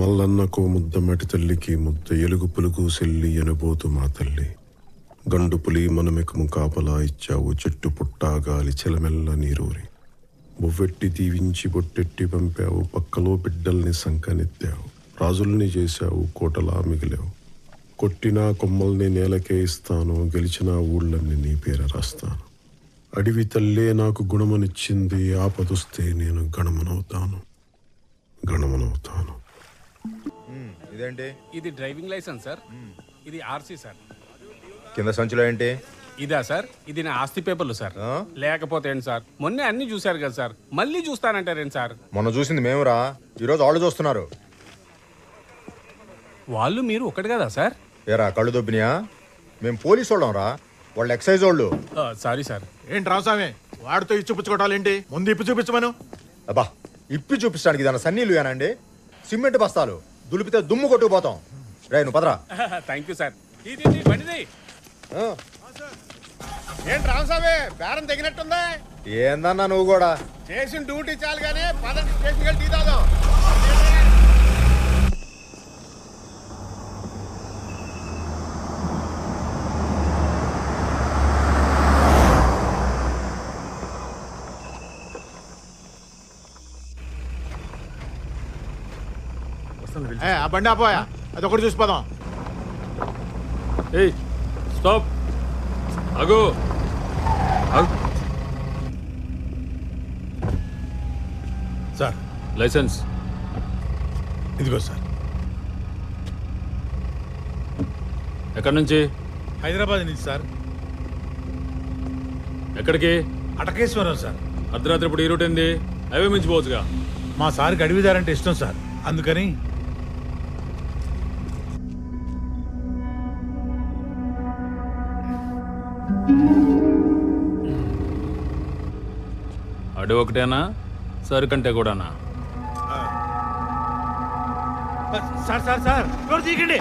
మల్లన్నకో ముద్ద మటి తల్లికి ముద్ద ఎలుగు పులుగు సెల్లి ఎనబోతు మా తల్లి. గండు పులి మనమెకము కాపలా ఇచ్చావు, చెట్టు పుట్టా గాలి చెలమెల్ల నీరూరి. బొవ్వెట్టి దీవించి బొట్టెట్టి పంపావు, పక్కలో బిడ్డల్ని సంకనెత్తావు. రాజుల్ని చేశావు, కోటలా మిగిలావు. కొట్టినా కొమ్మల్ని నేలకే ఇస్తాను, గెలిచిన ఊళ్ళన్ని నీ పేర రాస్తాను. అడివి తల్లే నాకు గుణమనిచ్చింది, ఆపదొస్తే నేను గణమనవుతాను. ఇదేంటి? ఇది డ్రైవింగ్ లైసెన్స్ సార్. ఇది ఆర్సీ సార్. కింద సంచులో ఏంటి? ఇదా సార్? ఇది నా ఆస్తి పేపర్లు సార్. లేకపోతే ఏంటి సార్, మొన్నే అన్ని చూశారు కదా సార్, మళ్ళీ చూస్తానంటారేంటి సార్? మొన్న చూసింది మేమురా, ఈరోజు వాళ్ళు చూస్తున్నారు. వాళ్ళు మీరు ఒకటి కదా సార్? ఏరా కళ్ళు దొబ్బినాయా? మేము పోలీసు వాళ్ళం రా, వాళ్ళు ఎక్సైజ్ వాళ్ళు. Sorry sir. ఏంటి రామస్వామి వాడితో ఇచ్చుపుచ్చుకోవటాలేంటి? ముందు ఇప్పు చూపించమను. అబ్బా, ఇప్పి చూపించడానికి ఇదన్న సన్నీళ్ళు ఏనండి? సిమెంట్ బస్తాలు దులిపితే దుమ్ము కొట్టుకుపోతాం. రే నువ్వు పదరా. Thank you sir. బండిది ఏంటి రామస్వామి బేరం తగినట్టుందా? ఏందన్నా నువ్వు కూడా? చేసిన డ్యూటీ చాలు కానీ పదండి స్టేషన్కి వెళ్ళి టీ తాగుదాం. ఆ బండి ఆపోయా, అది ఒకటి చూసిపోదాం. ఏయ్ స్టాప్, ఆగు. సార్ లైసెన్స్ ఇదిగో సార్. ఎక్కడి నుంచి? హైదరాబాద్ నుంచి సార్. ఎక్కడికి? అటకేశ్వరం సార్. అర్ధరాత్రి ఇప్పుడు ఈ రూట్ ఏంది? హైవే మించిపోవచ్చుగా. మా సార్కి అడవిదారంటే ఇష్టం సార్, అందుకని. అడవి ఒకటేనా, సరుకంటే కూడానా? సార్ సార్ సార్ ఎవరు తీయకండి.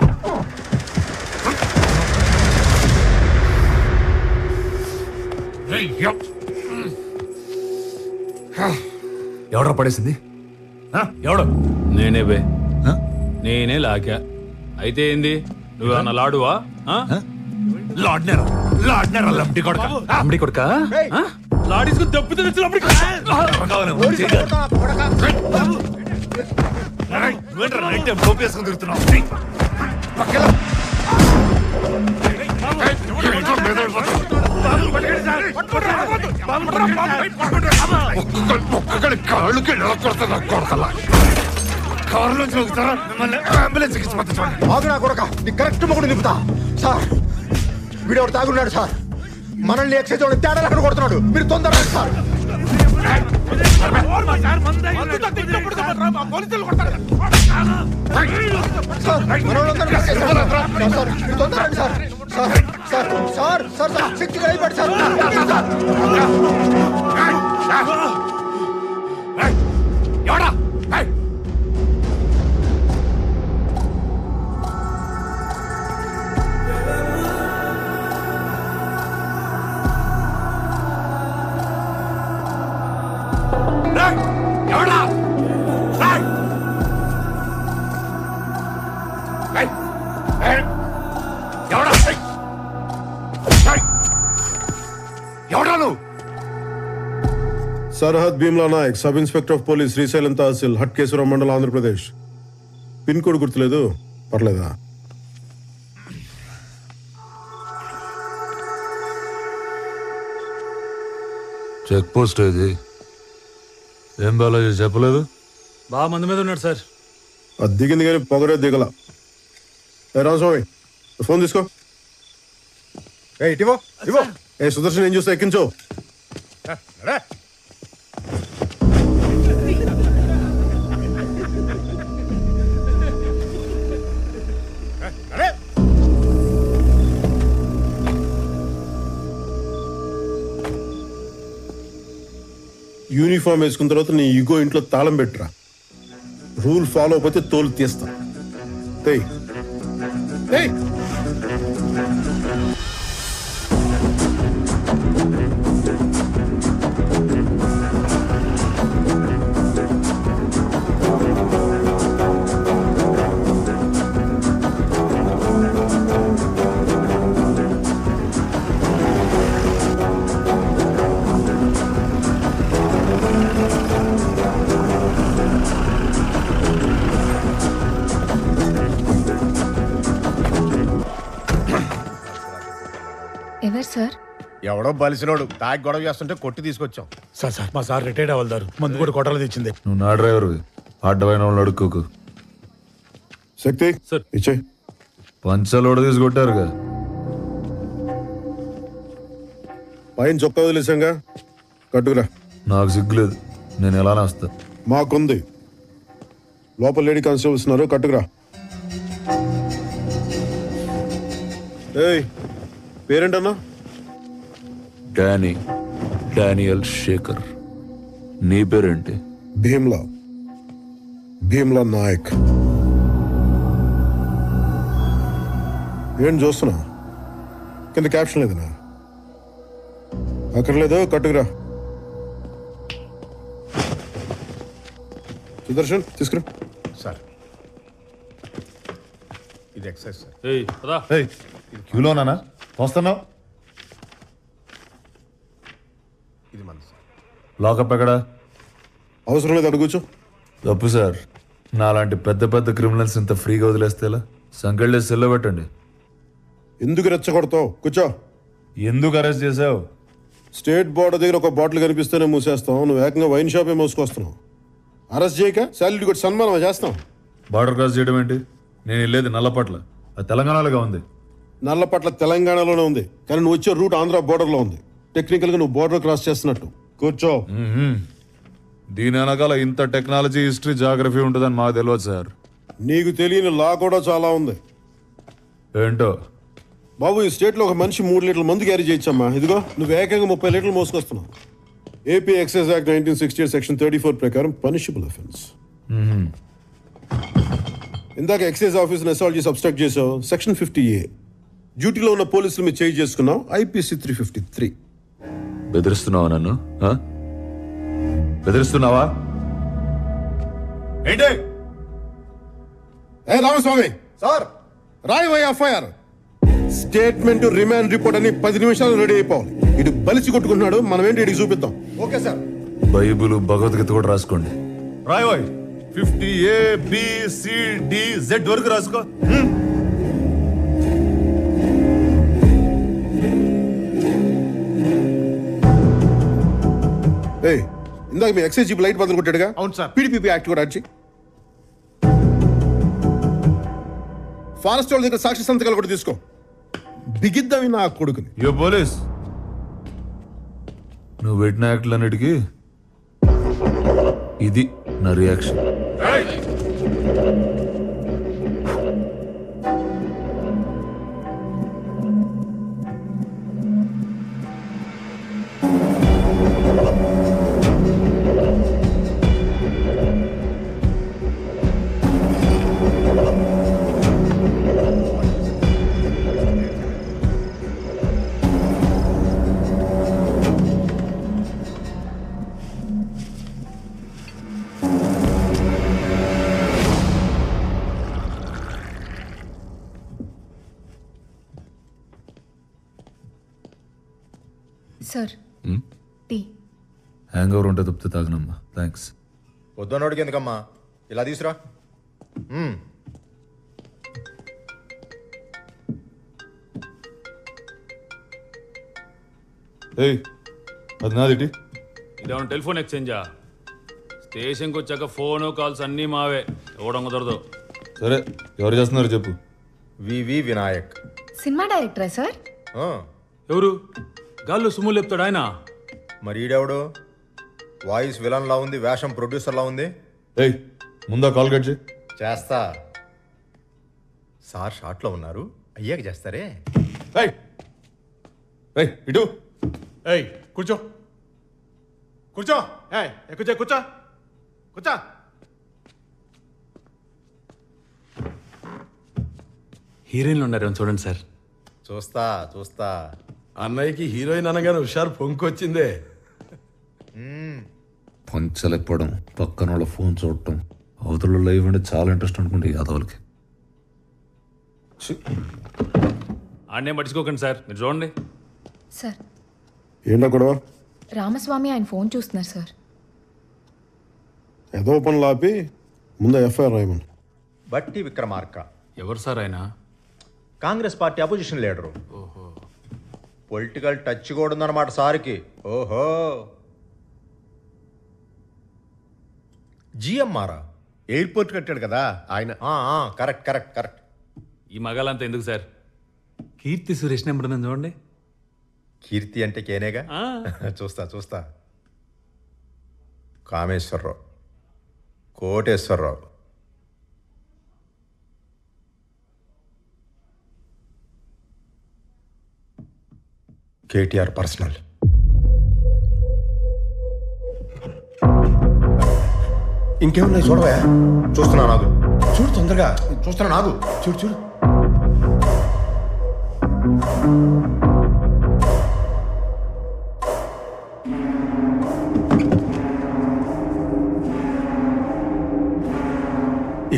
ఎవడో పడేసింది? ఎవడో? నేనే బే, నేనే లాకా. అయితే ఏంది, నువ్వేమన్నా లాడువా? లంబడి కొడుక లాడీసుకుని దెబ్బతో కరెక్ట్ మొగుడు నింపుతా సార్. వీడెవడు తాగున్నాడు సార్, మనల్ని ఎక్సైజ్ వాడు తేడా కొడుతున్నాడు. మీరు తొందరగా సార్. सरहद Bheemla Nayak, sub inspector of police, Srisailam तहसील, हटकेश्वरम मंडल, आंध्र प्रदेश. पिन कोड गुर्तुलेदु? पर्लेदा? చెక్ పోస్ట్ ఇది. ఏం బాలాజీ చెప్పలేదు? బాగా మంది మీద ఉన్నాడు సార్. అది దిగింది కానీ పొగరే దిగల. రామస్వామి ఫోన్ తీసుకో. ఏ సుదర్శన్ ఏం చూస్తా, ఎక్కించు. యూనిఫామ్ వేసుకున్న తర్వాత నీ ఈగో ఇంట్లో తాళం పెట్టురా. రూల్ ఫాలో అయిపోతే తోలు తీస్తా. ఎవరు సార్? ఎవడో బలిసినోడు తాగి గొడవ చేస్తుంటే కొట్టి తీసుకొచ్చాం. సార్ మా సార్ రిటైర్డ్ అవ్వదారు మందు కూడా కొట్టాలి తెచ్చింది. నువ్వు నా డ్రైవర్వి, అడ్డమైన వాళ్ళు అడుక్కోకు. శక్తి సార్. ఇచ్చే. పంచలోడ తీసుకొట్టారుగా. పైన చొక్కా వదిలేసాంగా, కట్టుకురా. నాకు సిగ్గులేదు, నేను ఎలానే వస్తా. మాకుంది. లోపల లేడీ కానిస్టేబుల్స్ ఉన్నారు, కట్టుకురా. ఏయ్, పేరేంటన్నా? డానియల్ శేఖర్. నీ పేరేంటి? భీమ్లా నాయక్. ఏం చూస్తున్నా? కింద క్యాప్షన్ లేదనా? అక్కర్లేదు, కట్టుకురా. సుదర్శన్ తీసుకురా. సార్ ఇది ఎక్సైజ్ సార్. ఏయ్ పదా. క్యూలోనా వస్తున్నావు? ఇది మన సార్. లాకప్ ఎక్కడా? అవసరం లేదు, అడుగు కూర్చో. తప్పు సార్, నాలాంటి పెద్ద పెద్ద క్రిమినల్స్ ఇంత ఫ్రీగా వదిలేస్తేలా? సంకెళ్ళే సెల్లో పెట్టండి. ఎందుకు రెచ్చగొడతావు? కూర్చో. ఎందుకు అరెస్ట్ చేసావు? స్టేట్ బోర్డర్ దగ్గర ఒక బాటిల్ కనిపిస్తేనే మూసేస్తాం, నువ్వు ఏకంగా వైన్ షాపే మోసుకొస్తున్నావు. అరెస్ట్ చేయక శాలరీ కొట్టి సన్మానం చేస్తాం. బార్డర్ క్రాస్ చేయడం ఏంటి? నేను వెళ్ళేది నల్లపట్ల, అది తెలంగాణలోగా ఉంది. నల్లపట్ల తెలంగాణలోనే ఉంది, కానీ నువ్వు వచ్చే రూట్ ఆంధ్ర బోర్డర్లో ఉంది. టెక్నికల్గా నువ్వు బోర్డర్ క్రాస్ చేస్తున్నట్టు. కూర్చో. దీని వెనకాల ఇంత టెక్నాలజీ, హిస్టరీ, జాగ్రఫీ ఉంటుందని మాకు తెలియదు సార్. నీకు తెలియని లా కూడా చాలా ఉంది. ఏంటో? బాబు, ఈ స్టేట్లో ఒక మనిషి 3 లీటర్ల మందు క్యారీ చేయొచ్చమ్మా. ఇదిగో నువ్వు ఏకంగా 30 లీటర్లు మోసుకొస్తున్నావు. ఏపీ ఎక్సైజ్ యాక్ట్ 1968 సెక్షన్ 34 ప్రకారం పనిషబుల్ అఫెన్స్. ఇందాక ఎక్సైజ్ ఆఫీసర్ అసాల్ట్ చేసి అబ్స్ట్రాక్ట్ చేసావు, సెక్షన్ 50A. డ్యూటీలో ఉన్న పోలీసులు మీరు చేంజ్ చేసుకున్నావు, IPC 353. బెదిరిస్తున్నావా నన్ను? బెదిరిస్తున్నావా ఏంటి? ఏ రామస్వామి సార్ రాయవై ఎఫ్ఐఆర్. స్టేట్మెంట్, రిమాండ్ రిపోర్ట్ అని 10 నిమిషాలు రెడీ అయిపోవాలి. ఇటు బలిసి కొట్టుకుంటున్నాడు, మనం ఏంటి ఇడికి చూపిద్దాం. Okay sir. బైబుల్, భగవద్గీత కూడా రాసుకోండి. రాయవాయ్ 50ABCDZ వరకు రాసుకో. ఏయ్, ఇందాక మీ ఎక్సైజ్ జీప్ లైట్ బదులు కొట్టాడుగా? అవును సార్. PDPP యాక్ట్ కూడా అడిచి ఫారెస్ట్ వాళ్ళ దగ్గర సాక్షి సంతకాలు కూడా తీసుకో. బిగిద్దామి నా కొడుకుని. యో పోలీస్, నువ్వు పెట్టిన యాక్ట్లన్నిటికీ ఇది నా reaction. Sir, tea. Hangover ఉంటే తప్పితే తాగనమ్మా. థ్యాంక్స్. వద్దన్నోడికి ఎందుకమ్మా, ఇలా తీసురా. ఏయ్, అది నాదిటి. ఇదేమన్నా టెలిఫోన్ ఎక్స్చేంజా? స్టేషన్కి వచ్చాక ఫోను కాల్స్ అన్నీ మావే, ఇవ్వడం కుదరదు. సరే, ఎవరు చేస్తున్నారు చెప్పు. వివి వినాయక్. సినిమా డైరెక్టరా సార్? ఎవరు? గాల్లో సుమ్ము లేపుతాడు ఆయన. మరి ఈడెవడు? వాయిస్ విలన్ లా ఉంది, వేషం ప్రొడ్యూసర్ లా ఉంది. ఏయ్, ముందా కాల్ కట్ చేయి. చేస్తా సార్. షార్ట్లో ఉన్నారు, అయ్యాక చేస్తారే. ఏయ్ ఏయ్, ఇటు. ఏయ్ కూర్చో కూర్చో. ఏయ్ కూర్చో కూర్చో కూర్చో. హీరోయిన్లు ఉన్నారు చూడండి సార్. చూస్తా చూస్తా. అన్నయ్యకి హీరోయిన్ అనగానే హుషారు పొంకొచ్చిందే. పంచలేకపోవడం, పక్కన వాళ్ళ ఫోన్ చూడటం, అవతల లైవ్ అంటే చాలా ఇంట్రెస్ట్ అనుకుంటే యాదవులకి. ఆడనే పట్టించుకోకండి సార్, మీరు చూడండి. సార్, ఏంటో గొడవ? రామస్వామి ఆయన ఫోన్ చూస్తున్నారు సార్. ఏదో పనులు ఆపి ముందు ఎఫ్ఐఆర్ రాయమని. బట్టి విక్రమార్క ఎవరు సార్ ఆయన? Congress party opposition leader. Political touch కూడా ఉందన్నమాట సార్కి. ఓహో, జిఎంఆరా ఎయిర్పోర్ట్ కట్టాడు కదా ఆయన. Correct correct correct. ఈ మగాలంతా ఎందుకు సార్? కీర్తి సురేష్ నెంబర్ ఉందని చూడండి. కీర్తి అంటే కేనేగా. చూస్తా చూస్తా. కామేశ్వరరావు, కోటేశ్వరరావు, కేటీఆర్ పర్సనల్. ఇంకేమున్నాయి చూడవా? చూస్తున్నా నాగు. చూడు తొందరగా, చూస్తున్నా నాగు. చూడు చూడు.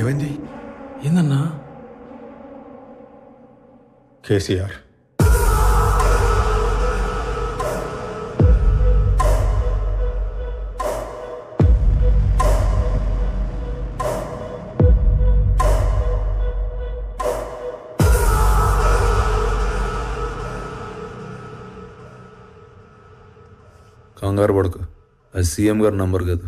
ఏమైంది? ఏందన్నా? కేసీఆర్. కంగారు పడకు, అది సీఎం గారి నంబర్ కాదు.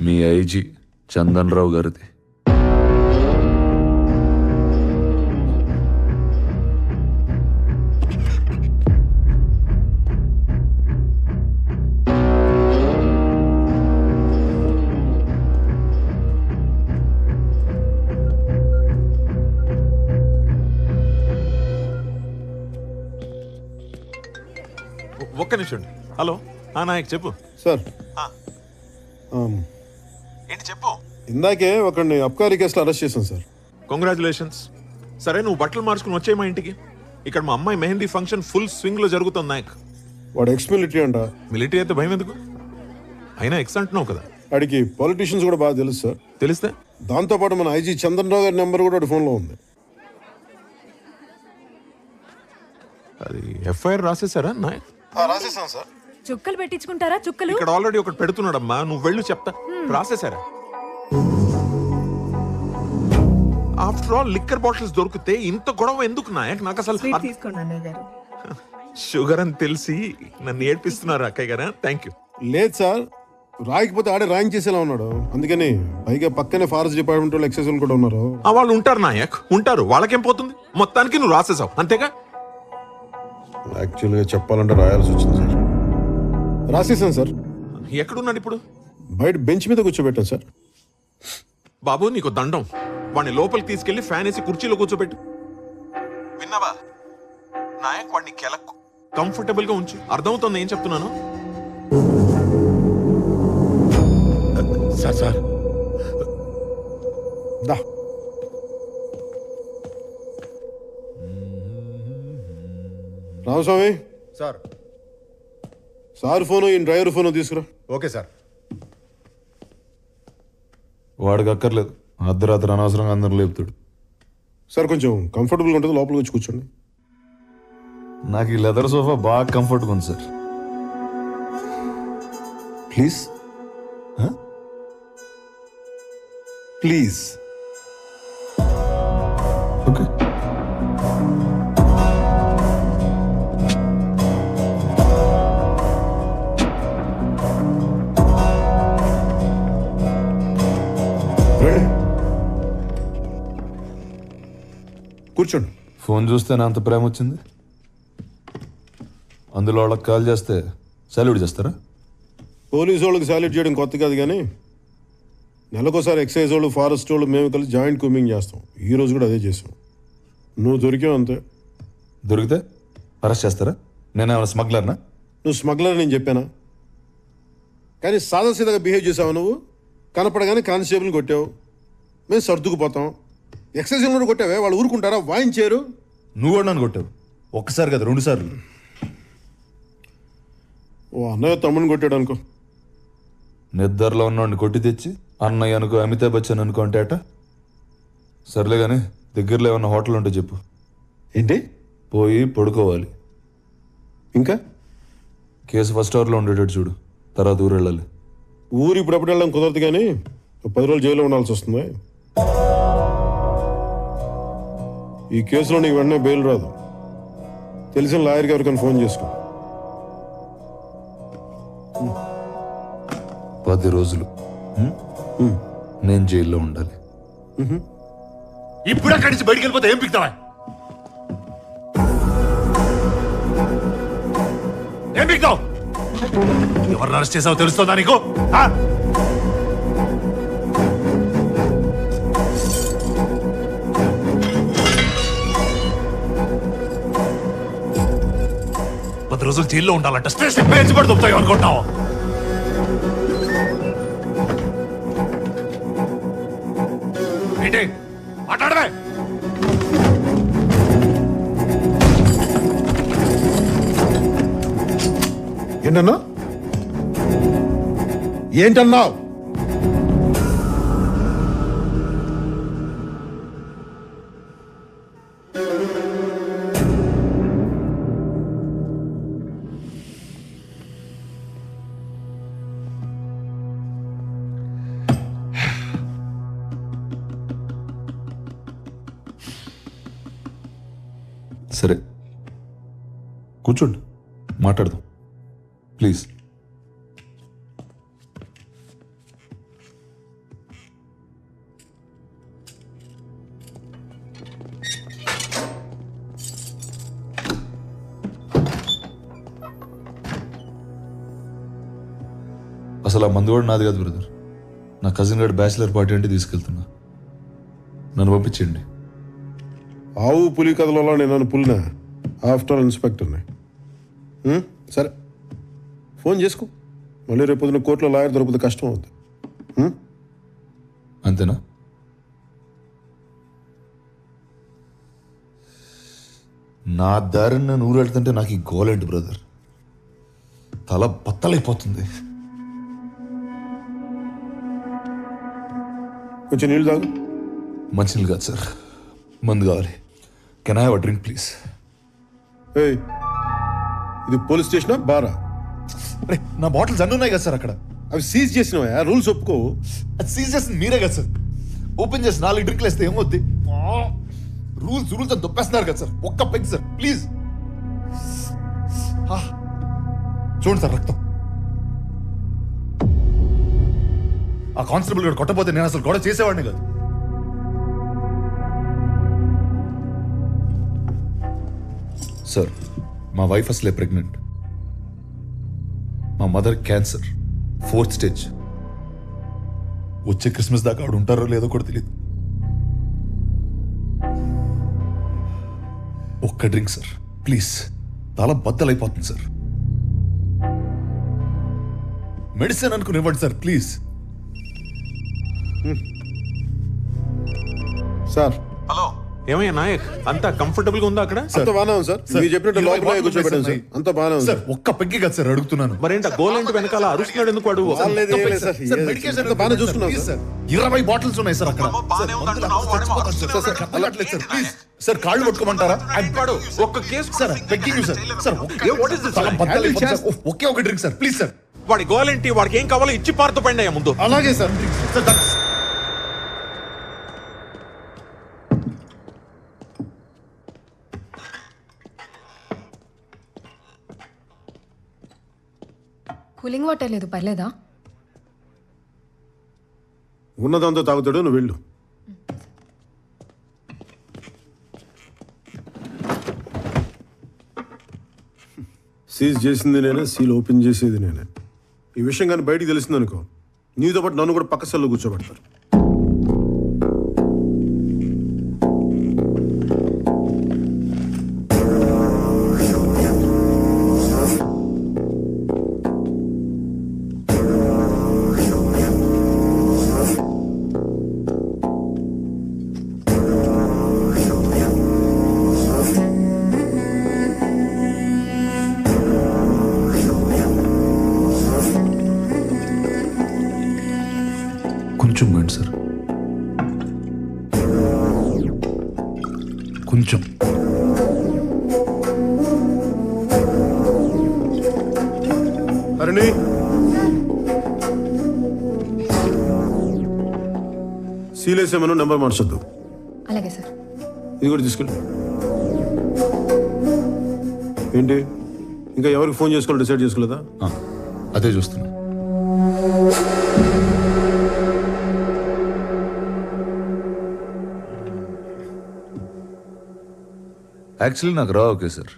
మీ ఐజీ చందన్ రావు గారిది. ఒక్క నిమిషం. హలో నాయక్ చెప్పు సార్, ఏంటి చెప్పు. ఇందాకే ఒకరిని అబ్కారీ కేసులో అరెస్ట్ చేశాను సార్. కంగ్రాచులేషన్స్. సరే నువ్వు బట్టలు మార్చుకుని వచ్చే మా ఇంటికి. ఇక్కడ మా అమ్మాయి మెహందీ ఫంక్షన్ ఫుల్ స్వింగ్ లో జరుగుతుంది నాయక్. వాడు ఎక్స్ మిలిటరీ అంట. మిలిటరీ అయితే భయం ఎందుకు? అయినా ఎక్స్ అంటున్నావు కదా. వాడికి పాలిటీషియన్స్ కూడా బాగా తెలుసు సార్. తెలిస్తే దాంతోపాటు మన ఐజీ చందన్ రావు గారి నెంబర్ కూడా వాడి ఫోన్లో ఉంది. అది ఎఫ్ఐఆర్ రాసేసారా నాయక్? రాసేసాను సార్. చుక్కలు పెట్టించుకుంటారా? చుక్కలు ఇక్కడ ఆల్రెడీ ఒకటి పెడుతున్నాడమ్మా, నువ్వు వెళ్ళు చెప్తా. రాసేసారా? ఆఫ్టర్ ఆల్ లిక్కర్ బాటిల్స్ దొరికితే ఇంత గొడవ ఎందుకు నాయక్? నాకు అసలు షుగర్ అని తెలిసి నన్ను ఏడ్పిస్తున్నారు అక్కయ్య గారా. Thank you. లేదు సార్, రాయకపోతే ఆడే రాయించేసేలా ఉన్నాడు. అందుకని పైగా పక్కనే ఫారెస్ట్ డిపార్ట్మెంట్ వాళ్ళు ఎక్సైజ్ వాళ్ళు కూడా ఉన్నారు. వాళ్ళు ఉంటారు నాయక్, ఉంటారు. వాళ్ళకేం పోతుంది? మొత్తానికి నువ్వు రాసేసావు అంతేగా? యాక్చువల్గా చెప్పాలంటే రాయాల్సి వచ్చింది సార్. రాసేసాను సార్. ఎక్కడున్నాడు ఇప్పుడు? బయట బెంచ్ మీద కూర్చోబెట్టాను సార్. బాబు నీకు దండం, వాడిని లోపలికి తీసుకెళ్లి ఫ్యాన్ వేసి కుర్చీలో కూర్చోబెట్టు. విన్నావా నాయక్? వాడిని కెలకు కంఫర్టబుల్ గా ఉంచు. అర్థమవుతుంది ఏం చెప్తున్నాను? సార్ సార్ దా. రామస్వామి సార్. సార్ ఫోను, ఈ డ్రైవర్ ఫోను తీసుకురా. Okay sir. వాడికి అక్కర్లేదు, అర్ధరాత్రి అనవసరంగా అందరూ లేపుతాడు. సార్ కొంచెం కంఫర్టబుల్గా ఉంటుంది, లోపలికి వచ్చి కూర్చోండి. నాకు ఈ లెదర్ సోఫా బాగా కంఫర్ట్గా ఉంది సార్. Please please. ఓకే. కూర్చోండి. ఫోన్ చూస్తే నా అంత ప్రేమ వచ్చింది. అందులో వాళ్ళకి కాల్ చేస్తే సాల్యూట్ చేస్తారా? పోలీసు వాళ్ళకి సాల్యూట్ చేయడం కొత్త కాదు, కానీ నెలకోసారి ఎక్సైజ్ వాళ్ళు, ఫారెస్ట్ వాళ్ళు మేము కలిసి జాయింట్ కూమింగ్ చేస్తాం. ఈ రోజు కూడా అదే చేసాం. నువ్వు దొరికావు అంతే. దొరికితే అరెస్ట్ చేస్తారా? నేనేమైనా స్మగ్లర్నా? నువ్వు స్మగ్లర్ నేను చెప్పానా? కానీ సాదాసీదాగా బిహేవ్ చేసావు నువ్వు. కనపడగానే కానిస్టేబుల్ని కొట్టావు, మేము సర్దుకుపోతాం. ఎక్సైజ్ కూడా కొట్టావే, వాళ్ళు ఊరుకుంటారా? వాయించారు. నువ్వు కూడా నన్ను కొట్టావు, ఒక్కసారి కదా 2 సార్లు. ఓ అన్నయ్య తమ్ముని కొట్టాడు అనుకో. నిద్రలో ఉన్నవాడిని కొట్టి తెచ్చి అన్నయ్య అనుకో, అమితాబ్ బచ్చన్ అనుకో అంటే అట. సర్లే కానీ దగ్గరలో ఏమన్నా హోటల్ ఉంటే చెప్పు. ఏంటి? పోయి పడుకోవాలి. ఇంకా కేసు ఫస్ట్ అవర్లో ఉండేటట్టు చూడు, తర్వాత ఊరు వెళ్ళాలి. ఊరు ఇప్పుడప్పుడు వెళ్ళడం కుదరదు కానీ 10 రోజులు జైల్లో ఉండాల్సి వస్తుంది. ఈ కేసులో నీకు వెంటనే బెయిల్ రాదు. తెలిసిన లాయర్కి ఎవరికైనా ఫోన్ చేసుకో. 10 రోజులు నేను జైల్లో ఉండాలి. ఇప్పుడు అక్కడి నుంచి బయటికి వెళ్ళిపోతే ఏం పిక్తావా? ఏం పిక్తావు? ఎవరిని అరెస్ట్ చేసావో తెలుస్తుందా నీకు? పది రోజులు జైల్లో ఉండాలంట. స్టేషన్ పేర్చి పడి దొరుకుతాయి అనుకుంటున్నావు? ఏంటి మాట్లాడవే? ఏంటన్నా? ఏంటన్నావు? సరే కూర్చోండి, మాట్లాడదాం ప్లీజ్. అసలు ఆ మందు కూడా నాది కాదు బ్రదర్. నా కజిన్ గారి బ్యాచిలర్ పార్టీ అంటే తీసుకెళ్తున్నా. నన్ను పంపించండి. ఆవు పులి కథలలో నేను పులినా? ఆఫ్టర్ ఇన్స్పెక్టర్ని. సరే ఫోన్ చేసుకో. మళ్ళీ రేపు పొద్దున కోర్టులో లాయర్ దొరికితే కష్టం అవుతుంది. అంతేనా? నా దారిని నేను ఊరెళ్తుంటే నాకు ఈ గోలేంటి బ్రదర్? తల బత్తలైపోతుంది. కొంచెం నీళ్ళు తాగు. మంచినీళ్ళు కాదు సార్, మందు కావాలి. Can I have a drink please? ఇది పోలీస్ స్టేషనా బారా? నా బాటిల్స్ అన్నీ ఉన్నాయి కదా సార్ అక్కడ. అవి సీజ్ చేసినవా? రూల్స్ ఒప్పుకో. అది సీజ్ చేసింది మీరే కదా సార్. ఓపెన్ చేసి 4 డ్రింక్లు వేస్తే ఏమవుద్ది? రూల్స్ అని దొప్పేస్తున్నారు కదా సార్. ఒక్క పెగ్ సార్ ప్లీజ్. చూడండి సార్ రక్తం. ఆ కానిస్టేబుల్ గారు కొట్టపోతే నేను అసలు గొడవ చేసేవాడిని కాదు. సార్ మా వైఫ్ అసలే ప్రెగ్నెంట్. మా మదర్ క్యాన్సర్ 4th స్టేజ్. వచ్చే క్రిస్మస్ దాకా ఆవిడ ఉంటారో లేదో కూడా తెలియదు. ఒక్క డ్రింక్ సార్ ప్లీజ్. చాలా బద్దలైపోతుంది సార్. మెడిసిన్ అనుకుని ఇవ్వండి సార్ ప్లీజ్. సార్ హలో, ఏమయ్యా నాయక్, అంతా కంఫర్టబుల్ గా ఉందా అక్కడ? అంత బాగానే ఉంది సార్. మీరు చెప్పినట్టు లోపల కూర్చోబెట్టాను సార్. అంత బాగానే ఉంది సార్. ఒక్క పెగ్గి కదా సార్ అడుగుతున్నాను. మరేంట గోలేంటి వెనకాల అరుస్తున్నాడు ఎందుకు? అడుగు. బాగానే చూసుకున్నాం సార్. 20 బాటిల్స్ ఉన్నాయి సార్ అక్కడ. సార్ కాళ్ళు పట్టుకోమంటారా? ఒక్క case sir pegging sir. Sir ఒకే ఒక డ్రింక్ సార్ ప్లీజ్ సార్. వాడి గోలేంటి, వాడికి ఏం కావాలో ఇచ్చి పారుతూ పండి అయ్యా ముందు. అలాగే సార్. కూలింగ్ వాటర్ లేదు, పర్లేదా? ఉన్నదంతా తాగుతాడు, నువ్వు వెళ్ళు. సీజ్ చేసింది నేనే, సీల్ ఓపెన్ చేసేది నేనే. ఈ విషయం కానీ బయటికి తెలిసింది అనుకో, నీతో పాటు నన్ను కూడా పక్క సెల్లో కూర్చోబెడతారు. కొంచెం మైండ్ సార్, కొంచెం. అరణి సీలేసేమను నెంబర్ మార్చొద్దు. అలాగే సార్. ఇది కూడా తీసుకెళ్ళి. ఏంటి ఇంకా ఎవరికి ఫోన్ చేసుకోవాలో డిసైడ్ చేసుకోలేదా? అదే చూస్తున్నా. యాక్చువల్లీ నాకు రా okay sir.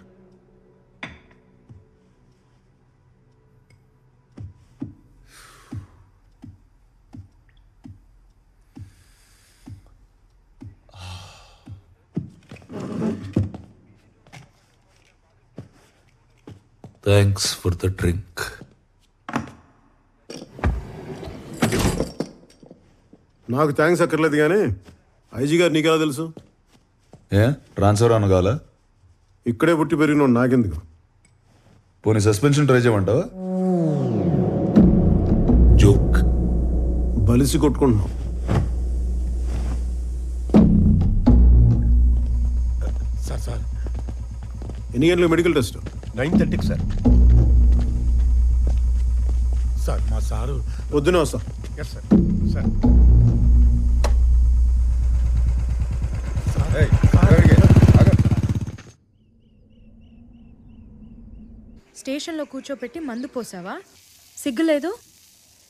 Thanks for the drink. నాకు థ్యాంక్స్ అక్కర్లేదు కానీ ఐజీ గారు నీకెలా తెలుసు? ఏ ట్రాన్స్ఫర్ అనగాల? ఇక్కడే పుట్టి పెరిగిన నాకెందుకు? పోనీ సస్పెన్షన్ ట్రై చేయమంటావా? జోక్. బలిసి కొట్టుకుంటున్నాం. సార్ ఎన్ని గంటలకు మెడికల్ టెస్ట్? 9:30 సార్. సార్ మా సారు పొద్దునే వస్తా. Yes sir. సార్ స్టేషన్లో కూర్చోపెట్టి మందు పోసావా? సిగ్గులేదు?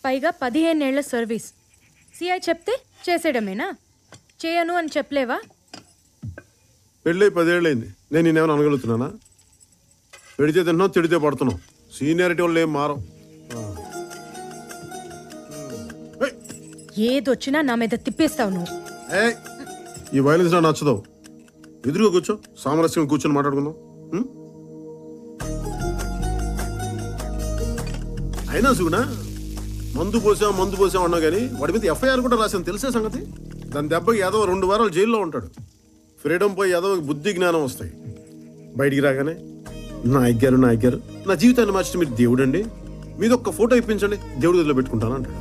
పైగా 15 ఏళ్ల సర్వీస్. సిఐ చెప్తే చేసేయడమేనా? చేయను అని చెప్పలేవా? పెళ్ళి 10 ఏళ్ళైంది. నేను నేనేమైనా అనగలుగుతున్నానా? పెడితే తింటున్నావు, తిడితే పడుతున్నావు. సీనియారిటీ వాళ్ళు ఏం మారం. ఏదొచ్చినా నా మీద తిప్పేస్తావు నువ్వు. ఈ వైలెన్స్ నాకు నచ్చదు. ఎదురుగా కూర్చో, సామరస్యంగా కూర్చొని మాట్లాడుకుందాం. అయినా సుగునా మందు పోసాం అన్నా కానీ వాడి మీద ఎఫ్ఐఆర్ కూడా రాశాను, తెలిసే సంగతి. దాని దెబ్బకి యాదవ్ 2 వారాలు జైల్లో ఉంటాడు. ఫ్రీడమ్ పోయి యాదవ్కి బుద్ధి జ్ఞానం వస్తాయి. బయటికి రాగానే నాయక్ గారు నా జీవితాన్ని మార్చిన మీరు దేవుడు అండి, మీద ఒక్క ఫోటో ఇప్పించండి, దేవుడి గదిలో పెట్టుకుంటాను అంటాడు.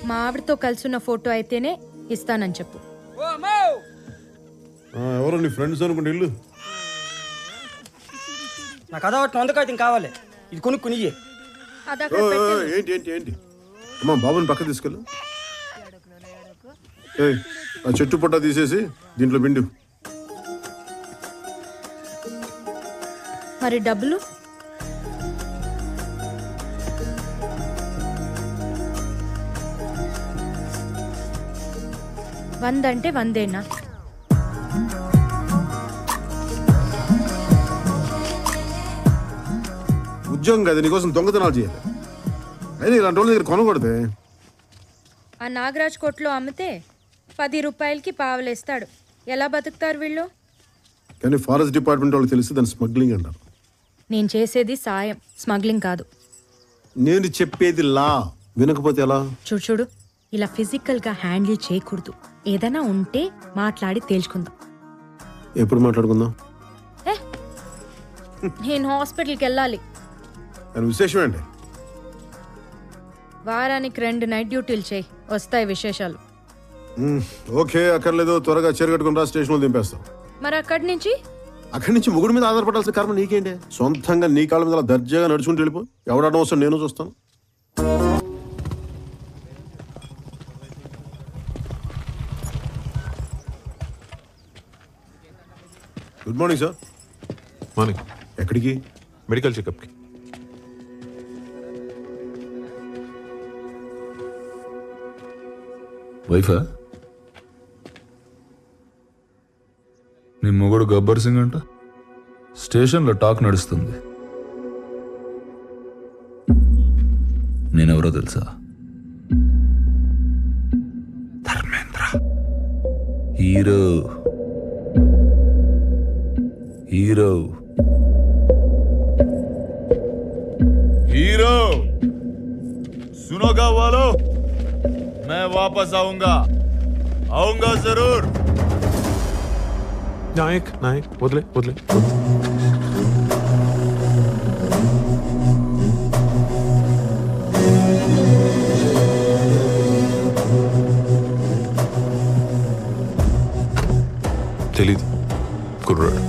మా ఆవిడతో కలిసిన ఫోటో అయితేనే ఇస్తానని చెప్పు. ఎవరో నీ ఫ్రెండ్స్ అనుకుంటే ఇల్లు. నాకు అదో 100 కాగితం కావాలి, ఇది కొనుక్కుని. ఏంటి అమ్మా, బాబుని పక్క తీసుకెళ్ళు. ఆ చెట్టు పొట్ట తీసేసి దీంట్లో పిండి. మరి డబ్బులు? వందంటే 100ఏనా? ఉద్యోగం కదా, నీకోసం దొంగతనాలు చేయాలి. అయినా ఇలాంటి వాళ్ళ దగ్గర కొనకూడదే. ఆ నాగరాజ్ కోట్లో అమ్మితే 10 రూపాయలకి పావలేస్తాడు. ఎలా బతుకుతారు వీళ్ళు? కానీ ఫారెస్ట్ డిపార్ట్మెంట్ వాళ్ళు తెలిసి దాన్ని స్మగ్లింగ్ అంటారు. నేను చేసేది సాయం, స్మగ్లింగ్ కాదు. నేను చెప్పేది లా, వినకపోతే ఎలా? చూడు, ఇలా ఫిజికల్గా హ్యాండిల్ చేయకూడదు. ఏదైనా ఉంటే మాట్లాడి తేల్చుకుందాం. ఎప్పుడు మాట్లాడుకుందాం? నేను హాస్పిటల్కి వెళ్ళాలి. దాని విశేషం ఏంటి? వారానికి 2 నైట్ డ్యూటీలు చేయి, వస్తాయి విశేషాలు. ఓకే, అక్కర్లేదు. త్వరగా చేరగట్టుకుని రా, స్టేషన్లో దింపేస్తాం. మరి అక్కడి నుంచి ముగ్గురు మీద ఆధారపడాల్సిన కర్మ నీకేంటి? సొంతంగా నీ కాళ్ళ మీద దర్జాగా నడుచుకుంటూ వెళ్ళిపో. ఎవడడం వస్తాను, నేను చూస్తాను. Good morning sir. మార్నింగ్. ఎక్కడికి? మెడికల్ చెకప్కి. వైఫా? నీ మొగుడు గబ్బర్ సింగ్ అంట. స్టేషన్లో టాక్ నడుస్తుంది. నేనెవరో తెలుసా? ధర్మేంద్ర. హీరో. सुनोगा वालों, मैं वापस आऊंगा जरूर. నాయక్ వదిలే. తెలీదు కుర్రాడు.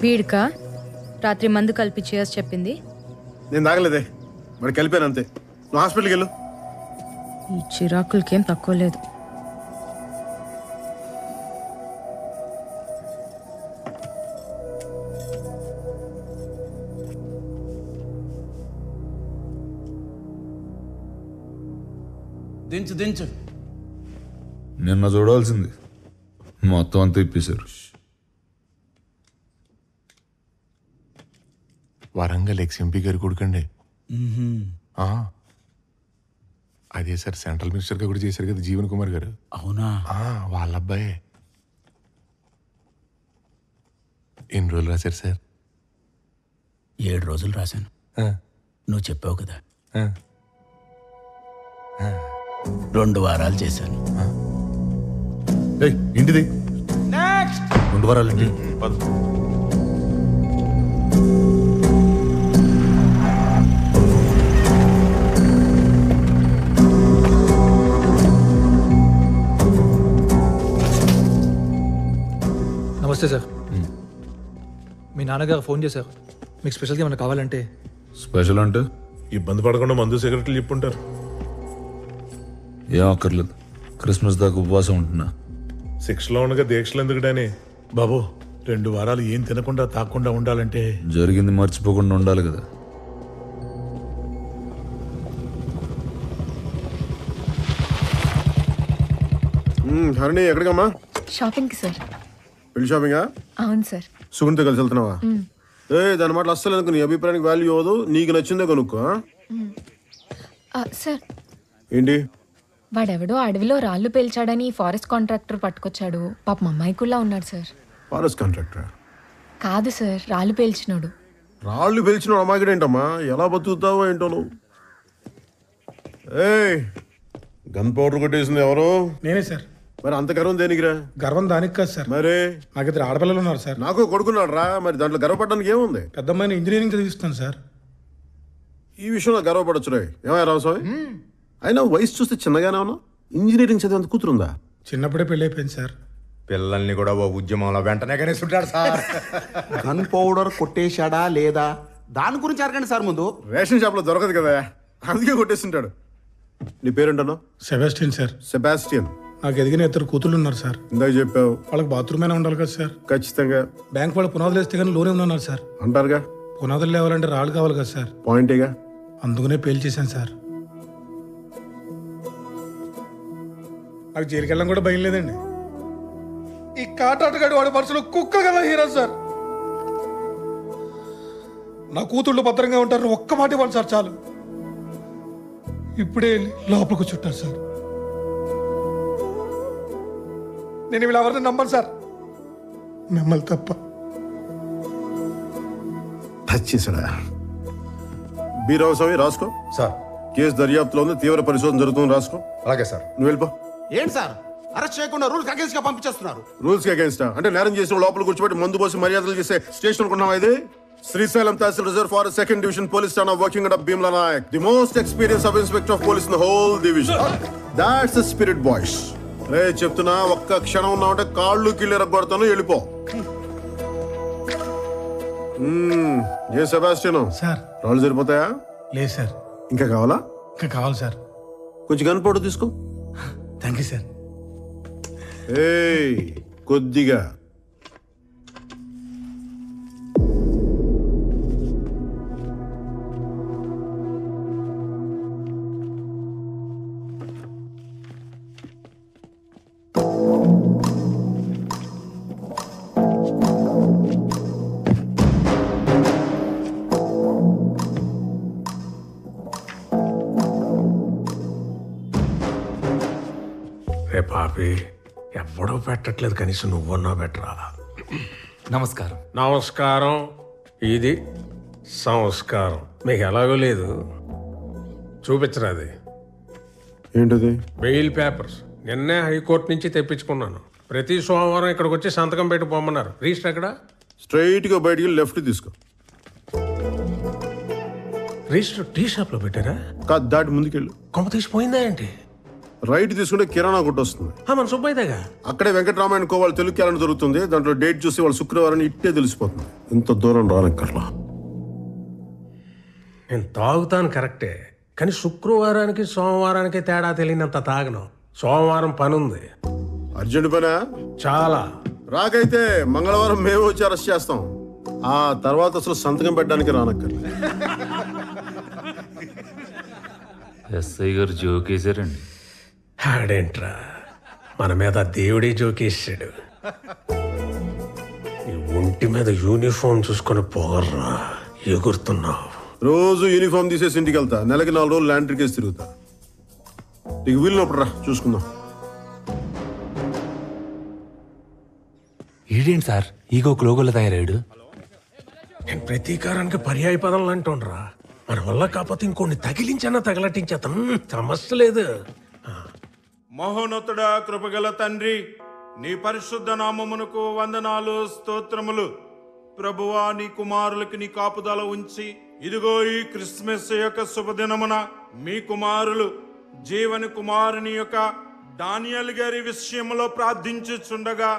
వీడికా రాత్రి మందు కలిపి చేసి చెప్పింది? నేను తాగలేదే, మరి కలిపాను అంతే. నువ్వు హాస్పిటల్కి వెళ్ళు. ఈ చిరాకులకేం తక్కువ లేదు. దించు దించు. నిన్న చూడాల్సింది మొత్తం అంతా ఇప్పేశారు. వరంగల్ ఎక్స్ఎంపీ గారి కొడుకండి. అదే సార్, సెంట్రల్ మినిస్టర్గా కూడా చేశారు కదా జీవన్ కుమార్ గారు. అవునా? వాళ్ళ అబ్బాయే. ఎన్ని రోజులు రాశారు సార్? 7 రోజులు రాశాను. నువ్వు చెప్పావు కదా, 2 వారాలు చేశాను. ఇంటిది 2 వారాలు ఏంటి? నమస్తే సార్. మీ నాన్నగారు ఫోన్ చేశారు, మీకు స్పెషల్గా ఏమైనా కావాలంటే. స్పెషల్ అంటే ఇబ్బంది పడకుండా మందు సిగరెట్లు చెప్పుంటారు. ఏం అక్కర్లేదు, క్రిస్మస్ దాకా ఉపవాసం ఉంటున్నా. 6లో ఉండగా దీక్షలు ఎందుకుడాని బాబు, 2 వారాలు ఏం తినకుండా తాకుండా ఉండాలంటే జరిగింది మర్చిపోకుండా ఉండాలి కదా. హరిణి ఎక్కడికమ్మా? షాపింగ్కి సార్. పెళ్లి షాపింగా? అవును సార్. సుగుణితో కలిసి వెళ్తున్నావా? దాని మాటలు అస్సలు ఎందుకు, నీ అభిప్రాయానికి వాల్యూ అవ్వదు, నీకు నచ్చిందే కొనుక్కో. సార్, ఏంటి? వాడెవడో అడవిలో రాళ్ళు పేల్చాడని ఫారెస్ట్ కాంట్రాక్టర్ పట్టుకొచ్చాడు. పాపం అమ్మాయికుల్లా ఉన్నాడు సార్. ఫారెస్ట్ కాంట్రాక్టర్ కాదు సార్, రాళ్ళు పేల్చినాడు. రాళ్ళు పేల్చిన అమ్మాయికి ఏంటమ్మా, ఎలా బతుకుతావో ఏంటో నువ్వు. గన్ పౌడర్ కొట్టేసింది ఎవరు? నేనే సార్. మరి అంత గర్వం దేనికిరా? గర్వం దానికి కాదు సార్, మరి నాకు 2 ఆడపిల్లలు ఉన్నారు సార్. నాకు కొడుకున్నాడు రా, మరి దాంట్లో గర్వపడడానికి ఏముంది? పెద్దమ్మాయిని ఇంజనీరింగ్ చదివిస్తాను సార్. ఈ విషయంలో గర్వపడచ్చు రే. ఏమయ్య రామస్వామి, అయినా వయసు చూస్తే చిన్నగానే ఉన్నావు, ఇంజనీరింగ్ చదివేంత కూతురుందా? చిన్నప్పుడే పెళ్ళి అయిపోయింది సార్. పిల్లల్ని కూడా ఓ ఉద్యమంలో వెంటనే కనేస్తుంటాడు సార్. గన్ పౌడర్ కొట్టేశాడా లేదా దాని గురించి అడగండి సార్ ముందు. రేషన్ షాప్ లో దొరకదు కదా, అందుకే కొట్టేస్తుంటాడు. నీ పేరేంటన్నా? Sebastian sir. సెబాస్టియన్. నాకు ఎదిగిన 2 కూతుళ్ళు ఉన్నారు సార్. ఇందాక చెప్పావు. వాళ్ళకి బాత్రూమ్ అయినా ఉండాలి కదా సార్. ఖచ్చితంగా. బ్యాంక్ వాళ్ళు పునాదులు వేస్తే కానీ లోనే ఉన్నారు సార్. అంటారుగా, పునాదులు లేవాలంటే రాళ్ళు కావాలి కదా సార్. పాయింటేగా. అందుకనే పేల్ చేశాను సార్. నాకు జైలుకి వెళ్ళడం కూడా భయం లేదండి. ఈ కాటాటగాడు వాడి మనసులో కుక్క కదా హీరో సార్. నా కూతుళ్ళు భద్రంగా ఉంటారు, ఒక్క మాట ఇవ్వండి సార్ చాలు. ఇప్పుడే లోపలికి చుట్టారు సార్. నేను వీళ్ళు ఎవరిని నమ్మను సార్, మిమ్మల్ని తప్ప. టచ్ చేశాడా? బీరామస్వామి రాసుకో సార్. కేసు దర్యాప్తులో ఉంది, తీవ్ర పరిశోధన జరుగుతుంది, రాసుకో. అలాగే సార్. నువ్వు వెళ్ళిపో. ఏంటి సార్ అరెస్ట్ చేయకుండా రూల్స్ అగేన్స్ట్ గా పంపించేస్తున్నారు? రూల్స్ కి అగేన్స్ట్ అంటే నేరం చేసిన లోపల కూర్చోబెట్టి మందు పోసి మర్యాదలు చేసే స్టేషన్ అనుకున్నావా ఇది? శ్రీశైలం తహసీల్ reserve forest 2nd division police station working and Bheemla Nayak, the most experience sub inspector of police in the whole division. That's the spirit boys. రే చెప్తున్నా, ఒక్క క్షణం ఉన్నామంటే కాళ్ళు కిళ్ళు ఎరగొడతాను, వెళ్ళిపో. ఏ సెబాస్టియన్ సార్, రాళ్ళు సరిపోతాయా? లేదు సార్. ఇంకా కావాలా? ఇంకా కావాలి సార్. కొంచెం గన్ పౌడర్ తీసుకో. Thank you sir. కొద్దిగా. రే పాపి, ఎవడో పెట్టట్లేదు, కనీసం నువ్వన్నా పెట్టరా. నమస్కారం. నమస్కారం. ఇది సంస్కారం. మీకు ఎలాగో లేదు, చూపించరా అది. ఏంటది? బెయిల్ పేపర్స్ నిన్నే హైకోర్టు నుంచి తెప్పించుకున్నాను. ప్రతి సోమవారం ఇక్కడికి వచ్చి సంతకం పెట్టి పోమన్నారు. రిజిస్టర్ ఎక్కడ? స్ట్రైట్ గా బయటికి లెఫ్ట్ తీసుకో. రిజిస్టర్ టీ షాప్ లో పెట్టారా? కాదు, దాటి ముందుకెళ్ళు. కొమ్మ తీసిపోయిందా ఏంటి? రైట్ తీసుకుంటే కిరాణా కొట్టు వస్తుంది. మన సుబ్బయ్యగా అక్కడే వెంకటరామాయణ కోవాళ్ళు తెలుగు క్యాలెండర్ దొరుకుతుంది. దాంట్లో డేట్ చూసి వాళ్ళు శుక్రవారం ఇట్టే తెలిసిపోతుంది. ఇంత దూరం రానక్కర్లా. నేను తాగుతాను కరెక్టే, కానీ శుక్రవారానికి సోమవారానికి తేడా తెలియనంత తాగను. సోమవారం పని ఉంది. అర్జెంట్ పనా? చాలా. రాకైతే మంగళవారం మేము వచ్చి అరెస్ట్ చేస్తాం. ఆ తర్వాత అసలు సంతకం పెట్టడానికి రానక్కర్లే. ఎస్ఐ గారు జోకేశారండి. ఆడేంట్రా, మన మీద దేవుడే జోకేసాడు. ఈ ఒంటి మీద యూనిఫామ్ చూసుకొని పోగర్రా, ఎగురుతున్నావు. రోజు యూనిఫామ్ తీసేసి ఇంటికి వెళ్తా. నెలకి 4 రోజులు ల్యాండ్రీ కేసు తిరుగుతా. నీకు వీలునప్పుడు రా, చూసుకుందాం. ఈడేంటి సార్ ఈగో లోగోలో తయారాడు? నేను ప్రతీకారానికి పర్యాయ పదాలు అంటుండ్రా. మన వల్ల కాకపోతే ఇంకొన్ని తగిలించన్నా తగలటించేతం, సమస్య లేదు. మహోన్నతుడా, కృపగల తండ్రి, నీ పరిశుద్ధ నామమునకు వందనాలు, స్తోత్రములు. ప్రభువా, నీ కుమారులకి నీ కాపుదల ఉంచి ఇదిగో ఈ క్రిస్మస్ యొక్క శుభదినమున మీ కుమారులు జీవని కుమారుని యొక్క డానియల్ గారి విషయంలో ప్రార్థించుచుండగా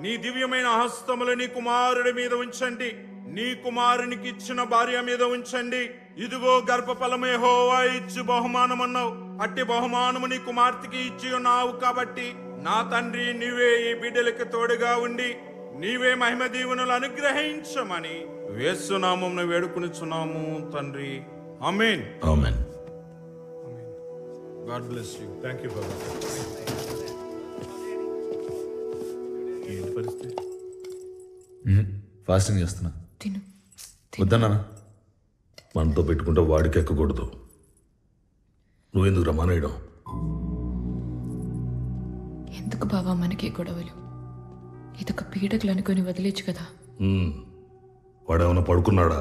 నీ దివ్యమైన హస్తములు నీ కుమారుడి మీద ఉంచండి. నీ కుమారునికి ఇచ్చిన భార్య మీద ఉంచండి. ఇదిగో గర్భఫలము యెహోవా ఇచ్చు బహుమానమన్నావు. అట్టి బహుమానము నీ కుమార్తెకి ఇచ్చి ఉన్నావు కాబట్టి నా తండ్రి, నీవే ఈ బిడ్డలకు తోడుగా ఉండి నీవే మహిమ దీవెనలు అనుగ్రహించమని యేసునామమున వేడుకొనుచున్నాము తండ్రి. ఆమేన్. ఆమేన్. God bless you. థాంక్యూ బాబా. ఏంటి పరిస్థితి? ఫాస్టింగ్ చేస్తున్నా. తిను. వద్దన్నా. మనతో పెట్టుకుంటే వాడికి ఎక్కకూడదు. నువ్వెందుకు రమానేయడం? ఎందుకు బావా మనకి గొడవలు? ఇదొక పీడకలు అనుకుని వదిలేచ్చు కదా. వాడేమన్నా పడుకున్నాడా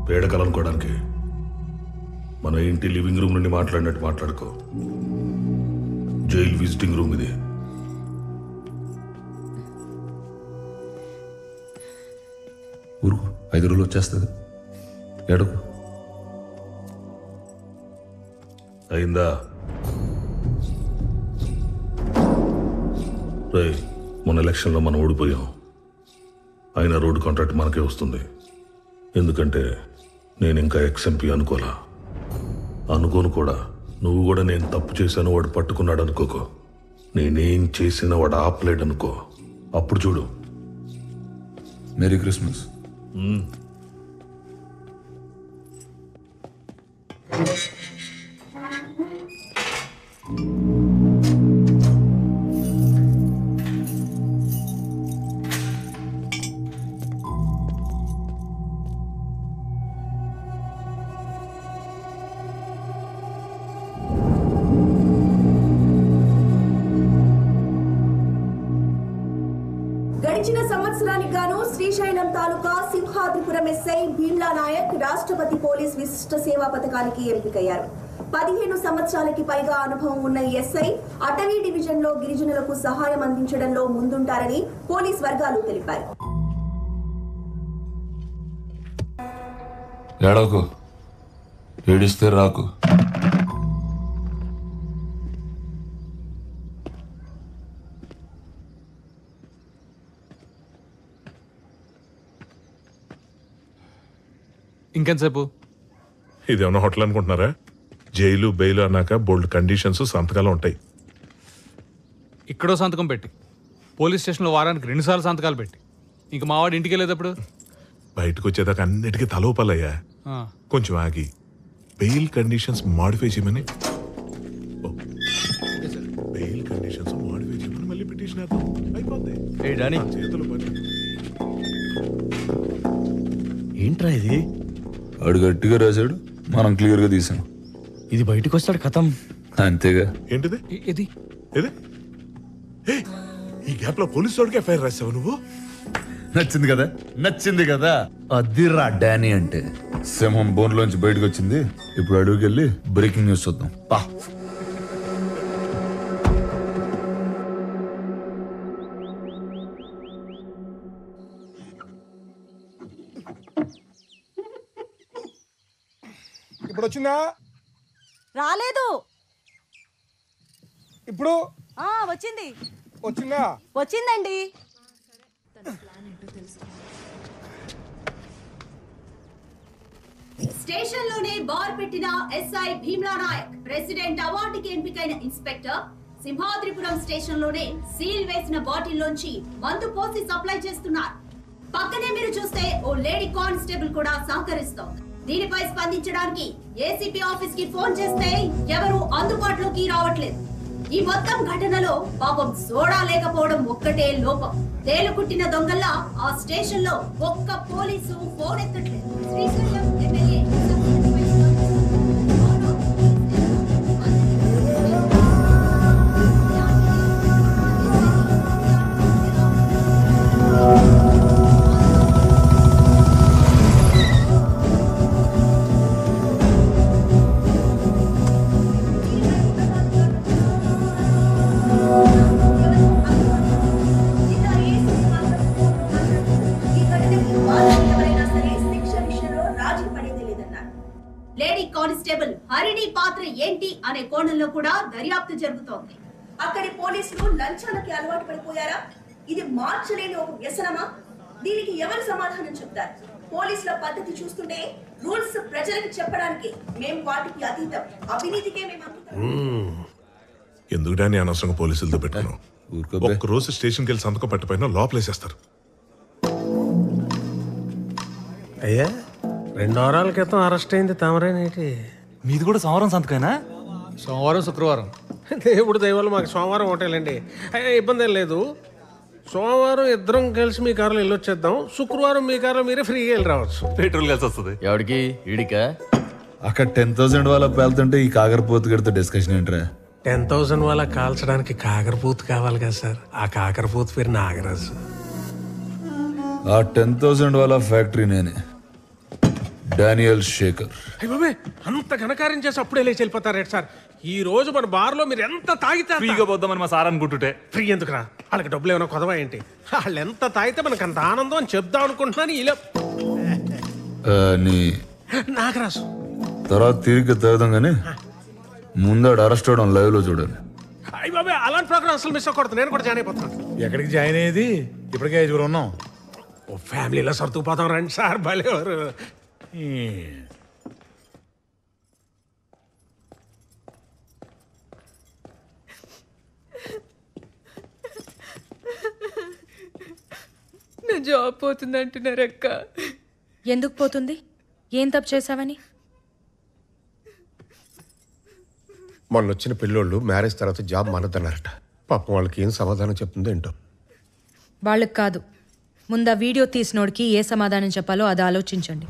పేడకలు అనుకోవడానికి? మన ఇంటి లివింగ్ రూమ్ నుండి మాట్లాడినట్టు మాట్లాడుకో. జైలు విజిటింగ్ రూమ్ ఇది. ఊరుకు, 5 రోజులు వచ్చేస్తుంది. ఏడకు. అయిందా? రేయ్, మొన్న ఎలక్షన్లో మనం ఓడిపోయాం. అయినా రోడ్డు కాంట్రాక్ట్ మనకే వస్తుంది. ఎందుకంటే నేను ఇంకా ఎక్స్ఎంపీ అనుకోను కూడా. నువ్వు కూడా నేను తప్పు చేశాను వాడు పట్టుకున్నాడు అనుకోకో. నేనేం చేసినా వాడు ఆపలేడు అనుకో. అప్పుడు చూడు. Merry Christmas. గడిచిన సంవత్సరానికి గాను శ్రీశైలం తాలూకా సింహాద్రిపురం ఎస్ఐ భీమ్లా నాయక్ రాష్ట్రపతి పోలీస్ విశిష్ట సేవా పథకానికి ఎంపికయ్యారు. 15 సంవత్సరాలకి పైగా అనుభవం ఉన్న ఎస్ఐ అటవీ డివిజన్ లో గిరిజనులకు సహాయం అందించడంలో ముందుంటారని పోలీస్ వర్గాలు తెలిపాయి. ఏడవకు, ఏడిస్తే రాకు. ఇంకెంతసేపు? ఇదేమన్నా హోటల్ అనుకుంటున్నారా? జైలు బెయిల్ అన్నాక బోల్డ్ కండిషన్స్, సంతకాలు ఉంటాయి. ఇక్కడో సంతకం పెట్టి, పోలీస్ స్టేషన్లో వారానికి 2 సార్లు సంతకాలు పెట్టి, ఇంక మావాడు ఇంటికి వెళ్ళేటప్పుడు బయటకు వచ్చేదాకా అన్నిటికీ తలోపలయ్యా. కొంచెం ఆగి బెయిల్ కండిషన్స్ మాడిఫై చేయమని బెయిల్ కండిషన్స్ మాడిఫై చేయమని మళ్ళీ పిటిషన్ వేద్దాం. అయిపోద్ది. చేతులు పని. ఏంట్రా ఇది? వాడు గట్టిగా రాశాడు, మనం క్లియర్గా తీసాం. ఇది బయటకు వస్తాడు కథం. అంతేగా. ఏంటిది? ఇది ఈ గ్యాప్ లో పోలీసు వాడికి ఎఫ్ఐఆర్ రాసావు నువ్వు? నచ్చింది కదా, నచ్చింది కదా. అదిరా డానీ అంటే. సింహం బోన్లోంచి బయటకు వచ్చింది. ఇప్పుడు అడుగుకి వెళ్ళి బ్రేకింగ్ న్యూస్ చూద్దాం. పా. ఇప్పుడు వచ్చిందా? రాలేదు. ఇప్పుడు వచ్చింది వచ్చిందా? వచ్చిందండి. స్టేషన్ లోనే బార్ పెట్టిన ఎస్ఐ భీమ్లా నాయక్. ప్రెసిడెంట్ అవార్డుకి ఎంపికైన ఇన్స్పెక్టర్ సింహాద్రిపురం స్టేషన్ లోనే సీల్ వేసిన బాటిల్ లోంచి మందు పోసి సప్లై చేస్తున్నారు. పక్కనే మీరు చూస్తే ఓ లేడీ కానిస్టేబుల్ కూడా సహకరిస్తోంది. దీనిపై స్పందించడానికి ఏసీపీ ఆఫీస్ కి ఫోన్ చేస్తే ఎవరు అందుబాటులోకి రావట్లేదు. ఈ మొత్తం ఘటనలో పాపం సోడా లేకపోవడం ఒక్కటే లోపం. తేలుకుట్టిన దొంగల్లా ఆ స్టేషన్ లో ఒక్క పోలీసు ఫోన్ ఎత్తట్లేదు. Srisailam MLA lady constable Harini పాత్ర ఏంటి అనే కోణంలో కూడా దర్యాప్తు జరుగుతోంది. అక్కడి పోలీసులు లంచాలకి అలవాటు పడిపోయారా? ఇది మార్చలేని ఒక వ్యసనమా? దీనికి ఎవరు సమాధానం చెప్తారు? పోలీసుల పద్ధతి చూస్తుంటే రూల్స్ ప్రజలకు చెప్పడానికి మేము వాటికి అతీతం, అవినీతికే మేము అంకితం. ఎందుకు డాని అనవసరంగా పోలీసులతో పెట్టుకున్నాం? ఒక్క రోజు స్టేషన్కి వెళ్ళి సంతకం పట్టిపోయినా లోపలేసేస్తారు. అయ్యా 2 వారాల క్రితం అరెస్ట్ అయింది తమరేనేటి? మీది కూడా సోమవారం సంతకైనా? సోమవారం శుక్రవారం. దేవుడు దయవల్ల మాకు సోమవారం ఒకటేలండి. అయ్యా ఇబ్బంది ఏం లేదు. సోమవారం ఇద్దరం కలిసి మీ కారులో వెళ్ళొచ్చేద్దాం. శుక్రవారం మీ కారులో మీరే ఫ్రీగా వెళ్ళి రావచ్చు. పెట్రోల్ కలిసి వస్తుంది. ఎవరికి? ఈడికా? అక్కడ 10,000 వాళ్ళ పేలుతుంటే ఈ కాకరపోతు గడితో డిస్కషన్ ఏంట్రా? 10,000 వాళ్ళ కాల్చడానికి కాకరపూతు కావాలి కదా సార్. ఆ కాకరపూతు పేరు నాగరాజు. ఆ 10,000 వాళ్ళ ఫ్యాక్టరీ నేనే, డానియల్ శేఖర్. అయ్య బాబే, అంత ఘనకార్యం చేసి అప్పుడే లేచి వెళ్ళిపోతారేంటి సార్? ఈ రోజు మన బార్లో మీరు ఎంత తాగితే ఫ్రీగా పోద్దామని మా సార్ అనుకుంటుంటే. ఫ్రీ ఎందుకురా? వాళ్ళకి డబ్బులు ఏమైనా కొదవా ఏంటి? వాళ్ళు ఎంత తాగితే మనకు అంత ఆనందం అని చెప్దాం అనుకుంటున్నాను. ఇలా నాగరాజు తర్వాత తిరిగి తాగుదాం కానీ ముందాడు అరెస్ట్ అవడం లైవ్ లో చూడండి. అయ్య బాబే, అలాంటి ప్రోగ్రామ్ అసలు మిస్ అవ్వకూడదు. నేను కూడా జాయిన్ అయిపోతున్నాను. ఎక్కడికి జాయిన్ అయ్యేది? ఇప్పటికే 5 ఉన్నాం. ఓ ఫ్యామిలీలో సర్దుకుపోతాం రండి సార్. భలేవారు. నా జాబ్ పోతుంది అంటున్నారు అక్క. ఎందుకు పోతుంది? ఏం తప్పు చేసావని? మొన్న వచ్చిన పిల్లోళ్ళు మ్యారేజ్ తర్వాత జాబ్ మానద్దన్నారట. పాపం వాళ్ళకి ఏం సమాధానం చెప్తుందో ఏంటో. వాళ్ళకి కాదు, ముందు ఆ వీడియో తీసినోడికి ఏ సమాధానం చెప్పాలో అది ఆలోచించండి.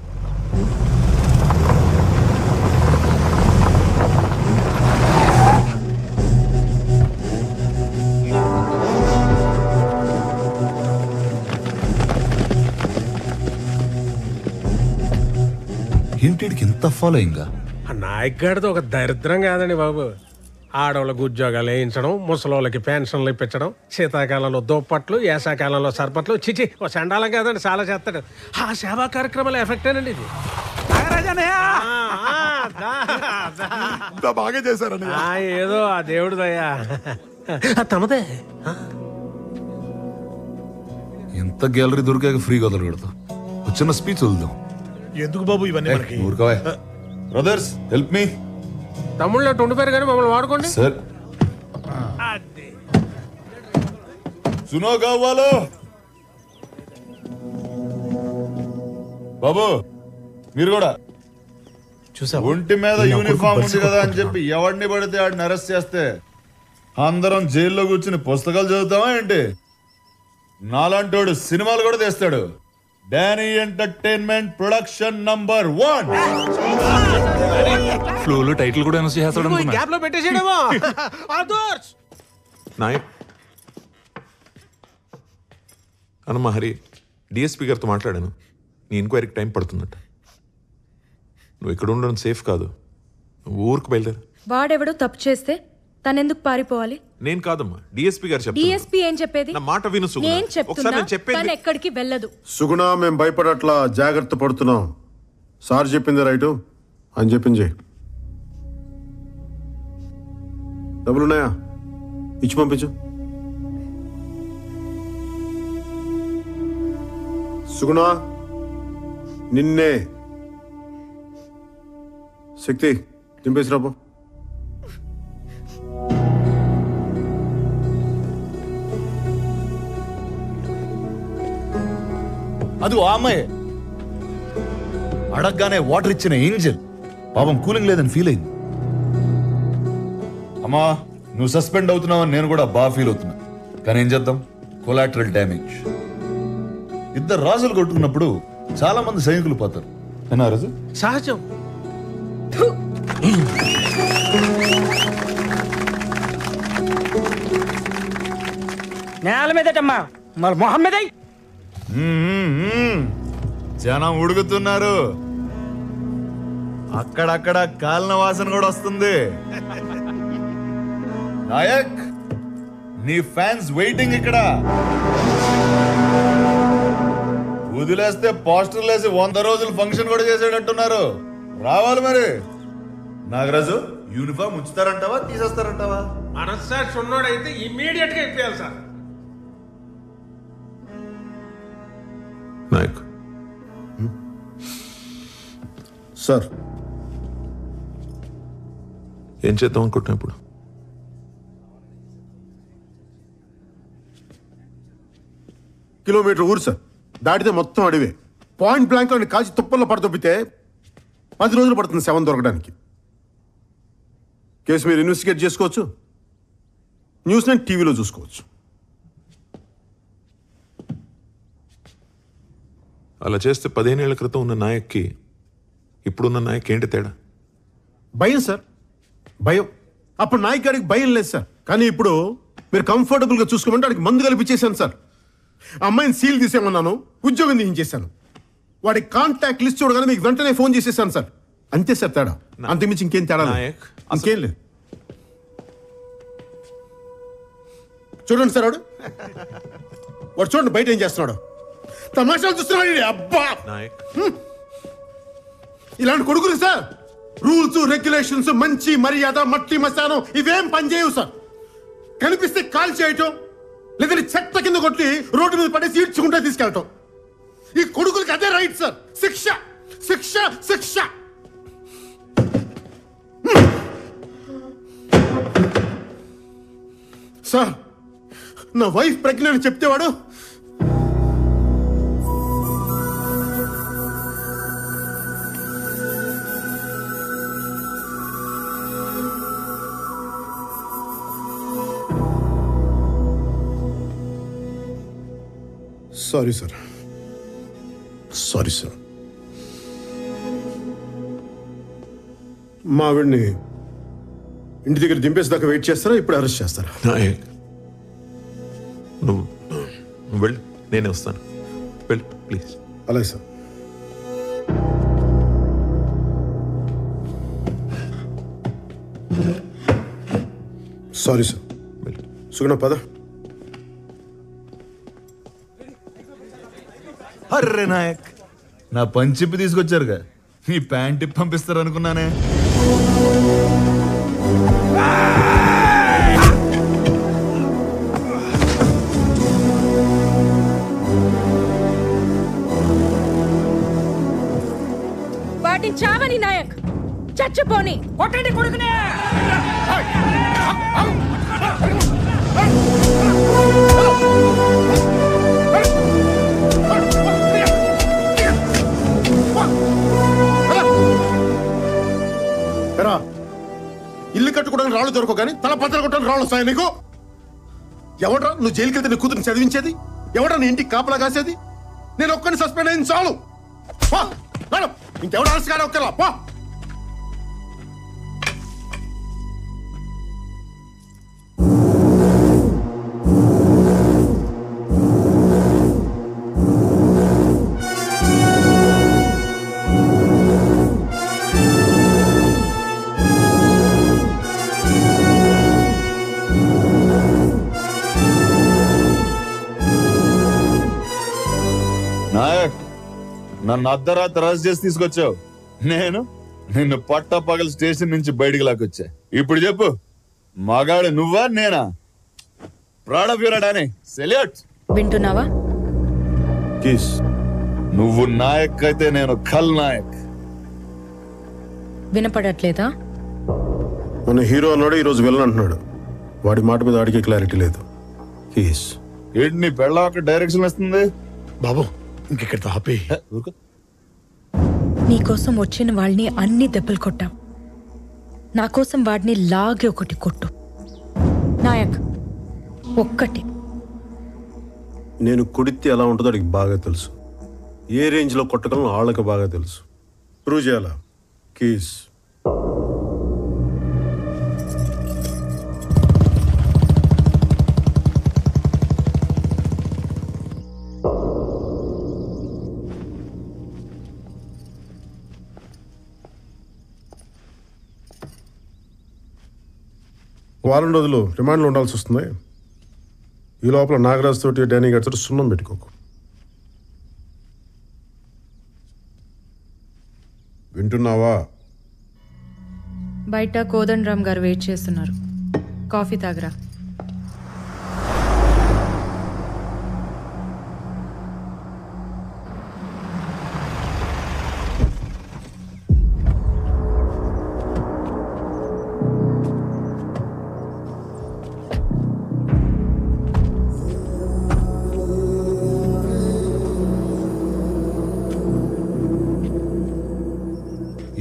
ఏంటికి ఇంత ఫాలోయింగ్? ఆ నాయక్ గారితో ఒక దరిద్రం కాదండి బాబు. ఆడవాళ్ళకు ఉద్యోగాలు వేయించడం, ముసలోళ్ళకి పెన్షన్లు ఇప్పించడం, శీతాకాలంలో దుప్పట్లు, వేసాకాలంలో సర్పట్లు. చిచి ఓ చండాలం కాదండి, చాలా చేస్తాడు. ఆ సేవా కార్యక్రమాల ఎఫెక్టేనండి ఇది. బాగా చేశారని ఏదో ఆ దేవుడు దయ్యా. తమదే. ఎంత గ్యాలరీ దొరికాక ఫ్రీగా వదలకూడదు. వచ్చిన స్పీచ్ వదులుదాం. ఎందుకు బాబు ఇవన్నీ మనకి? ఊరుకోవే. Brothers help me. తమ్ముళ్ళు అట్టు ఉండిపోయారు కానీ మమ్మల్ని వాడుకోండి సార్. సునో కావాలో బాబు, మీరు కూడా చూసా. ఒంటి మీద యూనిఫామ్ ఉంది కదా అని చెప్పి ఎవడిని పడితే ఆడిని అరెస్ట్ చేస్తే అందరం జైల్లో కూర్చుని పుస్తకాలు చదువుతామా ఏంటి? నాలాంటోడు సినిమాలు కూడా తీస్తాడు. Danny entertainment production number 1. ఫ్లోలో టైటిల్ కూడా అనౌన్స్ చేస్తాడు అనుకున్నా. గ్యాప్ లో పెట్టేసేయడమో. నాయక్ అనమ్మా హరి, డిఎస్పీ గారితో మాట్లాడాను. నీ ఎంక్వైరీకి టైం పడుతుందట. నువ్వు ఇక్కడ ఉండడం సేఫ్ కాదు. నువ్వు ఊరికి బయలుదేరు. వాడెవడో తప్పు చేస్తే తనెందుకు పారిపోవాలి? నేను కాదమ్మా, డిఎస్పీ గారు చెప్తారు. డిఎస్పీ ఏం చెప్పేది? నా మాట విను సుగుణ. నేను ఒకసారి చెప్తున్నా, నేను చెప్పేది తను ఎక్కడికి వెళ్ళదు. సుగుణ, మేము భయపడట్లా, జాగ్రత్త పడుతున్నాం. సార్ చెప్పింది రైటు అని చెప్పింది. డబ్బులున్నాయా? ఇచ్చి పంపించు. సుగుణ, నిన్నే. శక్తి దింపేసి రాబో. అది ఆ అమ్మాయి అడగగానే వాటర్ ఇచ్చిన ఏంజల్ పాపం కూలింగ్ లేదని ఫీల్ అయింది. అమ్మా నువ్వు సస్పెండ్ అవుతున్నావని నేను కూడా బాగా ఫీల్ అవుతున్నా. కానీ ఏం చేద్దాం, కొలాటరల్ డ్యామేజ్. ఇద్దరు రాజులు కొట్టుకున్నప్పుడు చాలా మంది సైనికులు పోతారు. ఏనా రాజు? సహజం. నేల మీదటమ్మా మరి మొహం మీద జనం ఉడుకుతున్నారు. అక్కడక్కడ కాలిన వాసన కూడా వస్తుంది. నాయక్, నీ ఫ్యాన్స్ వెయిటింగ్ ఇక్కడ. వదిలేస్తే పోస్టర్లు వేసి 100 రోజులు ఫంక్షన్ కూడా చేసేటట్టున్నారు. రావాలి మరి. నాగరాజు, యూనిఫామ్ ఉంచుతారంటావా తీసేస్తారంటావా? మనస్సాక్షి ఉన్నోడైతే ఇమ్మీడియట్ గా ఇప్పేయాలి సార్. నాయక్ సార్, ఏం చేద్దాం అనుకుంటున్నా ఇప్పుడు? కిలోమీటర్ ఊరు సార్, దాటితే మొత్తం అడివే. పాయింట్ బ్లాంక్ లో కాల్చి తుప్పల్లో పడతొప్పితే 10 రోజులు పడుతుంది శవం దొరకడానికి. కేసు మీరు ఇన్వెస్టిగేట్ చేసుకోవచ్చు, న్యూస్ నైట్ టీవీలో చూసుకోవచ్చు. అలా చేస్తే 15 ఏళ్ల క్రితం ఉన్న నాయక్కి ఇప్పుడున్న నాయక్ ఏంటి తేడా? భయం సార్, భయం. అప్పుడు నాయక్ గారికి భయం లేదు సార్. కానీ ఇప్పుడు మీరు కంఫర్టబుల్గా చూసుకోమంటే వాడికి మందు కల్పించేశాను సార్. అమ్మాయిని సీల్ తీసేమన్నాను, ఉద్యోగం తీయించేశాను. వాడి కాంటాక్ట్ లిస్ట్ చూడగానే మీకు వెంటనే ఫోన్ చేసేసాను సార్. అంతే సార్ తేడా, అంతకుమించి ఇంకేం తేడా లేదు. ఇంకేం లేదు. చూడండి సార్, వాడు చూడండి బయట ఏం చేస్తున్నాడు. తమాషాలు చూస్తున్నాడు. అబ్బా, ఇలాంటి కొడుకులు సార్ రూల్స్ రెగ్యులేషన్స్, మంచి మర్యాద, మట్టి మసానం ఇవేం పనిచేయవు సార్. కనిపిస్తే కాల్ చేయటం, లేదంటే చెత్త కింద కొట్టి రోడ్డు మీద పడేసి ఈడ్చుకుంటే తీసుకెళ్ళటం. ఈ కొడుకులకి అదే రైట్ సార్. శిక్ష శిక్ష శిక్ష. సార్, నా వైఫ్ ప్రెగ్నెంట్ చెప్తేవాడు సారీ సార్, సారీ సార్. మా ఆవిడ్ని ఇంటి దగ్గర దింపేసేదాకా వెయిట్ చేస్తారా, ఇప్పుడు అరెస్ట్ చేస్తారా? నాయక్, నువ్వు వెళ్ళు, నేనే వస్తాను. వెళ్ళు ప్లీజ్. అలాగే సార్. Sorry sir. సుగుణ పద. అర్రే నాయక్, నా పంచిప్పి తీసుకొచ్చారుగా, నీ ప్యాంట్ పంపిస్తారు అనుకున్నానే. వాటిని చావని నాయక్, చచ్చిపోని కొట్టండి కొడుకునే. ఇల్లు కట్టుకోవడానికి రాళ్ళు దొరకవు కానీ తల పత్తలు కొట్టడానికి రాళ్ళు వస్తాయి నీకు. ఎవడ్రా నువ్వు జైలుకి వెళ్తే నీ కూతురు చదివించేది? ఎవడ్రా నీ ఇంటికి కాపలా కాసేది? నేను ఒక్కరిని సస్పెండ్ అయింది చాలు. ఇంకెవడ అరెస్ట్ కానీ ఒక్కరా పా. నాయక్, నన్ను అర్ధరాత్రి అరెస్ట్ చేసి తీసుకొచ్చావు. నేను నిన్ను పట్టపగల స్టేషన్ నుంచి బయటికి లాక్కొచ్చా. ఇప్పుడు చెప్పు, మగాడు నువ్వా నేనా? Proud of your Danny. Salute. వింటున్నావా? కీస్. నువ్వు నాయక్ అయితే నేను ఖల్ నాయక్. వినపడట్లేదా? మన హీరో అన్నాడు, ఈరోజు విలన్ అంటున్నాడు. వాడి మాట మీద వాడికి క్లారిటీ లేదు. కీస్. ఏంటి నీ పెళ్ళ డైరెక్షన్ ఇస్తుంది? బాబు ఇంకెక్కడ ఆపి. నీకోసం వచ్చిన వాళ్ళని అన్ని దెబ్బలు కొట్టాం. నా కోసం వాడిని లాగే ఒకటి కొట్టు నాయక్, ఒక్కటి. నేను కొడితే ఎలా ఉంటుందో వాడికి బాగా తెలుసు. ఏ రేంజ్లో కొట్టగలను వాళ్ళకి బాగా తెలుసు. ప్రూవ్ చేయాలా? కీస్. వారం రోజులు రిమాండ్లో ఉండాల్సి వస్తుంది. ఈ లోపల నాగరాజ్ తోటి డానీ గారితో సున్నం పెట్టుకోకు. వింటున్నావా? బయట కోదండరామ్ గారు వెయిట్ చేస్తున్నారు. కాఫీ తాగరా.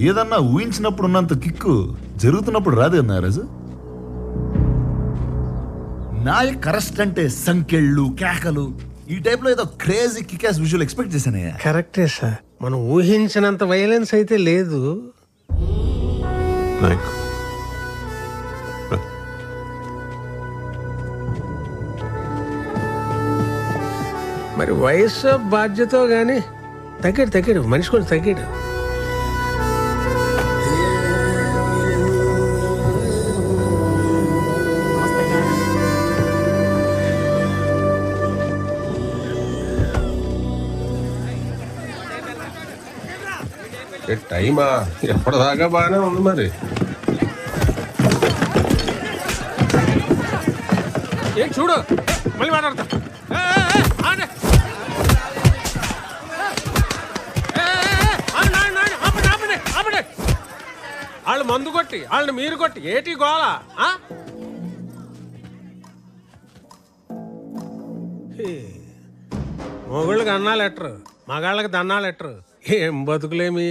ఏదన్నా ఊహించినప్పుడు ఉన్నంత కిక్కు జరుగుతున్నప్పుడు రాదు నారాజు. నాయక్ అరెస్ట్ అంటే సంకెళ్ళు, కేకలు, ఈ టైప్ లో ఏదో క్రేజీ కికాస్ విజువల్ ఎక్స్పెక్ట్ చేశానయ్యా. కరెక్టే సార్, మనం ఊహించినంత వైలెన్స్ అయితే లేదు. మరి వయసు బాధ్యత గానీ తగ్గాడు మనిషి కొంచెం తగ్గాడు. టైమా ఎప్పటిదాకా బాగానే ఉంది. మరి ఏం చూడు, మళ్ళీ మాట్లాడతా. వాళ్ళు మందు కొట్టి వాళ్ళని మీరు కొట్టి ఏటి గోళ. మొగుళ్ళకి అన్నాలు ఎట్టరు, మగాళ్ళకి దన్నాలు ఎట్టరు. ఏం బతుకులేమి.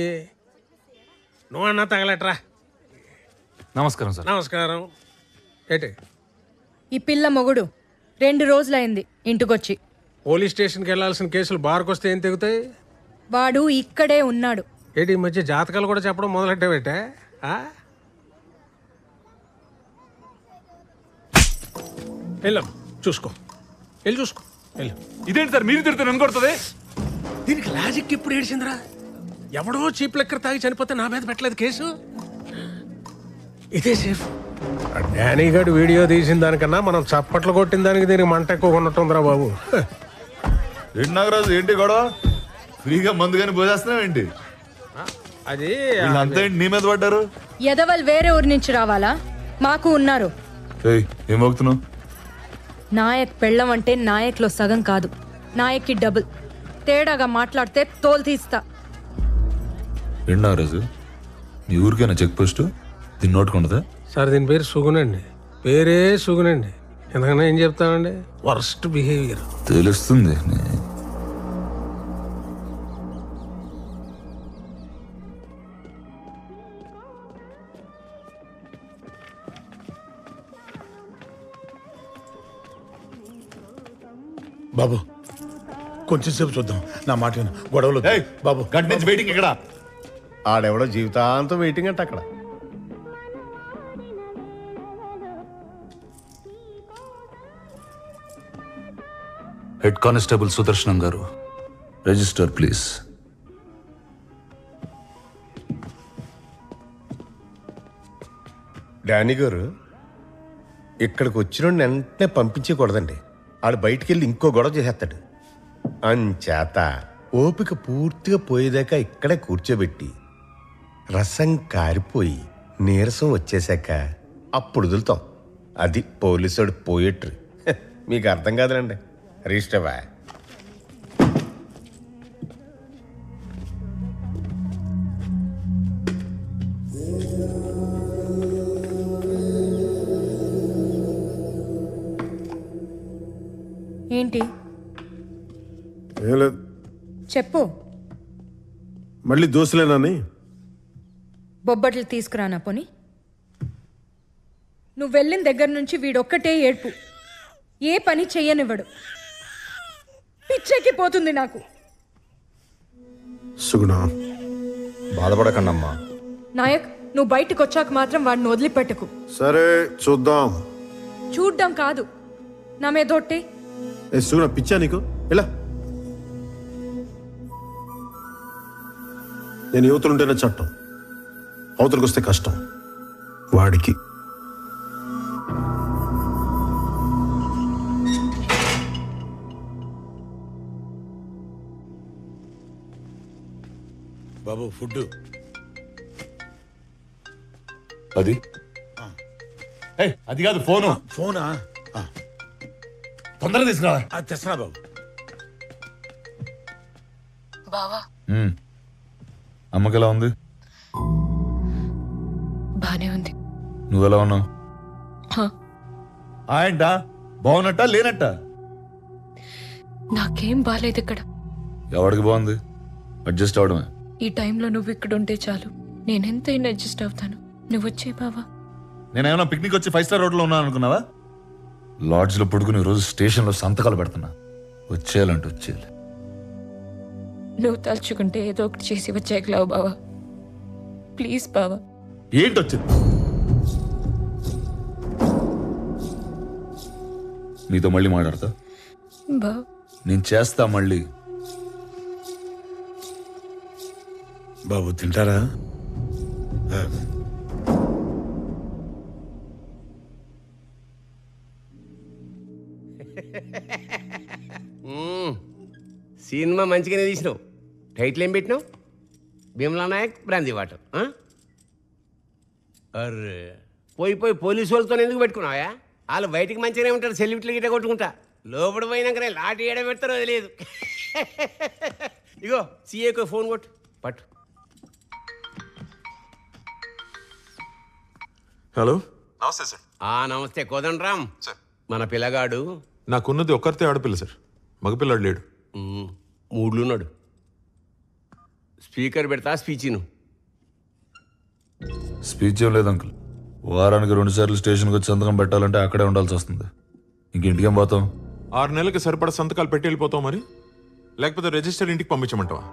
నువ్వన్నా తగలెట్రా. నమస్కారం సార్. నమస్కారం. ఏటి ఈ పిల్ల మొగుడు 2 రోజులైంది ఇంటికొచ్చి. పోలీస్ స్టేషన్కి వెళ్ళాల్సిన కేసులు బార్కు వస్తే ఏం తెగుతాయి? వాడు ఇక్కడే ఉన్నాడు. ఏంటి ఈ మధ్య జాతకాలు కూడా చెప్పడం మొదలెట్టావేటే? వెళ్ళాం, చూసుకో, వెళ్ళి చూసుకో. వెళ్ళు. ఇదేంటి సార్ మీరు తిడుతున్నారు అనుకొడుతుంది? దీనికి లాజిక్ ఎప్పుడు ఏడిచిందిరా? ఎవడో చీప్ లెక్కర్ తాగి చనిపోతే నా మీద పెట్టలేదు కేసు. ఇదే సేఫ్. డానీ గారు వీడియో తీసిన దానికన్నా మనం చప్పట్లు కొట్టిన దానికి దీనికి మంట ఎక్కువ ఉన్నట్టుందిరా బాబు. ఏంటి నాగరాజు, ఏంటి గొడవ? ఫ్రీగా మందు కానీ పోసేస్తున్నావు ఏంటి? అది అంతా ఏంటి నీ మీద పడ్డారు? ఎదవల్ వేరే ఊరి నుంచి రావాలా? మాకు ఉన్నారు. ఏం మోగుతున్నావు? నాయక్ పెళ్ళం అంటే నాయక్లో సగం కాదు, నాయక్కి డబుల్. తేడాగా మాట్లాడితే తోలు తీస్తా. ఏంటి నాగరాజు, నీ ఊరికైనా చెక్ పోస్ట్ దీన్ని నోటుకుంటుందా? సార్ దీని పేరు సుగునండి. పేరే సుగునండి. ఎందుకన్నా ఏం చెప్తానండి, వర్స్ట్ బిహేవియర్. తెలుస్తుంది. బాబు కొంచెం సేపు చూద్దాం, నా మాట విను. గొడవలు బాబు. గంట నుంచి వెయిటింగ్ ఇక్కడ. ఆడెవడో జీవితాంతం వెయిటింగ్ అంటే అక్కడ. హెడ్ కానిస్టేబుల్ సుదర్శనం గారు, రిజిస్టర్ ప్లీజ్. డానీ గారు, ఇక్కడికి వచ్చిన వెంటనే పంపించకూడదండి. ఆడు బయటికి వెళ్ళి ఇంకో గొడవ చేసేస్తాడు. అంచేత ఓపిక పూర్తిగా పోయేదాకా ఇక్కడే కూర్చోబెట్టి రసం కారిపోయి నీరసం వచ్చేసాక అప్పుడు వదులుతాం. అది పోలీసుడు పోయేట్రు. మీకు అర్థం కాదులండి. రిజిస్టర్వా? ఏంటి ఏం లేదు, చెప్పు. మళ్ళీ దోశలేనని. బొబ్బట్లు తీసుకురానా పోని? నువ్వు వెళ్ళిన దగ్గర నుంచి వీడొక్కటే ఏడ్పు. ఏ పని చెయ్యనివ్వడు. పిచ్చెక్కి పోతుంది నాకు. సుగుణ, బాధపడకండమ్మా. నాయక్, నువ్వు బయటకు వచ్చాక మాత్రం వాడిని వదిలిపెట్టకు. సరే చూద్దాం. చూడ్డం కాదు, నా మీదొట్టే. ఏ సుగుణ, పిచ్చా నీకు? ఎలా? నేను యువతలుంటేనే చట్టం, అవతలకు వస్తే కష్టం. వాడికి బాబు ఫుడ్ అది అది కాదు ఫోను. ఫోనా? తొందరగా తీసుకురా. తెస్తున్నా బాబు. బావా, అమ్మకి ఎలా ఉంది? బానే ఉంది. నువ్వెలా ఉన్నావు? ఏంట బాగున్నట్ట లేనట్ట? నాకేం బాలేదు ఇక్కడ. ఎవరికి బాగుంది? అడ్జస్ట్ అవడమే. ఈ టైంలో నువ్వు ఇక్కడ ఉంటే చాలు, నేనెంతైనా అడ్జస్ట్ అవుతాను. నువ్వు వచ్చే బావా. నేనేమన్నా పిక్నిక్ వచ్చి 5 స్టార్ హోటల్లో ఉన్నాను అనుకున్నావా? లాడ్జ్లో పడుకుని రోజు స్టేషన్లో సంతకాలు పెడుతున్నా. వచ్చేయాలంటే వచ్చేయాలి. నువ్వు తలుచుకుంటే ఏదో ఒకటి చేసి వచ్చేయగలవు బావా. ప్లీజ్ బావా. ఏంటి వచ్చింది? నీతో మళ్ళీ మాట్లాడతా. బావా, నేను చేస్తా మళ్ళీ. బాబు తింటారా? సినిమా మంచిగానే తీసినావు. టైటిల్ ఏం పెట్టినావు? Bheemla Nayak brandy water. అర్రే, పోయి పోలీసు వాళ్ళతో ఎందుకు పెట్టుకున్నావా? వాళ్ళు బయటికి మంచిగానే ఉంటారు, సెల్యూట్లు గిట్ట కొట్టుకుంటా. లోపల పోయినాకనే లాటి ఏడ పెడతారో తెలియదు. ఇగో సీఏకు ఫోన్ కొట్టు. పట్టు. హలో, నమస్తే సార్. నమస్తే కోదండరామ్ సార్. మన పిల్లగాడు నాకున్నది ఒక్కరితే ఆడపిల్ల సార్, మగపిల్లాడు లేడు. మూడ్లున్నాడు. స్పీకర్ పెడతా స్పీచ్ను. స్పీచ్ ఏం లేదు అంకుల్. వారానికి 2 సార్లు స్టేషన్కి వచ్చి సంతకం పెట్టాలంటే అక్కడే ఉండాల్సి వస్తుంది. ఇంటికేం పోతాం? 6 నెలలకి సరిపడా సంతకాలు పెట్టి వెళ్ళిపోతావు మరి, లేకపోతే రిజిస్టర్ ఇంటికి పంపించమంటావా?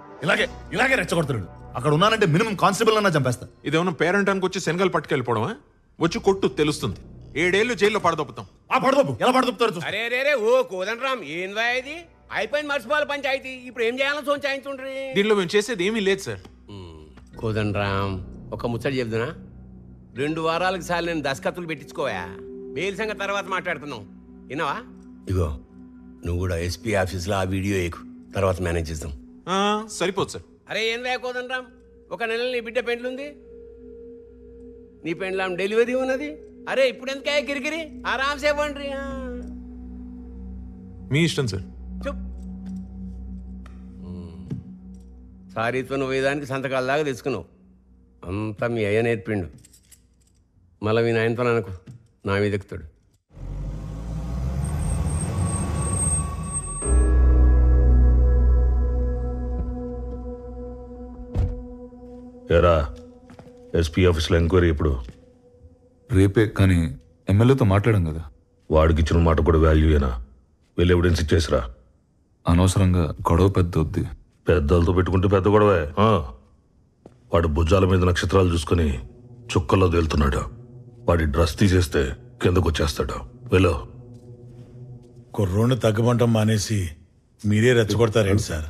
ఇలాగే రెచ్చగొడతాడు. అక్కడ ఉన్నానంటే మినిమం కానిస్టేబుల్ అన్నా చంపేస్తా. ఇదేమన్నా పేరెంటానికి వచ్చి శనగలు పట్టుకెళ్ళిపోవడమా? వచ్చి కొట్టు, తెలుస్తుంది. 7 ఏళ్ళు జైల్లో పడదొప్పుతాం. పడదొప్పు ఎలా పడదొప్పుతారు? అరే రే ఓ కోదండరామ్, ఏందా ఇది? అయిపోయింది మర్చిపోవాలి పంచాయతీ. ఇప్పుడు ఏం చేయాలో సోంచాయించుండ్రి. దీనిలో మేము చేసేది ఏమీ లేదు సార్. కోదండరామ్, ఒక ముచ్చట చెప్తున్నా. 2 వారాలకు సార్లు నేను దస్కత్తులు పెట్టించుకోవా. బెయిల్ సంగతి తర్వాత మాట్లాడుతున్నావు, విన్నావా? ఇగో నువ్వు కూడా ఎస్పీ ఆఫీస్లో ఆ వీడియో ఎక్కు, తర్వాత మేనేజ్ చేద్దాం. సరిపోదు సార్. అరే ఏం లేకోదండరామ్, 1 నెల నీ బిడ్డ పెండ్లుంది, నీ పెండ్లాం డెలివరీ ఉన్నది. అరే ఇప్పుడు ఎందుకే గిరిగిరి, ఆరామ్సే పండ్రి. మీ ఇష్టం సార్. సారీతో నువ్వు వేదానికి సంతకాల దాకా తెచ్చుకున్నావు. అంతా మీ అయ్య నేర్పిండు. మళ్ళీ మీ నాయనతో అనుకో, నా మీద ఎక్కుతాడు. ఎరా, ఎస్పీ ఆఫీస్లో ఎంక్వైరీ ఎప్పుడు? రేపే. కానీ ఎమ్మెల్యేతో మాట్లాడాం కదా. వాడికి ఇచ్చిన మాట కూడా వాల్యూయేనా? వెళ్ళి ఎవిడెన్స్ ఇచ్చేసిరా. అనవసరంగా గొడవ పెద్ద వద్ది. పెద్దలతో పెట్టుకుంటే పెద్ద గొడవే. వాడి భుజాల మీద నక్షత్రాలు చూసుకుని చుక్కల్లో తేలుతున్నాడు. వాడి డ్రెస్ తీసేస్తే కిందకు వచ్చేస్తాడు. వెళ్ళు. కుర్రోడ్ని తగ్గమంటం మానేసి మీరే రెచ్చగొడతారేంటి సార్?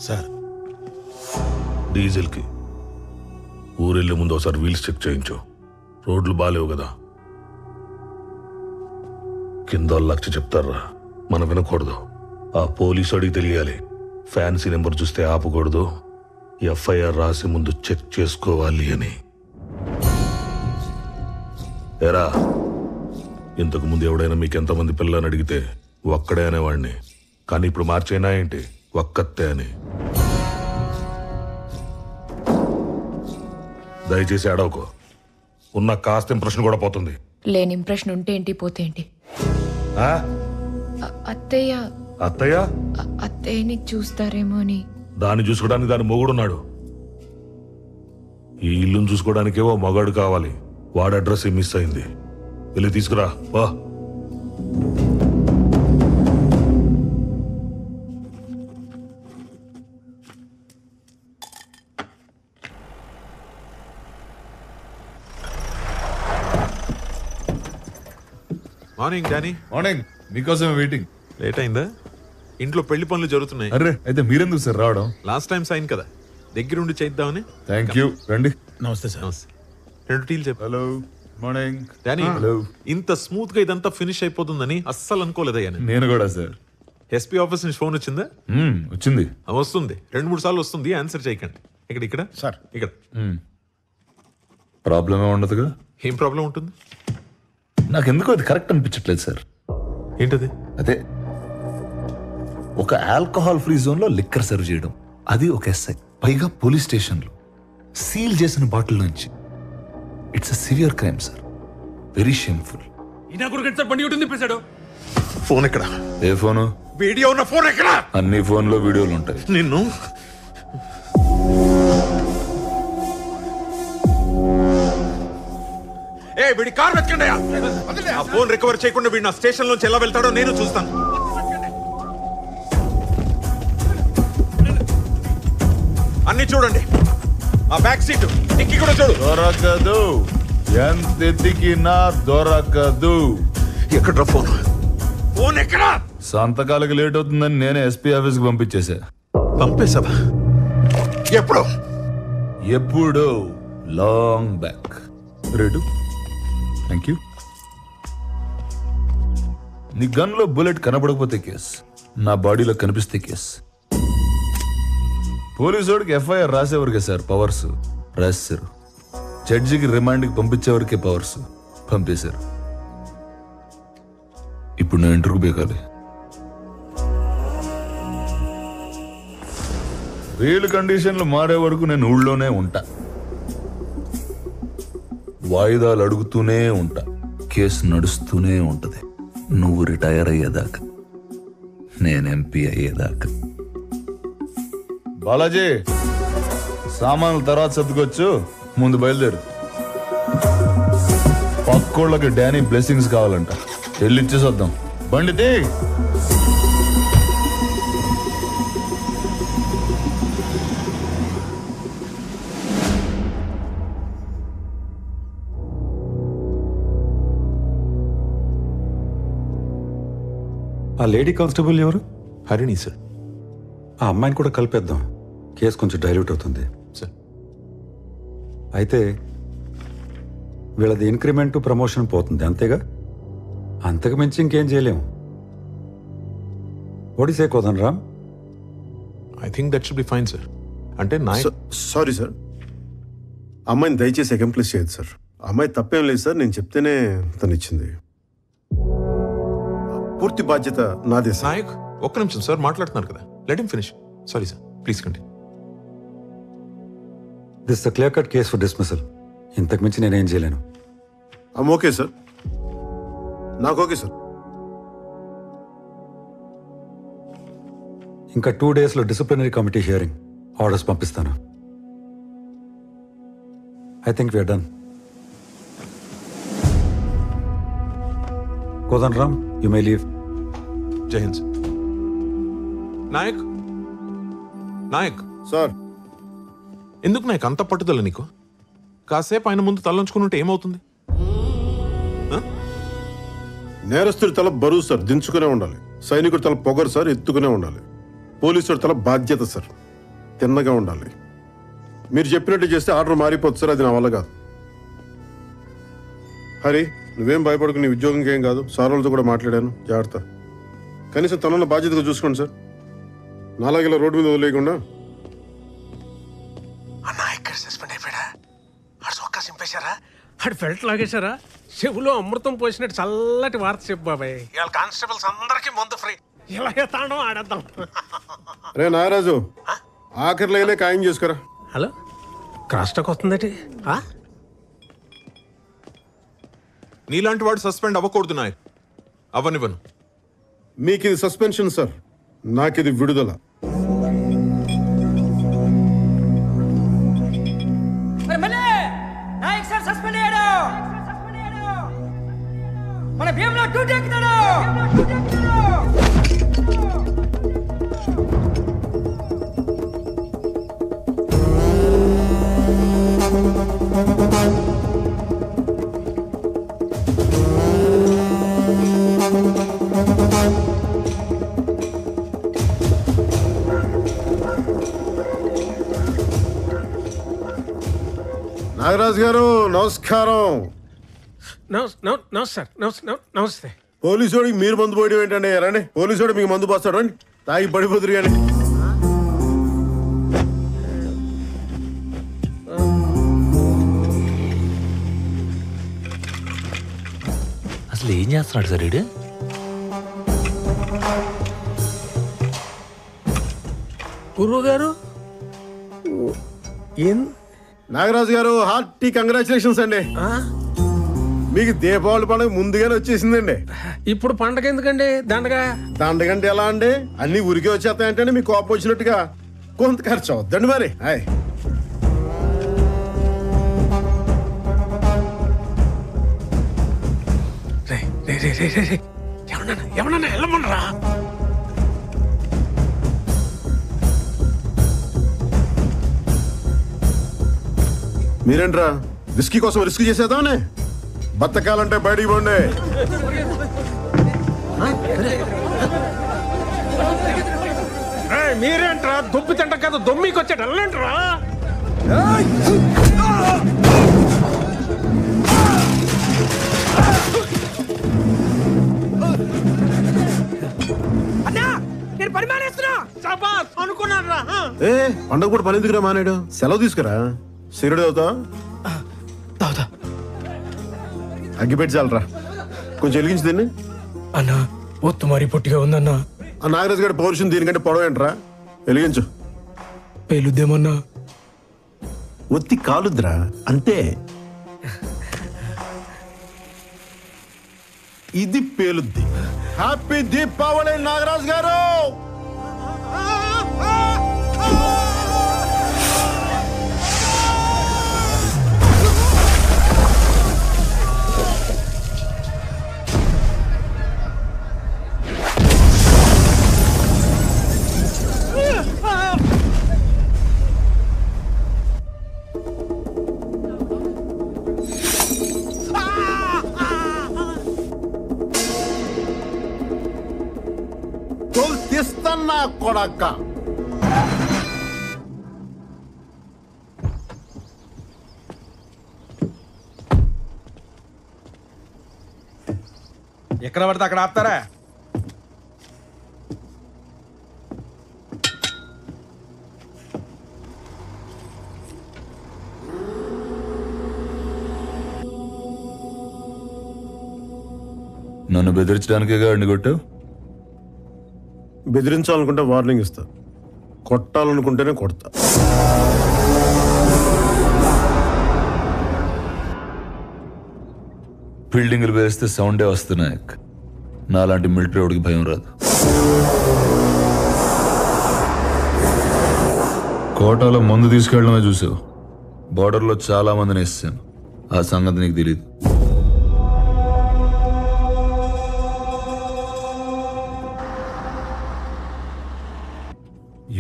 సార్, డీజిల్కి ఊరెళ్ళే ముందు ఒకసారి వీల్స్ చెక్ చేయించు. రోడ్లు బాలేవు కదా. కింద లక్ష చెప్తారా, మనం వినకూడదు. ఆ పోలీసు అడిగి తెలియాలి. ఫ్యాన్సీ నెంబర్ చూస్తే ఆపకూడదు, ఎఫ్ఐఆర్ రాసి ముందు చెక్ చేసుకోవాలి అని. ఎరా, ఇంతకు ముందు ఎవడైనా మీకు ఎంతమంది పిల్లని అడిగితే ఒక్కడే అనేవాడిని, కానీ ఇప్పుడు మార్చైనా ఏంటి ఒక్కతే అని. దయచేసి అడవకు, ఉన్న కాస్త ఇంప్రెషన్ కూడా పోతుంది. లేని ఇంప్రెషన్ ఉంటే ఏంటి పోతే ఏంటి? అత్తయ్య అత్తయ్య అత్తయ్యని చూస్తారేమో అని. దాన్ని చూసుకోవడానికి దాని మొగుడున్నాడు. ఈ ఇల్లును చూసుకోవడానికే ఓ మగాడు కావాలి. వాడి అడ్రస్ మిస్ అయింది. వెళ్ళి తీసుకురా వా. Morning Danny. మార్నింగ్. మీకోసమే వెయిటింగ్. లేట్ అయిందా? ఇంట్లో పెళ్లి పనులు జరుగుతున్నాయి. అరే అయితే మీరెందుకు సార్ రావడం? లాస్ట్ టైం సైన్ కదా, దగ్గరుండి చేద్దామని. Thank you. రండి. నమస్తే సార్. నమస్తే. 2 టీలు చెప్పు. Hello morning. Danny, hello. ఇంత స్మూత్ గా ఇదంతా ఫినిష్ అయిపోతుందని అస్సలు అనుకోలేదయ్యా. నేను కూడా సార్. ఎస్పీ ఆఫీస్ నుంచి ఫోన్ వచ్చిందా? వచ్చింది. వస్తుంది, 2-3 సార్లు వస్తుంది. ఆన్సర్ చేయకండి. ఇక్కడ సార్ ఇక్కడ ప్రాబ్లం ఏమి ఉండదుగా? ఏం ప్రాబ్లం ఉంటుంది? నాకెందుకో అది కరెక్ట్ అనిపించట్లేదు సార్. ఏంటది? అదే ఒక ఆల్కహాల్ ఫ్రీ జోన్ లో లిక్కర్ సర్వ్ చేయడం, అది ఒక ఎస్ఐ, పైగా పోలీస్ స్టేషన్ లో సీల్ చేసిన బాటిల్ నుంచి. It's a severe crime sir. Very shameful. Phone ఎక్కడ? ఏ ఫోను? వీడియో ఉన్న ఫోన్ ఎక్కడ? అన్ని ఫోన్ లో వీడియోలు ఉంటాయి. నిన్ను వీడి కార్ వెతకండి. ఆ ఫోన్ రికవర్ చేయకుండా వీడు నా స్టేషన్ నుంచి ఎలా వెళ్తాడో నేను చూస్తాను. అన్ని చూడండి. ఆ బ్యాక్ సీట్ డిక్కీ కూడా చూడు. దొరకదు, ఎంత ఎతికినా దొరకదు. ఎక్కడ ఫోన్? ఫోన్ ఎక్కడ? సంతకాలకు లేట్ అవుతుందని నేనే ఎస్పీ ఆఫీస్ కి పంపించేశా. పంపేశావా? ఎప్పుడు? ఎప్పుడు? Long back. రెడు. Thank you. నీ గన్ లో బుల్లెట్ కనబడకపోతే కేస్, నా బాడీలో కనిపిస్తే కేస్. పోలీసోడికి ఎఫ్ఐఆర్ రాసేవరకే సార్ పవర్స్, రాశారు. జడ్జికి రిమాండ్కి పంపించేవరకే పవర్స్, పంపేశారు. ఇప్పుడు నేను ఇంటర్వ్యూ బేకాలి. బెయిల్ కండిషన్లు మారే వరకు నేను ఊళ్ళోనే ఉంటా. వాయిదాలు అడుగుతూనే ఉంటా. కేసు నడుస్తూనే ఉంటది. నువ్వు రిటైర్ అయ్యేదాకా, నేను ఎంపీ అయ్యేదాకా. బాలాజీ, సామాన్లు తర్వాత సర్దుకొచ్చు, ముందు బయలుదేరు. పక్కోళ్ళకి డానీ బ్లెస్సింగ్స్ కావాలంట, వెళ్ళిచ్చేసి వద్దాం. బండి తీ. ఆ లేడీ కానిస్టేబుల్ ఎవరు? హరిణి సార్. ఆ అమ్మాయిని కూడా కలిపేద్దాం, కేసు కొంచెం డైల్యూట్ అవుతుంది సార్. అయితే వీళ్ళది ఇంక్రిమెంట్ ప్రమోషన్ పోతుంది అంతేగా, అంతకు మించి ఇంకేం చేయలేము. ఒడిసే Kodan Ram. I think that should be fine sir. అంటే సారీ సార్, అమ్మాయిని దయచేసి అకంప్లిష్ చేయదు సార్. అమ్మాయి తప్పేం లేదు సార్, నేను చెప్తేనే తను ఇచ్చింది. పూర్తి బాధ్యత నాదే సార్. నాయక్, ఒక్క నిమిషం సార్, మాట్లాడుతున్నారు కదా, let him finish. Sorry sir, please continue. This the clear cut case for dismissal. ఇంతకు మించి నేనేం చేయలేను. ఓకే సార్, నాకు ఓకే సార్. ఇంకా 2 డేస్లో డిసిప్లినరీ కమిటీ హియరింగ్ ఆర్డర్స్ పంపిస్తాను. I think we're done. Kodan Ram, you may leave. Jai Hind sir. Nayak, Nayak sir. ఎందుకు నాయక్ అంత పట్టుదల నీకు? కాసేపు ఆయన ముందు తలంచుకుని ఉంటే ఏమవుతుంది? నేరస్తుడి తల బరువు సార్, దించుకునే ఉండాలి. సైనికుడి తల పొగరు సార్, ఎత్తుకునే ఉండాలి. పోలీసుడి తల బాధ్యత సార్, తిన్నగా ఉండాలి. మీరు చెప్పినట్టు చేస్తే ఆర్డర్ మారిపోతుంది సార్, అది నా వల్ల కాదు. హరి, నువ్వేం భయపడకు, నీ ఉద్యోగం ఏం కాదు. సార్ వాళ్ళతో కూడా మాట్లాడాను, జాగ్రత్త. కనీసం తనన్న బాధ్యతగా చూసుకోండి సార్. నాలాగిలా రోడ్డు మీద వదిలేయకుండా అన్నా ఇక్కడ సస్పెండ్ అయిపోయాడా? ఆడు చొక్కా సింపేశారా? ఆడు బెల్ట్ లాగేశారా? చెవులో అమృతం పోసినట్టు చల్లటి వార్త చెప్పు బాబాయ్. ఇవాళ కానిస్టేబుల్స్ అందరికీ మందు ఫ్రీ. ఇలాగే తాండం ఆడేద్దాం. రే నాగరాజు, ఆఖరి లైనే ఖాయం చేసుకురా. హలో, క్రాస్ టాక్ వస్తుందటి? నీలాంటి వాడు సస్పెండ్ అవ్వకూడదు నాయక్. అవ్వనివ్వను. మీకు ఇది సస్పెన్షన్ సార్, నాకు ఇది విడుదల. నాయక్ సార్ సస్పెండ్ అయ్యాడు. మన భీమ్లో డ్యూటీ ఎక్కుతాడు. నాగరాజు గారు నమస్కారం. నమస్తే. పోలీసు వాడికి మీరు మందు పోయడం ఏంటండి? రండి, పోలీసు వాడు మీకు మందు పోస్తాడు, రండి తాగి పడిపోతురు కానీ. అసలు ఏం చేస్తున్నాడు సార్ వీడు? గురువు గారు నాగరాజు గారు హార్టీ కంగ్రాచులేషన్స్ అండి. మీకు దీపావళి పండుగ ముందుగానే వచ్చేసిందండి. ఇప్పుడు పండగ ఎందుకండి? దండగంటే ఎలా అండి? అన్ని ఉరికే వచ్చేస్తాయంటే మీకు కోపం వచ్చినట్టుగా కొంత ఖర్చు అవుద్దండి. మరి హాయ్ ఎవరన్నా వెళ్ళమనరా? మీరేంట్రా విస్కీ కోసం రిస్క్ చేసేదానే? బతకాలంటే బయటికి పోండి. మీరేంట్రా దొబ్బి తింట కదా దొమ్మికి వచ్చాడు వెళ్ళంట్రా. అన్నా నేను పని మానేస్తున్నా. అనుకున్నారా? ఏ పండగ పూట పని ఎందుకురా మానేడు? సెలవు తీసుకురా. సిగరెట్ అవుతావా? అగ్గిపెట్టి చాలరా, కొంచెం వెలిగించి దీన్ని. అన్నా ఒత్తు మరి పొట్టిగా ఉందన్నా. ఆ నాగరాజు గారి పౌరుషం దీనికంటే పొడవేంట్రా? వెలిగించు. పేలుద్దేమన్నా? ఒత్తి కాలుద్రా అంతే. ఇది పేలుద్ది. హ్యాపీ దీపావళి నాగరాజు గారు. తీస్తన్నా కొడక్క. ఎక్కడ పడితే అక్కడ ఆపుతారా? నన్ను బెదిరించడానికే గాడిని కొట్టావు? బెదిరించాలనుకుంటే వార్నింగ్ ఇస్తా, కొట్టాలనుకుంటేనే కొడతా. బిల్డింగ్లు వేస్తే సౌండే వస్తున్నాయి. నాలాంటి మిలిటరీ వాడికి భయం రాదు. కోటాలో మందు తీసుకెళ్ళడమే చూసావు. బార్డర్లో చాలా మందిని వేసాను. ఆ సంగతి నీకు తెలియదు.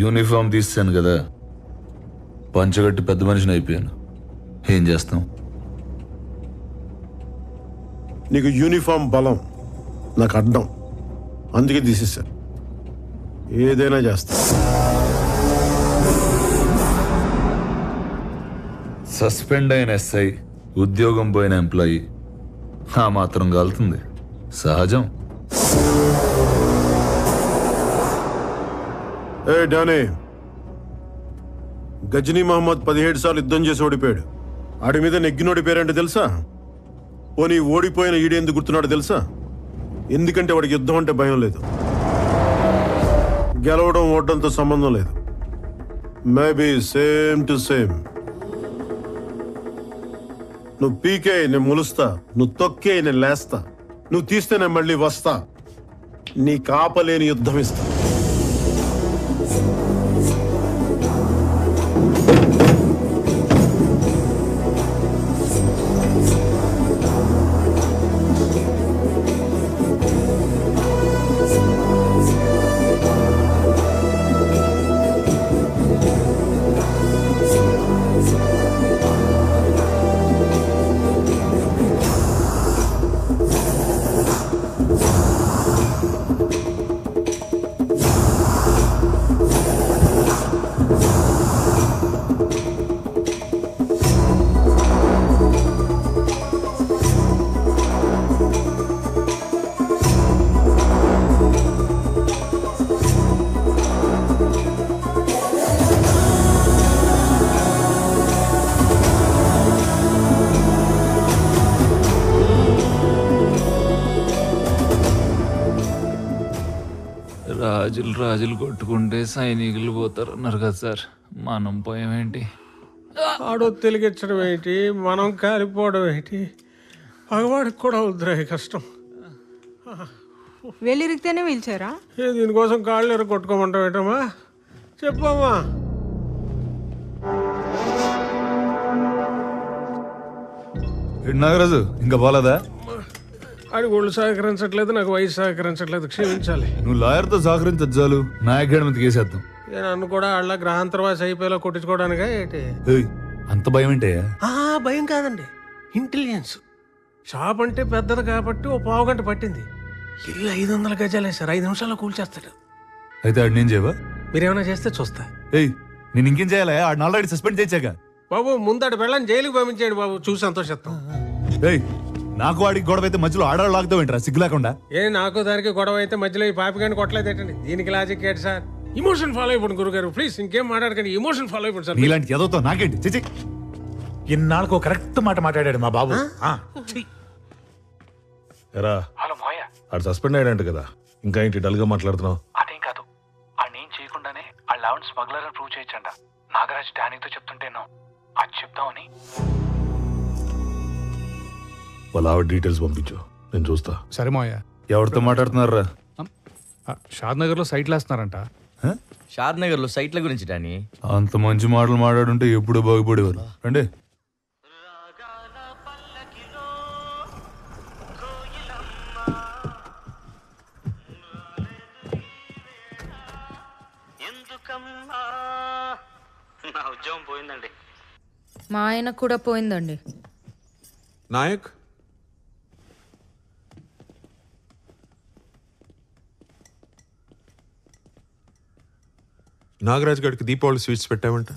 యూనిఫామ్ తీసాను కదా, పంచగట్టి పెద్ద మనిషిని అయిపోయాను. ఏం చేస్తాం? నీకు యూనిఫామ్ బలం, నాకు అడ్డం, అందుకే తీసేసా. ఏదైనా చేస్తా. సస్పెండ్ అయిన ఎస్ఐ, ఉద్యోగం పోయిన ఎంప్లాయీ ఆ మాత్రం కాలుతుంది, సహజం. ఏ డానే, గజనీ మహమ్మద్ 17 సార్లు యుద్ధం చేసి ఓడిపోయాడు. ఆడి మీద నెగ్గినోడి పేరంటే తెలుసా? పోనీ ఓడిపోయిన ఈడేందుకు గుర్తున్నాడు తెలుసా? ఎందుకంటే వాడికి యుద్ధం అంటే భయం లేదు. గెలవడం ఓడడంతో సంబంధం లేదు. Maybe same to same. నువ్వు పీకే నేను ములుస్తా, నువ్వు తొక్కే నేను లేస్తా, నువ్వు తీస్తే నేను మళ్ళీ వస్తా. నీ కాపలేని యుద్ధం ఇస్తా. రాజులు కొట్టుకుంటే సైనికులు పోతారు అన్నారు కదా సార్, మనం పోయామేంటి? ఆడో తెలిగించడం ఏంటి, మనం కాలిపోవడం ఏంటి? పగవాడికి కూడా వద్దురా కష్టం. వెళ్ళిరిగితేనే పిలిచారా? దీనికోసం కాళ్ళు ఎర కొట్టుకోమంటావు ఏంటమ్మా? చెప్పమ్మా. నాగరాజు ఇంకా పోలేదా? ఆడి ఒళ్ళు సహకరించట్లేదు, నాకు వయసు సహకరించట్లేదు, క్షమించాలి. నువ్వు లాయర్తో సహకరించదు చాలు, నాయకుడి మీద కేసేద్దాం. నన్ను కూడా వాళ్ళ గ్రహాంతరవాసి అయిపోయేలా కొట్టించుకోవడానికా ఏంటి? అంత భయం ఏంటే? భయం కాదండి, ఇంటెలిజెన్స్. షాప్ అంటే పెద్దది కాబట్టి ఓ పావు గంట పట్టింది. ఇల్లు 500 గజాలే సార్, 5 నిమిషాల్లో కూల్చేస్తాడు. అయితే ఆడు నేను చేయవా? మీరేమైనా చేస్తే చూస్తా. నేను ఇంకేం చేయాలా? ఆడిని ఆల్రెడీ సస్పెండ్ చేశాక. బాబు ముందడు వెళ్ళని జైలుకి పంపించేయండి బాబు, చూసి సంతోషిస్తాం. నాకు వాడికి గొడవ అయితే మధ్యలో ఆడవాళ్ళు లాగుతావు ఏంట్రా సిగ్గు లేకుండా? నాకు దానికి గొడవ అయితే మధ్యలో ఈ పాపిగాని కొట్టలేదేటండి. దీనికి లాజిక్ ఏంటి సార్? ఇమోషన్ ఫాలో అయిపోండి గురుగారు, ప్లీజ్ ఇంకేం మాట్లాడకండి. ఇమోషన్ ఫాలో అయిపోండి సార్. ఇలాంటి ఏదోతో నాకేంటి చిచి. ఇన్నాళ్ళకు కరెక్ట్ మాట మాట్లాడాడు మా బాబు. ఎరా ఆడు సస్పెండ్ అయ్యాడంట కదా, ఇంకా ఏంటి డల్ గా మాట్లాడుతున్నావు? అదేం కాదు, ఆడేం చేయకుండానే ఆ లెవెన్ స్మగ్లర్ అని ప్రూవ్ చేయొచ్చంట. నాగరాజ్ డానీతో చెప్తుంటేనో అది చెప్తామని. వాళ్ళ ఆవిడ డీటెయిల్స్ పంపించు, నేను చూస్తా. సరే మావయ్య. ఎవరితో మాట్లాడుతున్నారా? షాద్ నగర్ లో సైట్లు వేస్తున్నారంట. షాద్ నగర్ లో సైట్ల గురించి డానీ. అంత మంచి మాటలు మాట్లాడుంటే ఎప్పుడు బాగుపడేవారు. అంటే నా ఉద్యోగం పోయిందండి. మా ఆయన కూడా పోయిందండి. నాయక్, నాగరాజ్ గారికి దీపావళి స్వీట్స్ పెట్టామంట.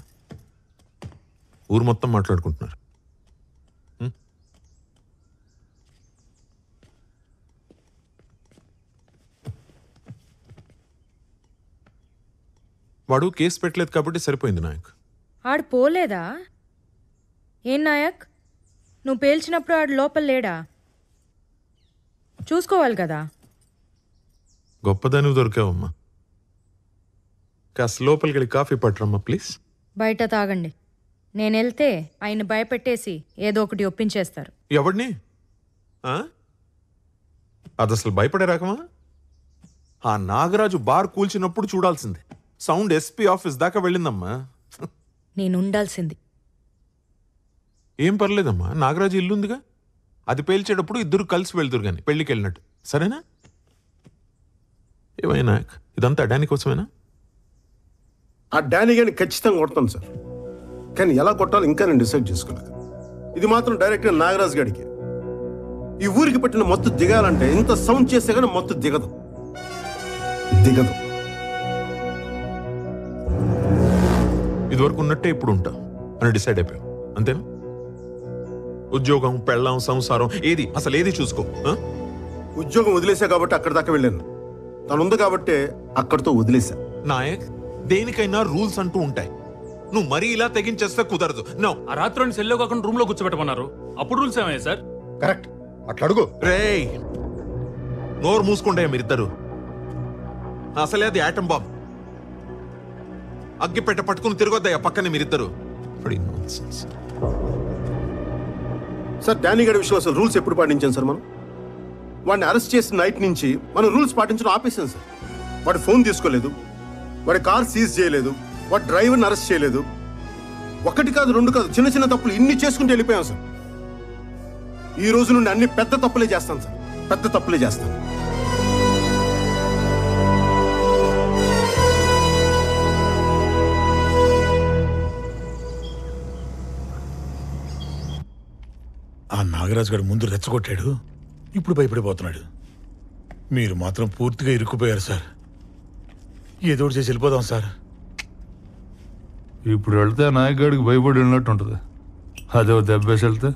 ఊరు మొత్తం మాట్లాడుకుంటున్నారు. వాడు కేసు పెట్టలేదు కాబట్టి సరిపోయింది నాయక్. ఆడు పోలేదా? ఏం నాయక్, నువ్వు పేల్చినప్పుడు ఆడు లోపల లేడా? చూసుకోవాలి కదా. గొప్పదాని దొరికావమ్మా. కాస్త లోపలికి వెళ్ళి కాఫీ పట్టరమ్మా ప్లీజ్. బయట తాగండి. నేను వెళ్తే ఆయన భయపెట్టేసి ఏదో ఒకటి ఒప్పించేస్తారు. ఎవడిని? అది అసలు భయపడే రకమా? ఆ నాగరాజు బార్ కూల్చినప్పుడు చూడాల్సిందే. సౌండ్ ఎస్పీ ఆఫీస్ దాకా వెళ్ళిందమ్మా. నేను ఉండాల్సింది. ఏం పర్లేదమ్మా, నాగరాజు ఇల్లుందిగా, అది పేల్చేటప్పుడు ఇద్దరు కలిసి వెళ్తురు కానీ పెళ్లికి వెళ్ళినట్టు. సరేనా? ఏమైనా ఇదంతా డానీ కోసమేనా? ఆ డానీ గాని ఖచ్చితంగా కొడతాను సార్, కానీ ఎలా కొట్టాలో ఇంకా నేను డిసైడ్ చేసుకోలేదు. ఇది మాత్రం డైరెక్ట్గా నాగరాజ్ గారికి. ఈ ఊరికి పెట్టిన మొత్తం దిగాలంటే ఇంత సౌండ్ చేస్తే కానీ మొత్తం దిగదు. ఇదివరకు ఉన్నట్టే ఇప్పుడు ఉంటా అని డిసైడ్ అయిపోయావు అంతేనా? ఉద్యోగం, పెళ్ళాం, సంసారం ఏది అసలు ఏది చూసుకో. ఉద్యోగం వదిలేసా కాబట్టి అక్కడి దాకా వెళ్ళాను. తను ఉంది కాబట్టి అక్కడితో వదిలేసా. నాయక్, దేనికైనా రూల్స్ అంటూ ఉంటాయి. నువ్వు మరీ ఇలా తెగించేస్తే కుదరదు. నో, ఆ రాత్రి సెల్లో కాకుండా రూమ్ లో కూర్చోబెట్టమన్నారు. అప్పుడు రూల్స్ ఏమయ్యా సార్? కరెక్ట్, అట్లా అడుగు. రేయ్, నోరు మూసుకుంటే మీరిద్దరు. అసలే అది యాటం బాంబ్. అగ్గిపెట్ట పట్టుకుని తిరగొద్దయ్యా పక్కనే మీరిద్దరు. సార్ డానీ గడి విషయంలో అసలు రూల్స్ ఎప్పుడు పాటించాం సార్? మనం వాడిని అరెస్ట్ చేసిన నైట్ నుంచి మనం రూల్స్ పాటించడం ఆపేసాం సార్. వాడి ఫోన్ తీసుకోలేదు, వాడి కార్ సీజ్ చేయలేదు, వాడి డ్రైవర్ని అరెస్ట్ చేయలేదు. ఒకటి కాదు, రెండు కాదు, చిన్న చిన్న తప్పులు ఇన్ని చేసుకుంటూ వెళ్ళిపోయాం సార్. ఈ రోజు నుండి అన్ని పెద్ద తప్పులే చేస్తాను సార్, పెద్ద తప్పులే చేస్తాను. ఆ నాగరాజు గారు ముందు రెచ్చగొట్టాడు, ఇప్పుడు భయపడిపోతున్నాడు. మీరు మాత్రం పూర్తిగా ఇరుక్కుపోయారు సార్. ఏదో ఒకటి చేసి వెళ్ళిపోదాం సార్. ఇప్పుడు వెళ్తే నాయకుడికి భయపడి వెళ్ళినట్టు ఉంటుంది. అదే దెబ్బేసి వెళ్తే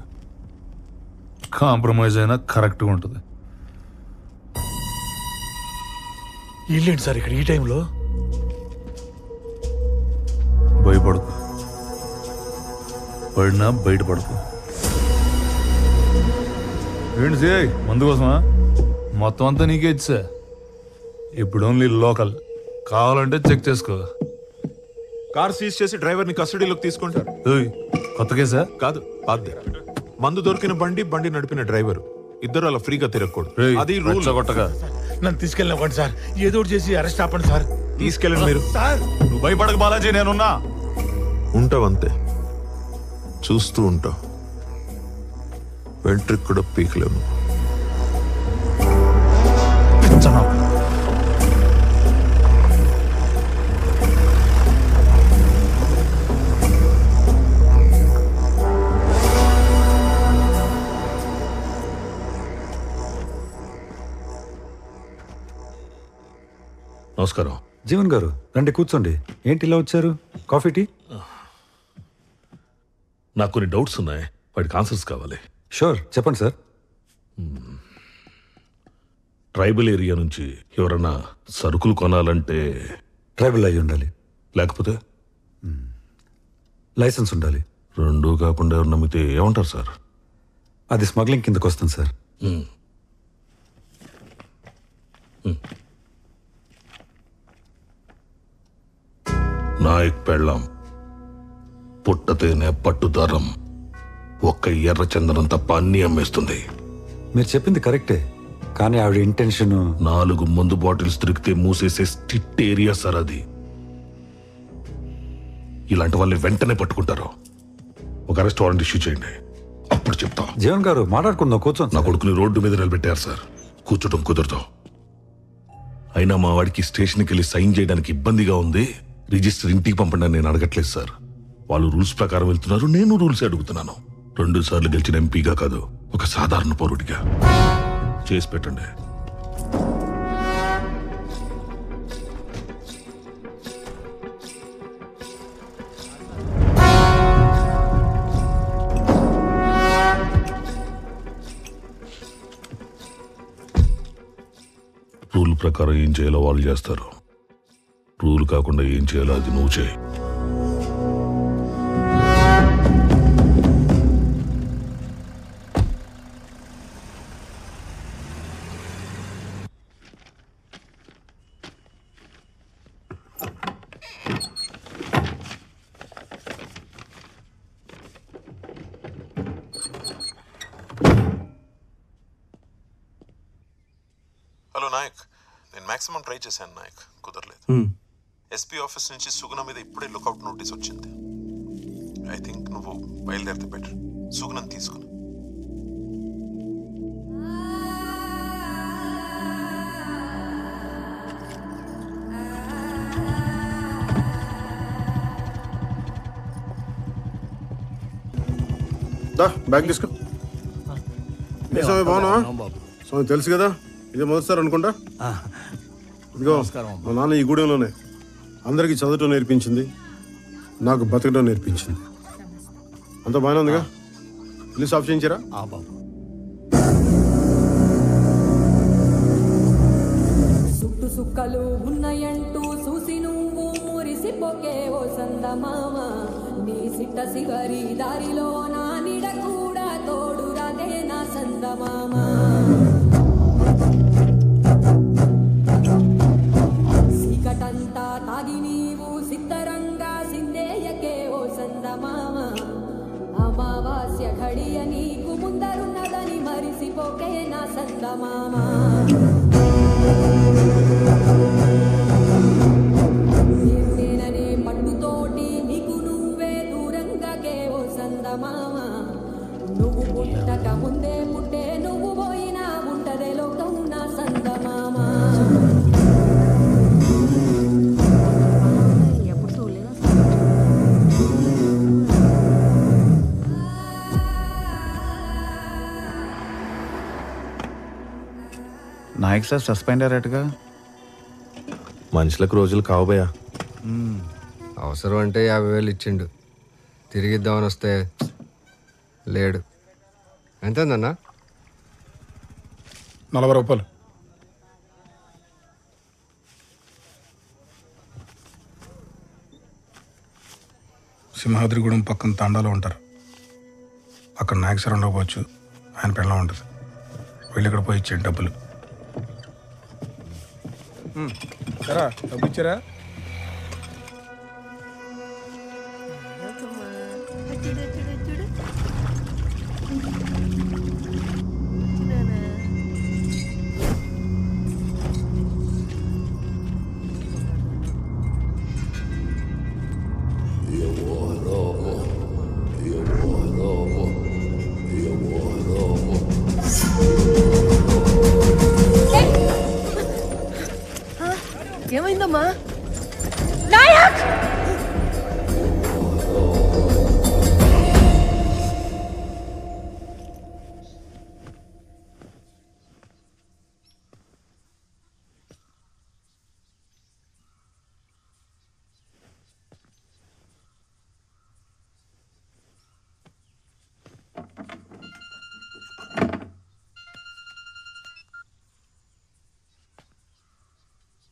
కాంప్రమైజ్ అయినా కరెక్ట్గా ఉంటుంది. ఇల్లేంటి సార్ ఇక్కడ ఈ టైంలో? భయపడకు, పడినా బయటపడకు. ఏంటి చేయి మందు కోసమా? మొత్తం అంతా నీకే ఇచ్చా. ఇప్పుడు ఓన్లీ లోకల్, కావాలంటే చెక్ చేసుకో. కార్ సీజ్ చేసి డ్రైవర్ని కస్టడీలోకి తీసుకుంటారు. కొత్త కేసా? కాదు, పాతదే. మందు దొరికిన బండి నడిపిన డ్రైవర్ ఇద్దరు అలా ఫ్రీగా తిరగకూడదు. అది రూల్. కొట్టగా నన్ను తీసుకెళ్ళినవ్వండి సార్. ఏదో ఒకటి చేసి అరెస్ట్ ఆపండి సార్. తీసుకెళ్ళండి మీరు. సార్ నువ్వు భయపడక బాలాజీ, నేనున్నా. ఉంటావంతే, చూస్తూ ఉంటావు. వెంట్రికి కూడా పీకలేము. నమస్కారం. జీవన్ గారు రండి, కూర్చోండి. ఏంటి ఇలా వచ్చారు? Coffee, tea? నాకు కొన్ని డౌట్స్ ఉన్నాయి, వాటికి ఆన్సర్స్ కావాలి. షూర్, చెప్పండి సార్. ట్రైబల్ ఏరియా నుంచి ఎవరన్నా సరుకులు కొనాలంటే ట్రైబల్ అయి ఉండాలి, లేకపోతే లైసెన్స్ ఉండాలి. రెండూ కాకుండా ఎవరు నమ్మితే ఏమంటారు సార్? అది స్మగ్లింగ్ కిందకు వస్తుంది సార్. నాయక్ పెళ్ళాం పుట్టతేనే పట్టుదారం, ఒక్క ఎర్ర చందనం తప్ప అన్ని అమ్మేస్తుంది. మీరు చెప్పింది కరెక్టే, కానీ ఆవిడ ఇంటెన్షన్ 4 మందు బాటిల్స్ దొరికితే మూసేసే స్ట్రిక్ట్ ఏరియా సార్ అది. ఇలాంటి వాళ్ళని వెంటనే పట్టుకుంటారు. ఒక అరెస్ట్ వారెంట్ ఇష్యూ చేయండి, అప్పుడు చెప్తా. జీవన్ గారు మాట్లాడుకుందాం, కూర్చోండి. నా కొడుకుని రోడ్డు మీద నిలబెట్టారు సార్, కూర్చోటం కుదరదు. అయినా మా వాడికి స్టేషన్కి వెళ్ళి సైన్ చేయడానికి ఇబ్బందిగా ఉంది. రిజిస్టర్ ఇంటికి పంపండి అని నేను అడగట్లేదు సార్. వాళ్ళు రూల్స్ ప్రకారం వెళ్తున్నారు, నేను రూల్స్ అడుగుతున్నాను. 2 సార్లు గెలిచిన ఎంపీగా కాదు, ఒక సాధారణ పౌరుడిగా. చేసి పెట్టండి. రూల్ ప్రకారం ఏం చేయాలో వాళ్ళు చేస్తారు. రూల్ కాకుండా ఏం చేయాలో అది నువ్వు చేయి. హలో నాయక్, నేను మాక్సిమం ట్రై చేశాను నాయక్, కుదరలేదు. ఎస్పీ ఆఫీస్ నుంచి సుగుణ మీద ఇప్పుడే లుకౌట్ నోటీస్ వచ్చింది. ఐ థింక్ నువ్వు బయలుదేరితే బెటర్. సుగుణం తీసుకుని. బ్యాగ్ తీసుకో. స్వామి బాగున్నావా? స్వామి తెలుసు కదా, ఇదే మొదటిసారి అనుకుంటా. ఇదిగో మా నాన్న ఈ గూడెంలోనే అందరికీ చదవటం నేర్పించింది, నాకు బతకడం నేర్పించింది. అంత బాగానే ఉందిగా? ఇల్లు సాఫ్ చేయించారా? సుట్టు సుక్కలు ఉన్నాయంటూ చూసి నువ్వు మురిసి మరిసిపోకే ఓ సందమామ నీ సిట్ట శివరి దారిలో నా నిడ కూడా తోడు రాదే నా సందమామ సీకటంతా తాగి నీవు సిద్ధరంగా సిందేయకే ఓ సందమామ అమావాస్య ఘడియ నీకు ముందరున్నదని మరిసిపోకే నా సందమామ నేననే పట్టుతోటి నీకు నువ్వే దూరంగాకే ఓ సందమామ నువ్వు పుట్టక ముందే పుట్టే నువ్వు పోయినా ఉంటదే లోకం నా సందమామ నాయక్ సార్ సస్పెండ్ అయ్యారటగా. మనుషులకు రోజులు కావుబోయా. అవసరం అంటే 50,000 ఇచ్చిండు. తిరిగిద్దామని వస్తే లేడు. ఎంతన్నా? 40 రూపాయలు. సింహాద్రిగూడెం పక్కన తాండాలో ఉంటారు. అక్కడ నాయక్ సార్ ఉండకపోవచ్చు, ఆయన పెళ్ళం ఉంటుంది. వీళ్ళు ఇక్కడ పోయి ఇచ్చేయండి డబ్బులు. సరే డబ్బు ఇచ్చారా? ఏమైందమ్మా? నాయక్!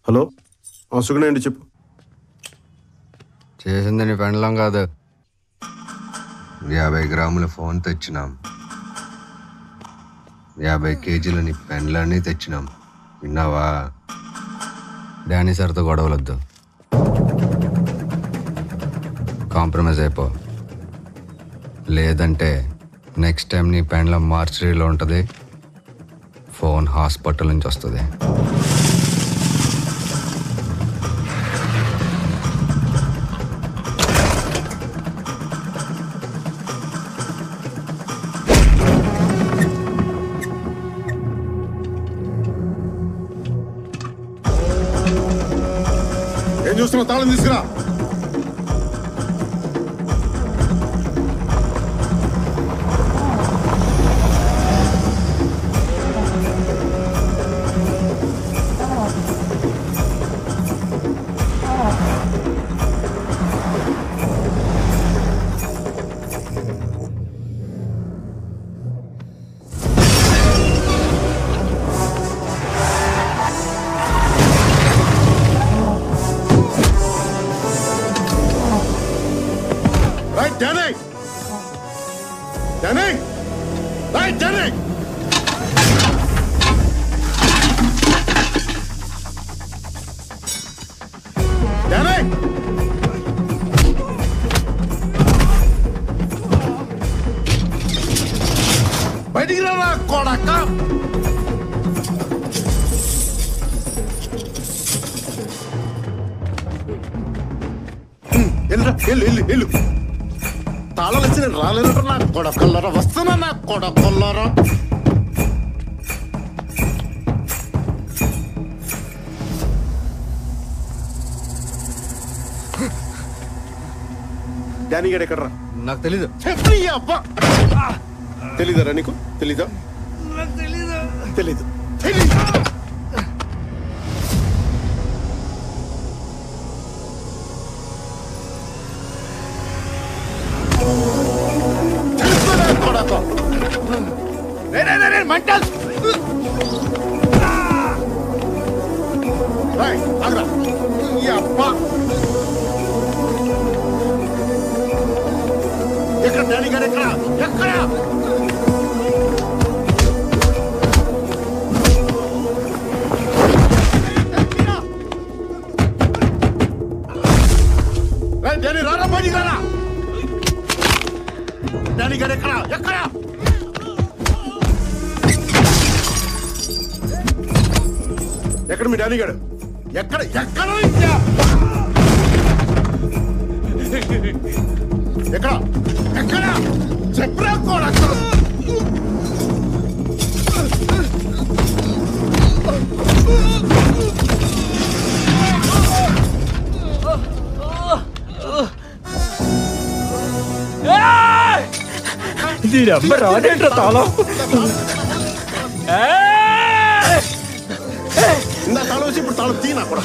హలో, సుగుణండి, చెప్పు. చేసింది నీ పెండలం కాదు. 50 గ్రాముల ఫోన్ తెచ్చినాం. 50 కేజీల నీ పెండ్లన్నీ తెచ్చినాం. విన్నావా? డానీ సార్తో గొడవలొద్దు. కాంప్రమైజ్ అయిపో. లేదంటే నెక్స్ట్ టైం నీ పెండ్లం మార్చరీలో ఉంటుంది, ఫోన్ హాస్పిటల్ నుంచి వస్తుంది. ఏం చూస్తున్నావు? తాళం తీసుకురా. Danny! Danny! Hey, Danny! Danny! బయటికి రా కొడక. వెళ్ళు. తాళాలు వచ్చి నేను రాలేదు. నా కొడకల్లరా వస్తున్నా. నా కొడకల్లరా డానీ గడ ఎక్కడరా? నాకు తెలీదు. అబ్బా, తెలీదరా నీకు? తెలీదా? తెలీదు. మంటల్ అబ్బా డానీ గారు ఎక్కడ ఎక్కడ డానీ రారా బయటికి రారా డానీ గారు ఎక్కడ ఎక్కడ ఎక్కడ మీ డానీ గారు ఎక్కడ ఎక్కడ ఎక్కడ ఎక్కడ చెప్పరా కూడా దీని అమ్మ రాదేంట్రా తాళం ఇందా తాళం వచ్చి ఇప్పుడు తాళం తీనా కూడా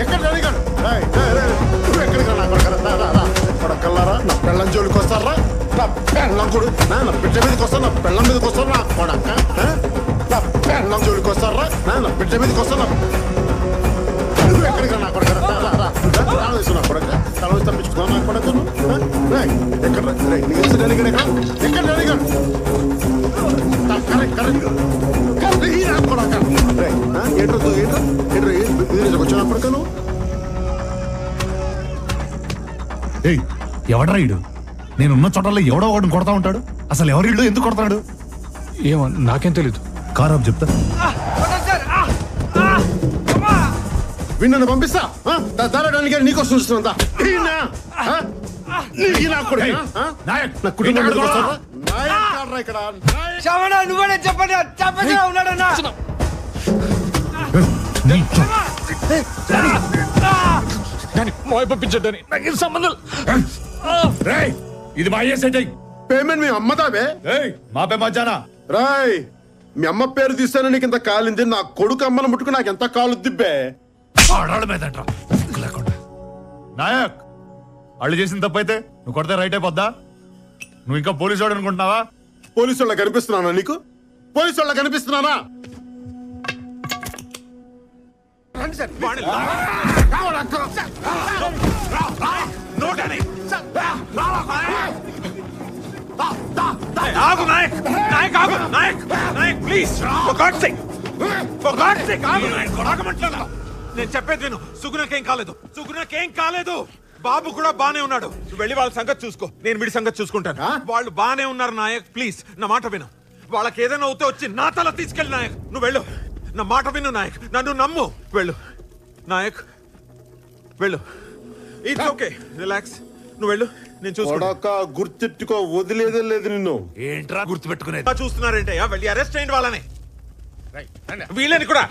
ఎక్కడ అడిగాడు నువ్వు ఎక్కడికి కొడకల్లారా నా పెళ్ళం జోలికి వస్తారా నా పెళ్ళం కూడా నా బిడ్డ మీదకి వస్తా నా పెళ్ళం మీదకి వస్తారా నా కొడక నా పెళ్ళం జోలికి వస్తారా నా బిడ్డ మీదకి వస్తా నువ్వు ఎక్కడికి నా కొడక తాళం వేసు నా కొడక తాళం వేసి తప్పించుకున్నావు నా కొడకను ఎక్కడ అడిగాడు ఎక్కడ అడిగాడు కరెక్ట్ కరెక్ట్ నా కొడక ఏంటో ఏంటో వచ్చిన కొడక నువ్వు ఎవడ్రా ఇడు నేనున్న చోటల్లో ఎవడో ఒకటి కొడతా ఉంటాడు. అసలు ఎవరిడు ఎందుకు కొడతాడు ఏమో నాకేం తెలీదు. కారాబ్ చెప్తా విన్నను పంపిస్తా దారాడానికి నీకోసం చూస్తున్నా నువ్వే చెప్పండి చెప్పగా ఉన్నాడన్నా పంపించండి నాకు సంబంధం ఇది మా పేమెంట్ మీ అమ్మదావే మాపే మధ్యాహ్న రాయ్ మీ అమ్మ పేరు తీస్తాను నీకు ఇంత కాలింది నా కొడుకు అమ్మను ముట్టుకు నాకు ఎంత కాలు దిబ్బే నాయక్ వాళ్ళు చేసిన తప్పైతే నువ్వు కొడితే రైట్ అయిపోద్దా? నువ్వు ఇంకా పోలీసు వాడు అనుకుంటున్నావా? పోలీసు వాళ్ళ కనిపిస్తున్నానా నీకు? పోలీసు వాళ్ళ కనిపిస్తున్నానా? ఆగు నాయక్ నాయక్ ఆగు Nayak Nayak please for God sake ఆగు నాయక్ ఆగమంటున్నా. నేను చెప్పేది విను. సుగుణకేం కాలేదు, సుగుణకేం కాలేదు. బాబు కూడా బానే ఉన్నాడు. నువ్వు వెళ్ళి వాళ్ళ సంగతి చూసుకో, నేను వీడి సంగతి చూసుకుంటాను. వాళ్ళు బానే ఉన్నారు నాయక్, ప్లీజ్ నా మాట విను. వాళ్ళకి ఏదైనా అవుతే వచ్చి నా తల తీసుకెళ్ళి నాయక్. నువ్వు వెళ్ళు, నా మాట విను నాయక్, నన్ను నమ్ము. వెళ్ళు నాయక్, వెళ్ళు. It's okay, relax. నువ్వు వెళ్ళు, నేను చూసుకో. గుర్తెట్టుకో, వదిలేదే లేదు నిన్ను. ఏంట్రా గుర్తుపెట్టుకునేది? చూస్తున్నారంటే వెళ్ళి అరెస్ట్ అయ్యింది వాళ్ళని, వీళ్ళని కూడా.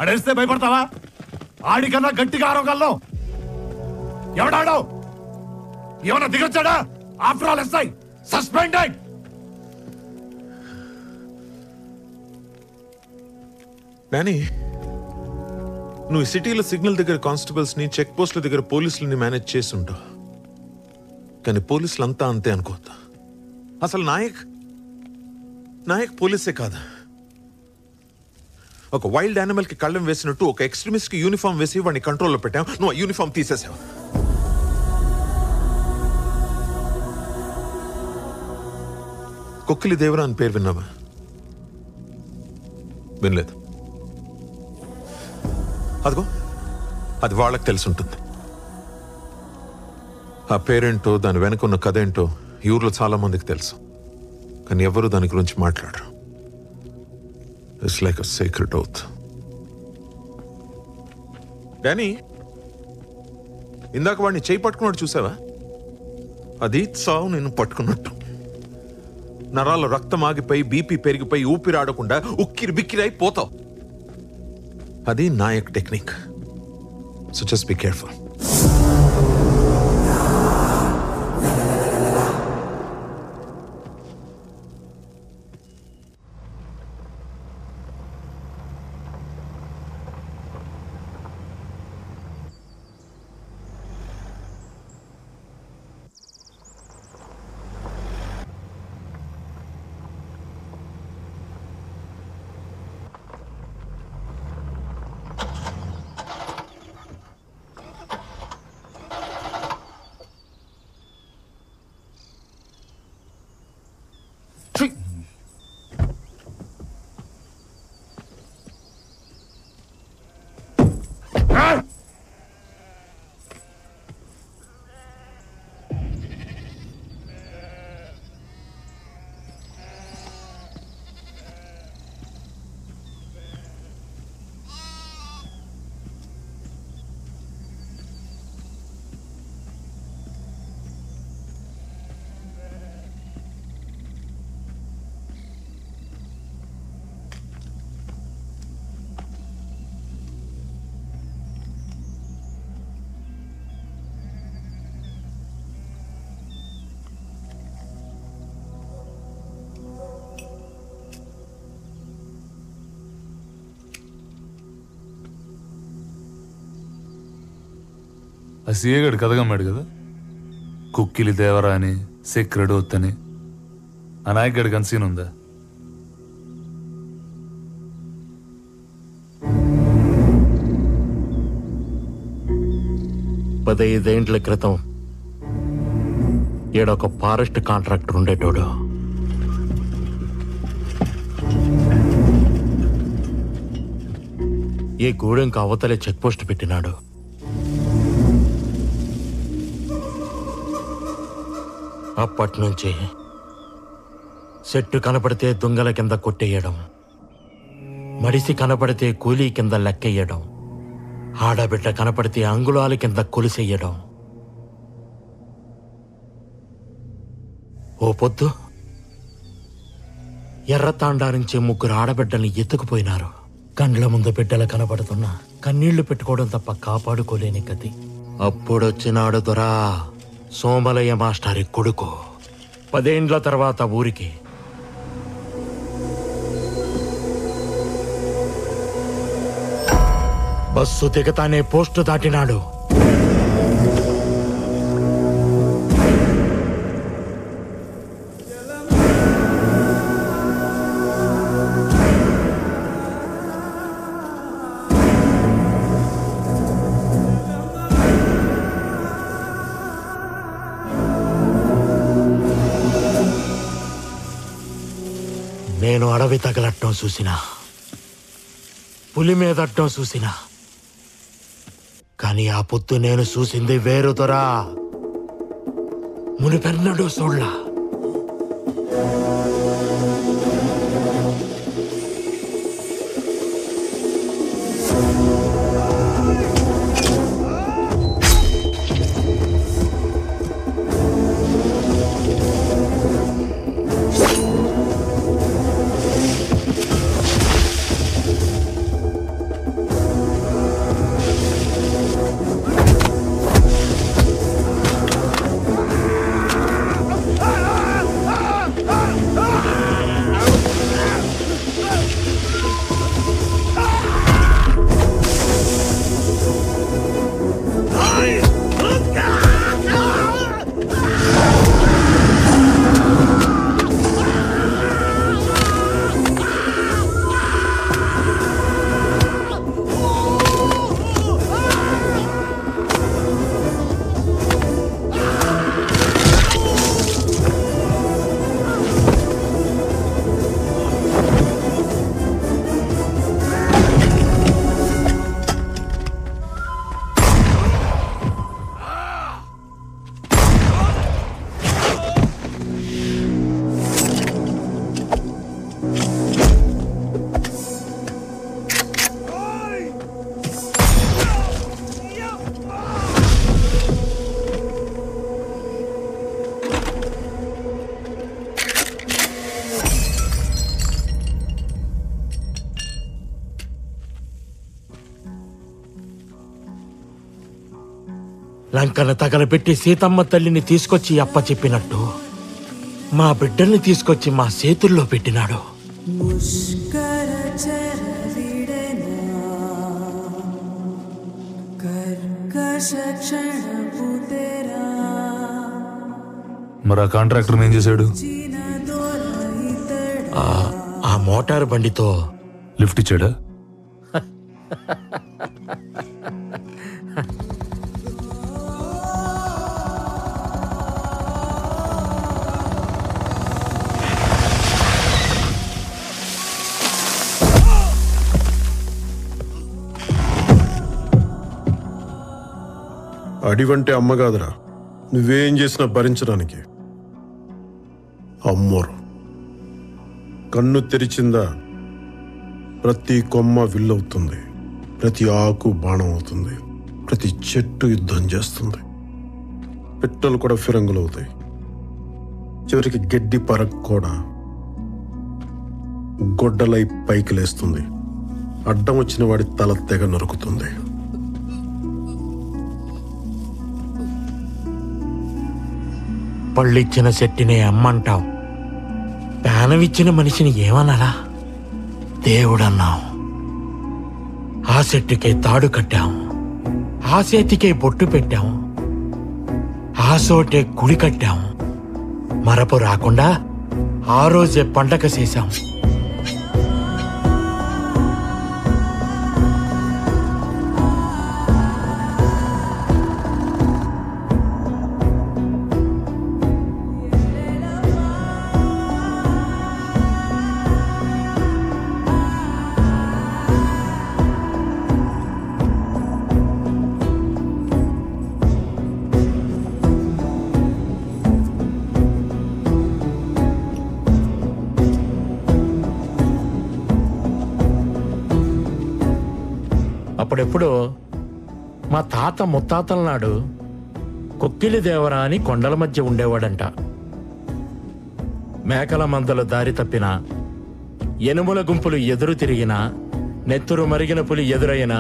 అడేస్తే భయపడతావా? ఆడికన్నా గట్టిగా ఆరోగల్లో ఎవడాడో ఏమన్నా దిగొచ్చాడా? After all SI suspended. Nani, నువ్వు సిటీలో సిగ్నల్ దగ్గర కానిస్టేబుల్స్ ని, చెక్ పోస్టుల దగ్గర పోలీసులని మేనేజ్ చేస్తుంటావు. కానీ పోలీసులంతా అంతే అనుకోవద్దు. అసలు నాయక్ పోలీసే కాదు. ఒక వైల్డ్ యానిమల్ కి కళ్ళం వేసినట్టు ఒక ఎక్స్ట్రీమిస్ట్ కి యూనిఫామ్ వేసి వాడిని కంట్రోల్లో పెట్టావు. నువ్వు ఆ యూనిఫామ్ తీసేసావు. కొక్కిలి దేవరా అని పేరు విన్నావా? వినలేదు. అదిగో అది వాళ్ళకి తెలిసి ఉంటుంది. ఆ పేరేంటో, దాని వెనక ఉన్న కథ ఏంటో ఈ ఊర్లో చాలా మందికి తెలుసు. కానీ ఎవరు దాని గురించి మాట్లాడరు. It's like a secret oath. Danny, ఇందాక వాడిని చేయి పట్టుకున్నాడు చూసావా? అది సావు నేను పట్టుకున్నట్టు. నరాల్లో రక్తం ఆగిపోయి, బీపీ పెరిగిపోయి, ఊపిరాడకుండా ఉక్కిరి బిక్కిరి అయిపోతావు. అది Nayak technique. So just be careful. ఆ సీఏ గడు కథగమ్మాడు కదా, కుక్కిలి దేవరా అని, సెక్రెడ్ వత్తని. ఆ నాయక్ గడికి అంత సీన్ ఉందా? పదైదేండ్ల క్రితం ఈడొక ఫారెస్ట్ కాంట్రాక్టర్ ఉండేటోడు. ఈ గూడెంకి అవతలే చెక్ పోస్ట్ పెట్టినాడు. అప్పటి నుంచి చెట్టు కనపడితే దుంగల కింద కొట్టేయడం, మడిసి కనపడితే కూలీ కింద లెక్కెయ్యడం, ఆడబిడ్డ కనపడితే అంగుళాల కింద కొలిసెయ్యడం. ఓ పొద్దు ఎర్రతాండా నుంచి 3 ఆడబిడ్డల్ని ఎత్తుకుపోయినారు. కండ్ల ముందు బిడ్డలు కనపడుతున్నా కన్నీళ్లు పెట్టుకోవడం తప్ప కాపాడుకోలేని గతి. అప్పుడొచ్చినాడు దొరా సోమలయ్య మాస్టారి కొడుకు. 10 ఏండ్ల తర్వాత ఊరికి. బస్సు దిగతానే పోస్టు దాటినాడు. నేను అడవి తగలట్టం చూసినా, పులి మీదట్టం చూసినా, కానీ ఆ పొద్దు నేను చూసింది వేరు దొరా. మునిపెన్నడూ చూడలా. లంకను తగలబెట్టి సీతమ్మ తల్లిని తీసుకొచ్చి అప్ప చెప్పినట్టు మా బిడ్డల్ని తీసుకొచ్చి మా చేతుల్లో పెట్టినాడు. మరి ఆ కాంట్రాక్టర్ ఏం చేశాడు? ఆ మోటార్ బండితో లిఫ్ట్ ఇచ్చాడా? అడివంటే అమ్మ కాదురా, నువ్వేం చేసినా భరించడానికి. అమ్మోరు కన్ను తెరిచిందా ప్రతి కొమ్మ విల్లవుతుంది, ప్రతి ఆకు బాణం అవుతుంది, ప్రతి చెట్టు యుద్ధం చేస్తుంది, పిట్టలు కూడా ఫిరంగులవుతాయి, చివరికి గడ్డి పరకు కూడా గొడ్డలై పైకి లేస్తుంది, అడ్డం వచ్చిన వాడి తల తెగ నరుకుతుంది. పళ్ళిచ్చిన చెట్టునే అమ్మంటాం, ప్రాణమిచ్చిన మనిషిని ఏమనాలా? దేవుడన్నాం. ఆ చెట్టుకే తాడు కట్టాం, ఆ చేతికే బొట్టు పెట్టాం, ఆ చోటే గుడి కట్టాం. మరపు రాకుండా ఆ రోజే పండగ చేశాం. అప్పుడెప్పుడు మా తాత ముత్తాతల నాడు కొక్కిలి దేవరా అని కొండల మధ్య ఉండేవాడంట. మేకల మందలు దారి తప్పినా, ఎనుముల గుంపులు ఎదురు తిరిగినా, నెత్తురు మరిగిన పులి ఎదురైనా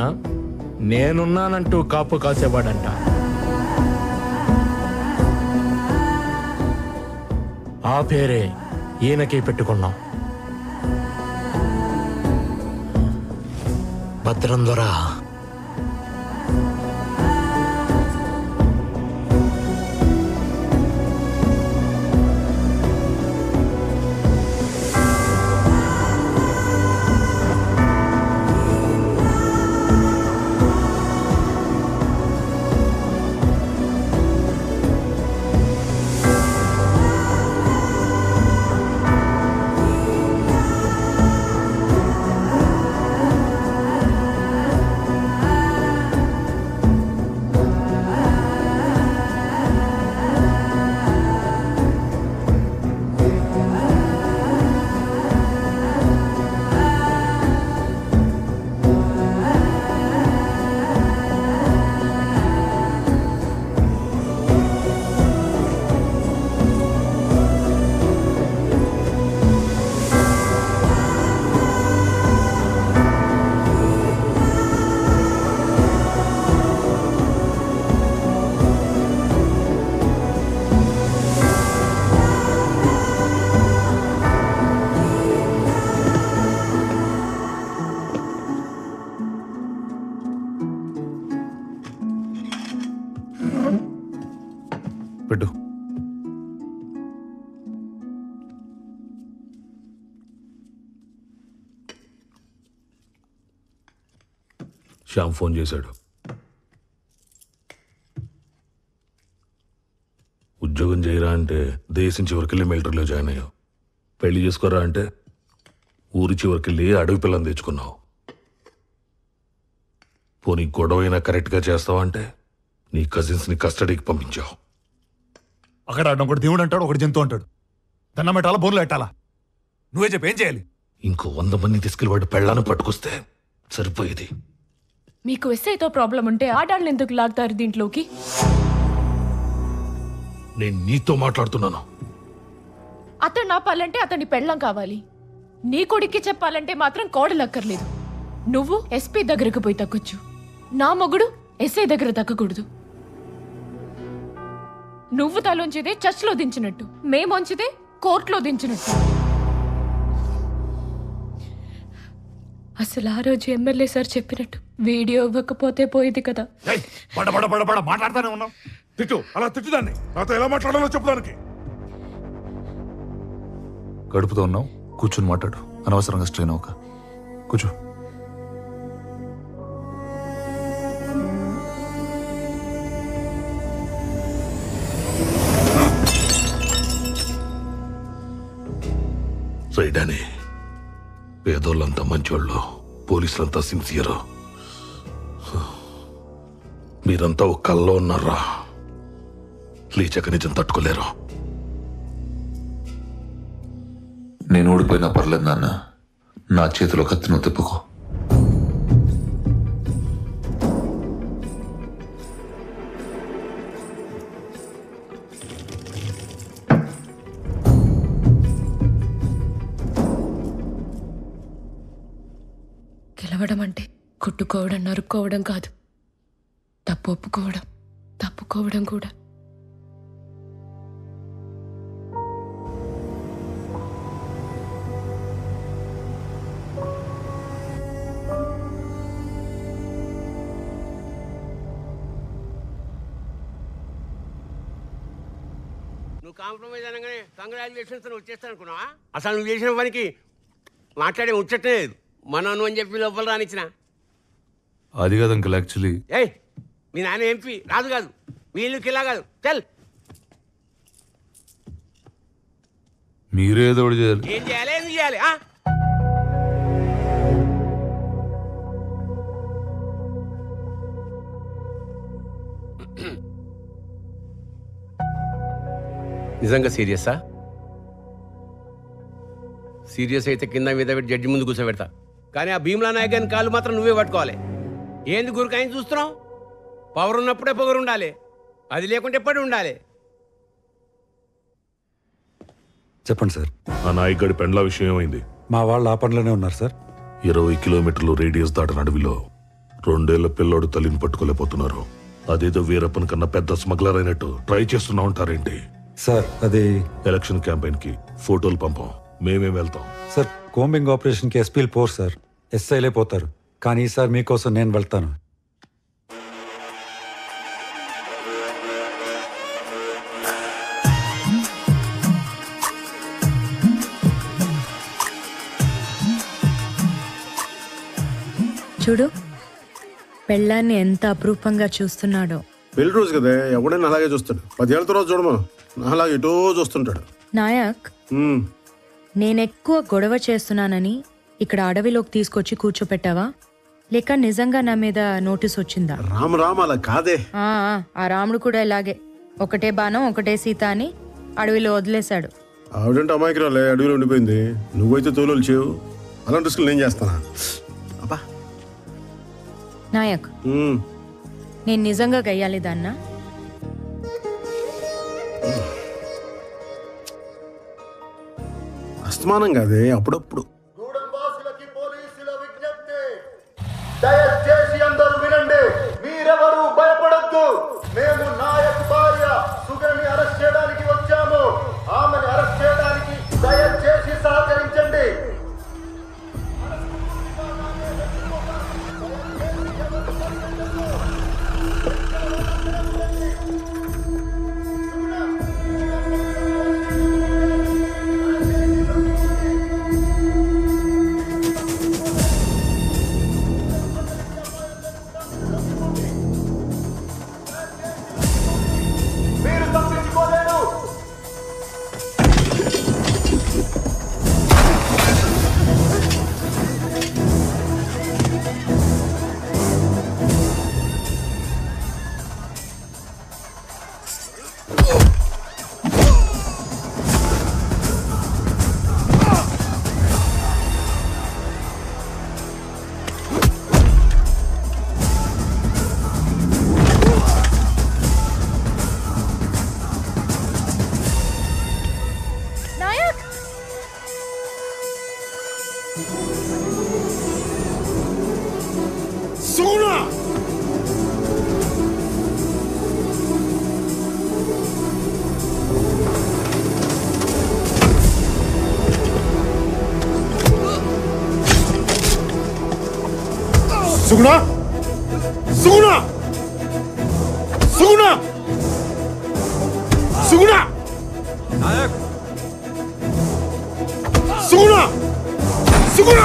నేనున్నానంటూ కాపు కాసేవాడంట. ఆ పేరే ఈయనకి పెట్టుకున్నాం. భద్రం దొరా. పెట్టు. శ్యామ్ ఫోన్ చేశాడు. ఉద్యోగం చేయరా అంటే దేశం చివరికెళ్ళి మిలిటరీలో జాయిన్ అయ్యావు. పెళ్లి చేసుకోరా అంటే ఊరి చివరికెళ్ళి అడవి పిల్లని తెచ్చుకున్నావు. పోనీ గొడవైనా కరెక్ట్గా చేస్తావా అంటే నీ కజిన్స్ని కస్టడీకి పంపించావు. అక్కడ ఒకటి దేవుడు అంటాడు, ఒకటి జంతువు అంటాడు. దండం పెట్టాలా, బోర్లు పెట్టాలా? నువ్వే చెప్పి ఏం చేయాలి? ఇంకో 100 మంది తీసుకెళ్ళి వాడు పెళ్ళాన్ని పట్టుకొస్తే సరిపోయేది. మీకు ఎస్ఐతో ప్రాబ్లం ఉంటే ఆడాళ్ళని ఎందుకు లాగుతారు దీంట్లోకి? నేను నీతో మాట్లాడుతున్నాను. అతను ఆపాలంటే అతని పెళ్ళం కావాలి. నీ కొడుక్కి చెప్పాలంటే మాత్రం కోడలక్కర్లేదు. నువ్వు ఎస్పీ దగ్గరకు పోయి తగ్గొచ్చు, నా మొగుడు ఎస్ఐ దగ్గర తగ్గకూడదు. నువ్వు తలోంచితే చర్చ్లో దించినట్టు, మేమొంచితే కోర్టులో దించినట్టు. అసలు ఆ రోజు ఎమ్మెల్యే సార్ చెప్పినట్టు వీడియో ఇవ్వకపోతే పోయేది కదా. మాట్లాడుతూనే ఉన్నావు. తిట్టు, అలా తిట్టుదాన్ని. నాతో ఎలా మాట్లాడాలో చెప్పడానికి. కడుపుతో ఉన్నావు, కూర్చుని మాట్లాడు. అనవసరంగా స్ట్రెయిన్ అవ్వక. కూర్చో. రైడాని పేదోళ్ళంతా మంచోళ్ళు, పోలీసులంతా సిన్సియరు. మీరంతా ఒక కల్లో ఉన్నారా? లేచక నిజం తట్టుకోలేరు. నేను ఓడిపోయినా పర్లేదు నాన్న, నా చేతిలో కత్తిను తిప్పుకో. గెలవడం అంటే కొట్టుకోవడం, నరుక్కోవడం కాదు. తప్పు ఒప్పుకోవడం, తప్పుకోవడం కూడా. నువ్వు కాంప్రమైజ్ అనగానే కంగ్రాచులేషన్స్ అని వచ్చేస్తాను అనుకున్నావా? అసలు నువ్వు చేసిన పనికి మాట్లాడే ముచ్చటే లేదు. మనను అని చెప్పి లోపల రానిచ్చిన. అది కాదు అంకుల్, యాక్చువల్లీ ఏయ్, మీ నాన్న ఎంపీ రాదు కాదు, మీ ఇల్లు కిలా కాదు. చల్, మీరే ఏదో ఒకటి చేయాలి. ఏం చేయాలి, ఏం చేయాలి? నిజంగా సీరియసా? సీరియస్ అయితే కింద మీద పెట్టి జడ్జి ముందు కూర్చోబెడతా. కానీ ఆ భీమ్లా నాయక్ అని కాళ్ళు మాత్రం నువ్వే పట్టుకోవాలి. ఏంది గురికాయని చూస్తున్నావు? పవర్ ఉన్నప్పుడే పొగరు ఉండాలి, అది లేకుంటే ఎప్పుడు ఉండాలి. చెప్పండి సార్. ఆ నాయక్ గడి పెండ్ల విషయం ఏమైంది? మా వాళ్ళు ఆ పనిలోనే ఉన్నారు సార్. 20 కిలోమీటర్లు రేడియస్ దాటిన అడవిలో 2 ఏళ్ల పిల్లోడు తల్లిని పట్టుకోలేకపోతున్నారు. అదేదో వీరప్పన్ కన్నా పెద్ద స్మగ్లర్ అయినట్టు ట్రై చేస్తున్నా ఉంటారేంటి? సార్ అది ఎలక్షన్ క్యాంపెయిన్ కి ఫోటోలు పంపాం, మేమేం వెళ్తాం. సార్ కోంబింగ్ ఆపరేషన్ కి ఎస్పీలు పోరు సార్, ఎస్ఐలే పోతారు. కానీ ఈసారి మీకోసం నేను వెళ్తాను. చూడు, పెళ్ళాన్ని ఎంత అపురూపంగా చూస్తున్నాడో. పెళ్లి రోజు కదా, ఎవడైనా అలాగే చూస్తాడు. 10 ఏళ్ళ తర్వాత చూడమను, అలాగే ఎటో చూస్తుంటాడు. నాయక్, నేనెక్కువ గొడవ చేస్తున్నానని ఇక్కడ అడవిలోకి తీసుకొచ్చి కూర్చోపెట్టావా, లేక నిజంగా నా మీద నోటీస్ వచ్చిందా? రామ అలా కాదే. ఆ రాముడు కూడా ఇలాగే, ఒకటే బాణం ఒకటే సీత అని అడవిలో వదిలేశాడు. ఆవిడంటే అమాయకురాలే, అడవిలో ఉండిపోయింది. నువ్వైతే తోలు చేవు, అలాంటి రిస్కులు నేను చేస్తానా? అబ్బా నాయక్, నేను నిజంగా గయ్యాలి దాన్నా? అస్తమానం కాదే, అప్పుడప్పుడు. దయచేసి అందరూ వినండి, మీరెవరూ భయపడద్దు. మేము నాయక్ భార్య సుగని అరెస్ట్ చేయడానికి వచ్చాము. ఆమెను అరెస్ట్ చేయడానికి దయచేసి సహకరించండి. మీరు తప్పించుకోలేరు. నాయక్, సుగుణ, సుగుణ, సుగుణ, సుగుణ, సుగుణ, సుగుణ, సుగుణ,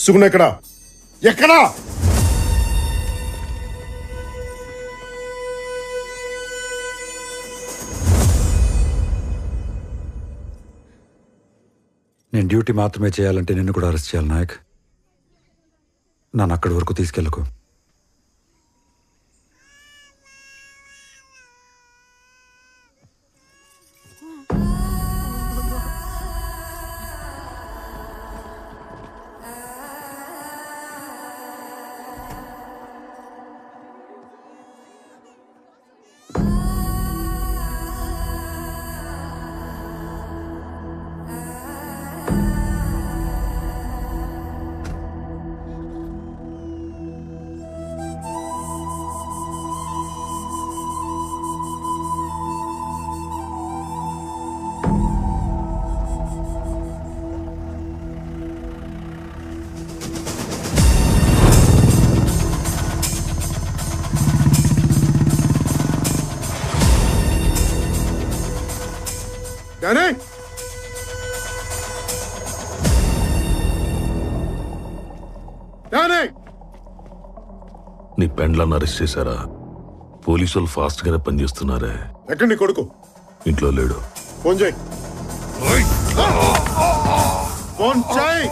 సుగుణ ఎక్కడా? ఎక్కడా? నేను డ్యూటీ మాత్రమే చేయాలంటే నిన్ను కూడా అరెస్ట్ చేయాలి నాయక్. నన్ను అక్కడి వరకు తీసుకెళ్ళకు. నీ పెండ్లాన్ని అరెస్ట్ చేశారా? పోలీసులు ఫాస్ట్ గానే పనిచేస్తున్నారే. ఎక్కడ నీ కొడుకు? ఇంట్లో లేడు. ఫోన్ చేయి. ఫోన్ చేయి.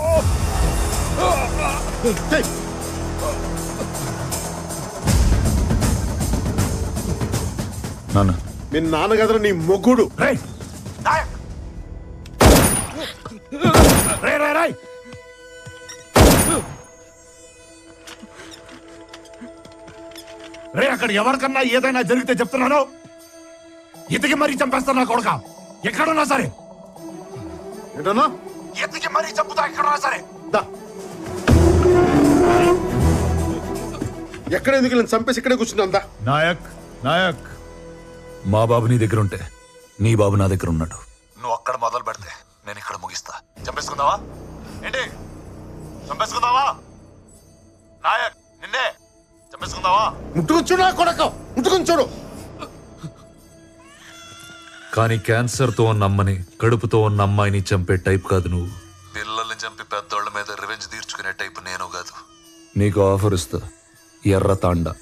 నాన్న మీ నాన్న కదరా నీ మొగ్గుడు. రే అక్కడ ఎవరికన్నా ఏదైనా జరిగితే చెప్తున్నాను, ఇతకి మరీ చంపేస్తా నా కొడుక. ఎక్కడున్నా సరే. ఏంటన్నా? ఎత్తికి మరీ చంపుతా ఎక్కడున్నా సరే. ఎక్కడ ఎందుకు నేను చంపేసి ఇక్కడే కూర్చున్నా? నాయక్ నాయక్, మా బాబు నీ దగ్గర ఉంటే నీ బాబు నా దగ్గర ఉన్నాడు. నువ్వు అక్కడ మొదలు పెడితే నేను ఇక్కడ ముగిస్తా. చంపేసుకుందావా ఏంటి? చంపేసుకుందావా? నాయక్ నిన్నే చంపేసుకుందావా? ముట్టుకుని చూడు నా కొడక, ముట్టుకుని చూడు. కానీ క్యాన్సర్తో ఉన్న అమ్మని, కడుపుతో ఉన్న అమ్మాయిని చంపే టైప్ కాదు నువ్వు. పిల్లల్ని చంపి పెద్దోళ్ళ మీద రివెంజ్ తీర్చుకునే టైపు నేను కాదు. నీకు ఆఫర్ ఇస్తా. ఎర్ర తాండా.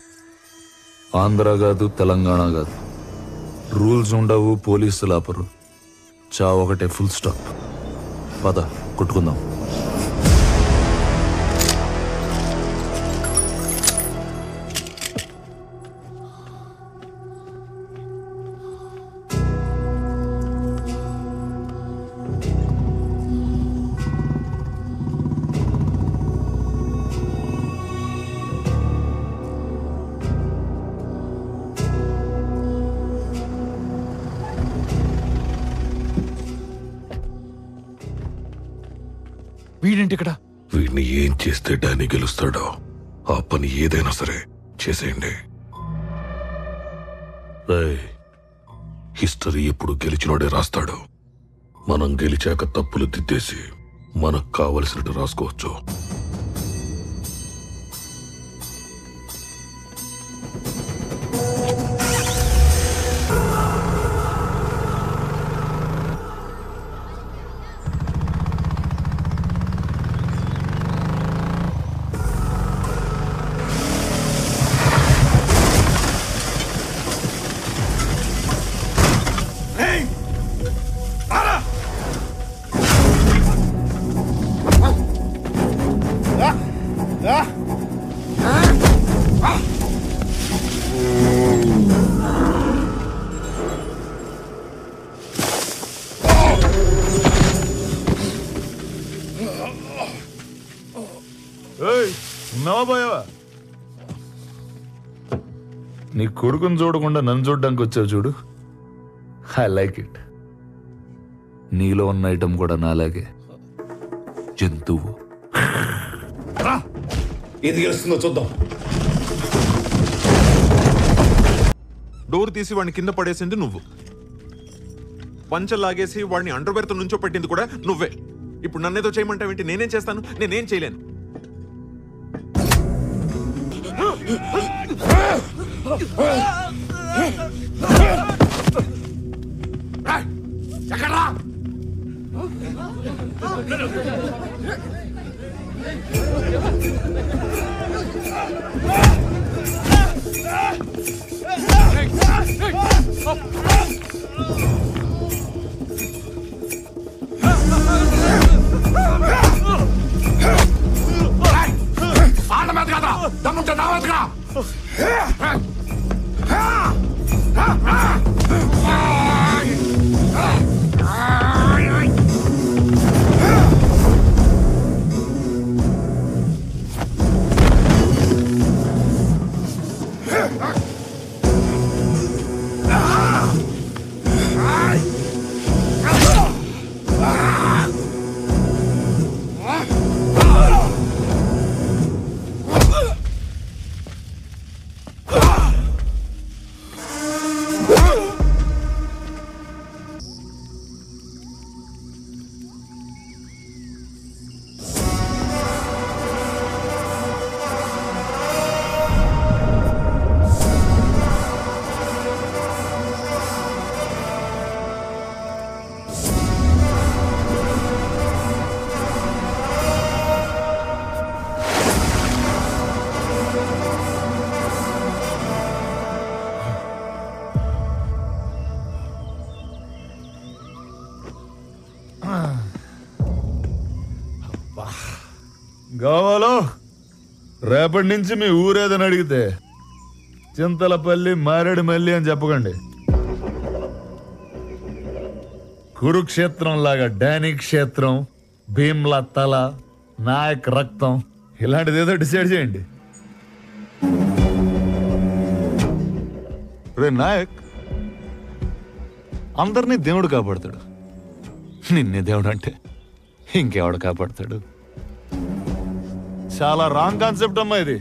ఆంధ్ర కాదు, తెలంగాణ కాదు. రూల్స్ ఉండవు, పోలీసులు ఆపరు. చావు ఒకటే, ఫుల్ స్టాప్. పద కొట్టుకుందాం. వీడేంటి ఇక్కడ? వీడిని ఏం చేస్తే డానీ గెలుస్తాడో ఆ పని ఏదైనా సరే చేసేయండి. హిస్టరీ ఎప్పుడు గెలిచినోడే రాస్తాడు. మనం గెలిచాక తప్పులు దిద్దేసి మనకు కావలసినట్టు రాసుకోవచ్చు. ఉన్నావా పోయావా? నీ కొడుకుని చూడకుండా నన్ను చూడడానికి వచ్చావు చూడు. I like it. నీలో ఉన్న ఐటమ్ కూడా నాలాగే జంతువు. ఏది గెలుస్తుందో చూద్దాం. డోర్ తీసి వాడిని కింద పడేసింది నువ్వు. పంచలాగేసి వాడిని అండర్వేర్తో నుంచో పెట్టింది కూడా నువ్వే. ఇప్పుడు నన్నేదో చేయమంటావేంటి? నేనేం చేస్తాను? నేనేం చేయలేను. ఎక్కడ్రా? ఆడ మీద కదా దమ్ముంటే నా మీదగా. కావాలో రేపటి నుంచి మీ ఊరేదని అడిగితే చింతలపల్లి మారేడుమల్లి అని చెప్పకండి. కురుక్షేత్రం లాగా డానీ క్షేత్రం, భీమ్లా తల, నాయక్ రక్తం ఇలాంటిది ఏదో డిసైడ్ చేయండి. రే నాయక్, అందరినీ దేవుడు కాపాడతాడు, నిన్నే దేవుడు అంటే ఇంకెవడు కాపాడతాడు? చాలా రాంగ్ కాన్సెప్ట్ అమ్మా ఇది.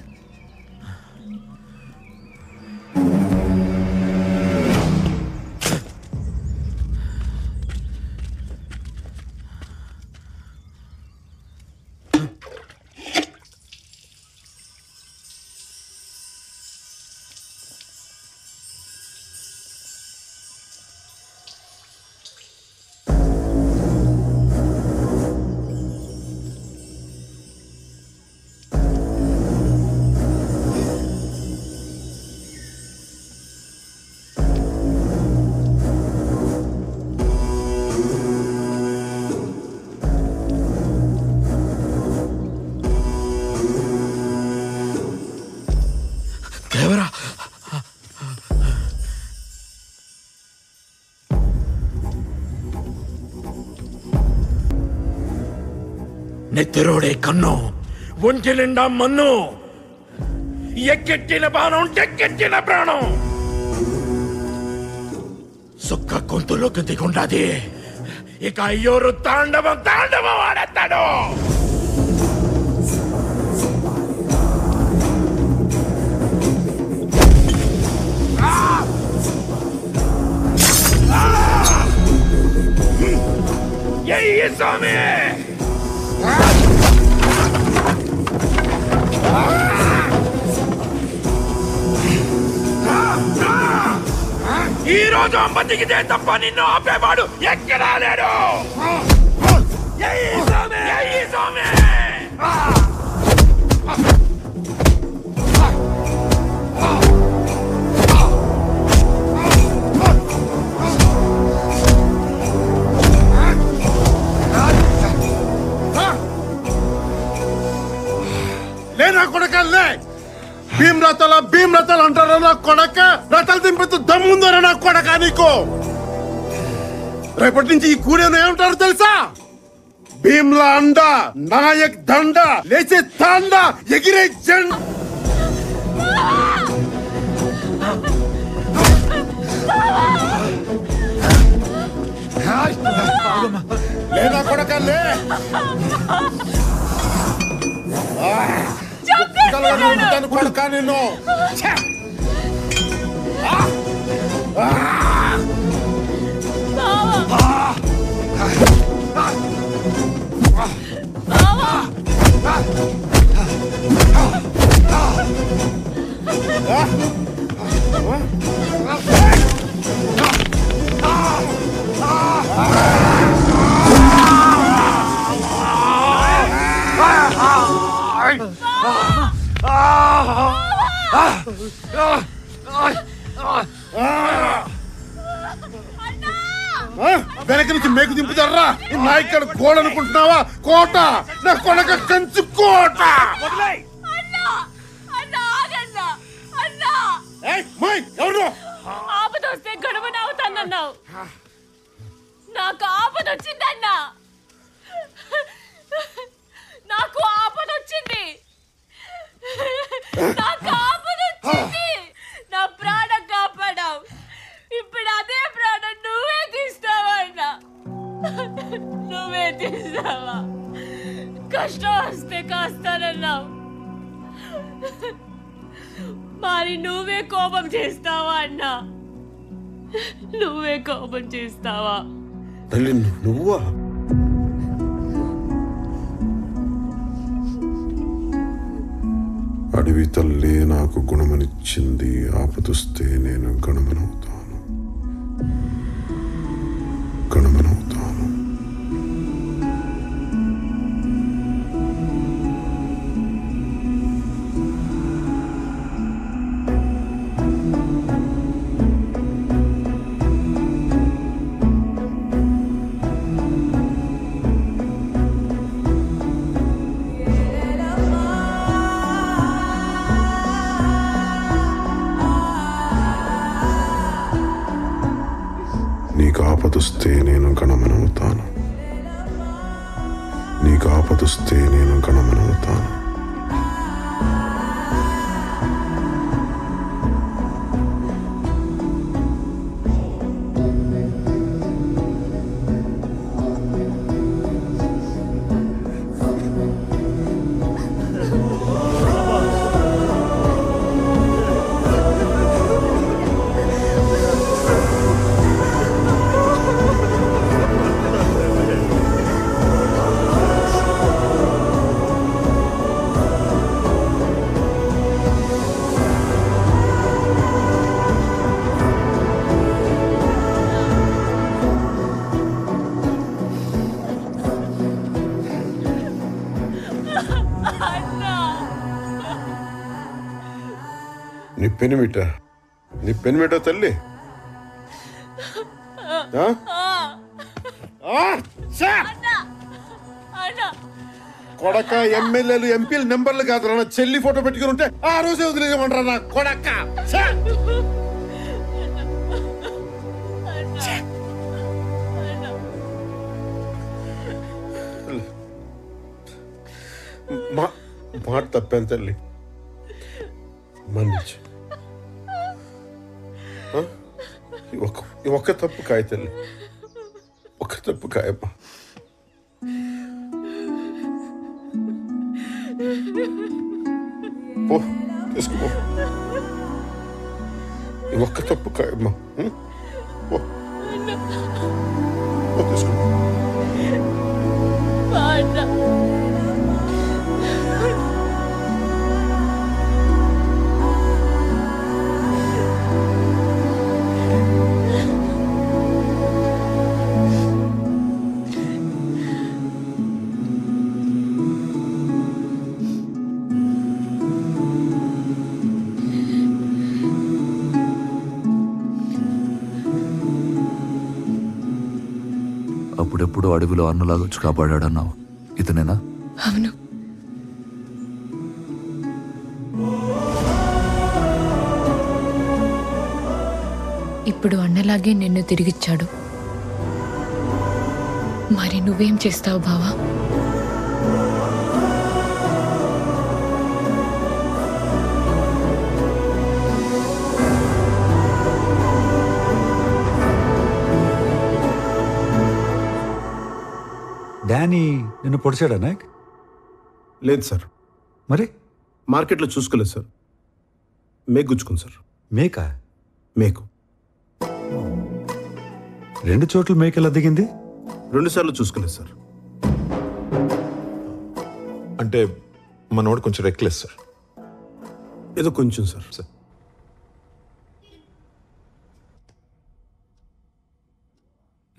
నెత్తిరోడే కన్ను, ఒంటి నిండా మన్ను, ఎక్కెట్టిన బాణం టెక్కెట్టిన ప్రాణం. సుక్క గొంతులోకి దిగుండాది, ఇక అయ్యోరు తాండవం తాండవం ఆడతాడు. ఏ స్వామి, ఈ రోజు బతికితే తప్ప నిన్ను ఆపేవాడు ఎక్కడా లేడు. లేనా కొడకల్లే, భీమ్ రథాలు అంటారా నా కొడక? రథాలు దింపేంత దమ్ముందరా నా కొడక నీకు? రేపటి నుంచి ఈ కూడేను ఏమంటారు తెలుసా? భీమ్లా అండ, నాయక్ దండ, లేచే తాండ, ఎగిరే జెండ. లేనా కొడకల్లే, కొడక నిన్ను. వెనక నుంచి మేకు దింపుతారా? నాయక్కడ గోడ అనుకుంటున్నావా? కోట నా కొనక కంచు కోట. ఎవరు ఆపదొస్తే గొడవన అవుతానన్నావు, నాకు ఆపదొచ్చిందన్నా. నాకు ఆపదొచ్చింది, నాకు ఆపదొచ్చింది. నా ప్రాణం కాపాడావు, ఇప్పుడు అదే ప్రాణం నువ్వే తీస్తావా అన్నా? నువ్వే తీస్తావా? కష్టం వస్తే కాస్తానన్నావు, మరి నువ్వే కోపం చేస్తావా అన్నా? నువ్వే కోపం చేస్తావా? తల్లి నువ్వా? అడవి తల్లి నాకు గుణమనిచ్చింది, ఆపదొస్తే నేను గణమనవుతాను, గణమనవుతాను. నీకు ఆపదొస్తే నేను గణమనవుతాను, నీకు ఆపదొస్తే నేను గణమనవుతాను. నీ పెనిమిట తల్లి కొడక ఎమ్మెల్యేలు ఎంపీలు నెంబర్లు కాదు నా చెల్లి ఫోటో పెట్టుకుని ఉంటే ఆ రోజే వదిలేయమంటారా నా కొడక. మాట తప్పాను తల్లి, మన్నించు. ఒక్క తప్పు కాయ తల్లి, ఒక్క తప్పు కాయమ్మా. పో తీసుకో, ఒక్క తప్పు కాయమ్మా. తీసుకో. అప్పుడెప్పుడు అడవిలో అన్నలాగా వచ్చి కాపాడాడన్నావు, ఇతనేనా? అవును. ఇప్పుడు అన్నలాగే నిన్ను తిరిగిచ్చాడు. మరి నువ్వేం చేస్తావు బావా? డానీ నిన్ను పొడిచాడా నాయక్? లేదు సార్. మరి మార్కెట్లో చూసుకోలేదు సార్. మేకు గుచ్చుకుంది సార్. మేకా? మేకు 2 చోట్ల మేకెలా దిగింది? 2 సార్లు చూసుకోలేదు సార్. అంటే మనోడు కొంచెం రెక్లెస్ సార్. ఏదో కొంచెం సార్.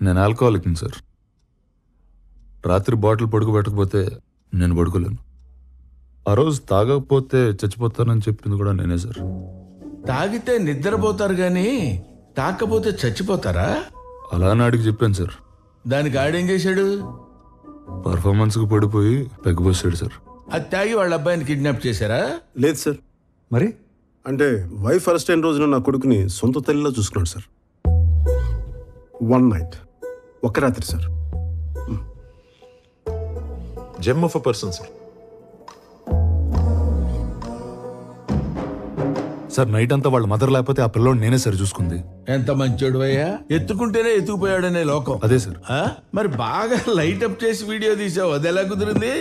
నేను ఆల్కహాలిక్ సార్. రాత్రి బాటిల్ పడుకోబెట్టకపోతే నేను పడుకోలేను. ఆ రోజు తాగకపోతే చచ్చిపోతానని చెప్పింది కూడా నేనే సార్. తాగితే నిద్రపోతారు గాని తాకపోతే చచ్చిపోతారా? అలా నాడికి చెప్పాను సార్. దానికి ఆడేం చేశాడు? పర్ఫార్మెన్స్కి పడిపోయి పెగ్గబోసాడు సార్. అది తాగి వాళ్ళ అబ్బాయిని కిడ్నాప్ చేశారా? లేదు సార్. మరి అంటే వైఫ్ అరెస్ట్ అయిన రోజున నా కొడుకుని సొంత తల్లిలో చూసుకున్నాడు సార్. 1 నైట్, ఒక్క రాత్రి sir. Gem of a person sir. Sir night అంతా వాళ్ళ మదర్ లేకపోతే ఆ పిల్లోడు నేనే సార్ చూసుకుంది. ఎంత మంచోడు అయ్యా, ఎత్తుకుంటేనే ఎత్తుకుపోయాడనే లోకం. అదే సార్. మరి బాగా లైట్ అప్ చేసి వీడియో తీసావు, అది ఎలా కుదిరింది?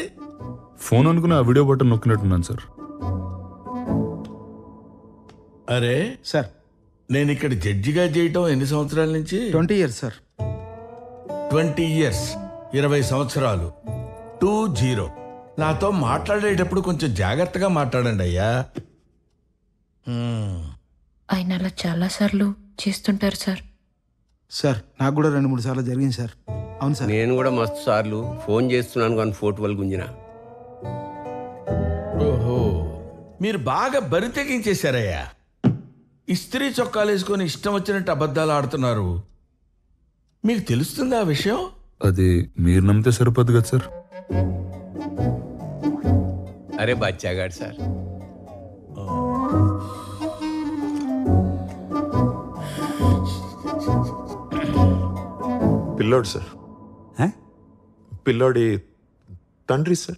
ఫోన్ అనుకుని ఆ వీడియో బటన్ నొక్కినట్టున్నాను సార్. అరే సార్, నేను ఇక్కడ జడ్జిగా చేయటం ఎన్ని సంవత్సరాల నుంచి? 20 years సార్. 20 years, 20 సంవత్సరాలు. 20. నాతో మాట్లాడేటప్పుడు కొంచెం జాగ్రత్తగా మాట్లాడండి అయ్యా. ఆయన అలా చాలా సార్లు చేస్తుంటారు సార్. సార్ నాకు కూడా 2-3 సార్లు జరిగింది సార్. అవును సార్. నేను కూడా మస్తు సార్లు ఫోన్ చేస్తున్నాను కానీ ఫోటో వాళ్ళు గుంజిన. ఓహో, మీరు బాగా బరి తెగించేశారయ్యా. ఇస్త్రీ చొక్కాలు వేసుకొని ఇష్టం వచ్చినట్టు అబద్ధాలు ఆడుతున్నారు. మీకు తెలుస్తుందా ఆ విషయం? అది మీరు నమ్మితే సరిపోదు కదా సార్. అరే బచ్చాగాడు సార్. పిల్లోడు సార్. పిల్లోడి తండ్రి సార్.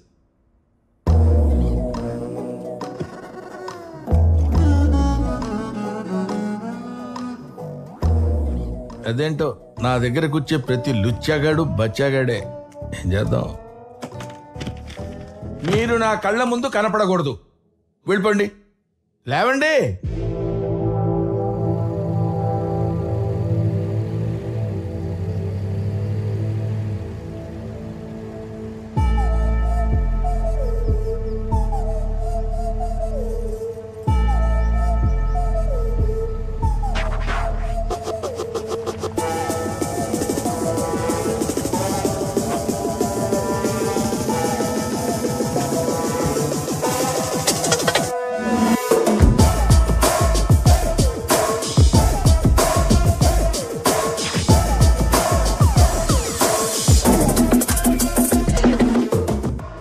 అదేంటో నా దగ్గరకు వచ్చే ప్రతి లుచ్చాగాడు బచ్చాగాడే. ఏం చేద్దాం? మీరు నా కళ్ళ ముందు కనపడకూడదు. వెళ్ళిపోండి. లేవండి.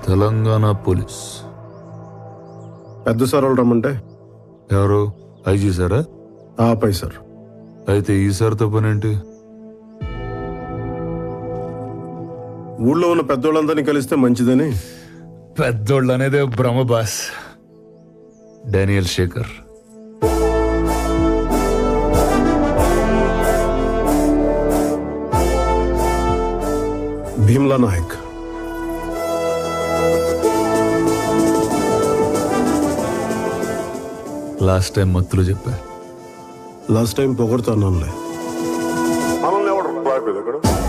తెలంగాణ పోలీస్ పెద్ద సార్ వాళ్ళు రమ్మంటే ఎవరు? ఐజీ సారా? పై సార్. అయితే ఈ సార్తో పనేంటి? ఊళ్ళో ఉన్న పెద్దోళ్ళందరినీ కలిస్తే మంచిదని. పెద్దోళ్ళు అనేదే భ్రమ boss. Daniel Shekhar. Bheemla Nayak. Last time మత్తులు చెప్పా. లాస్ట్ టైం పొగడుతున్నానులే. మనల్ని ఎవడు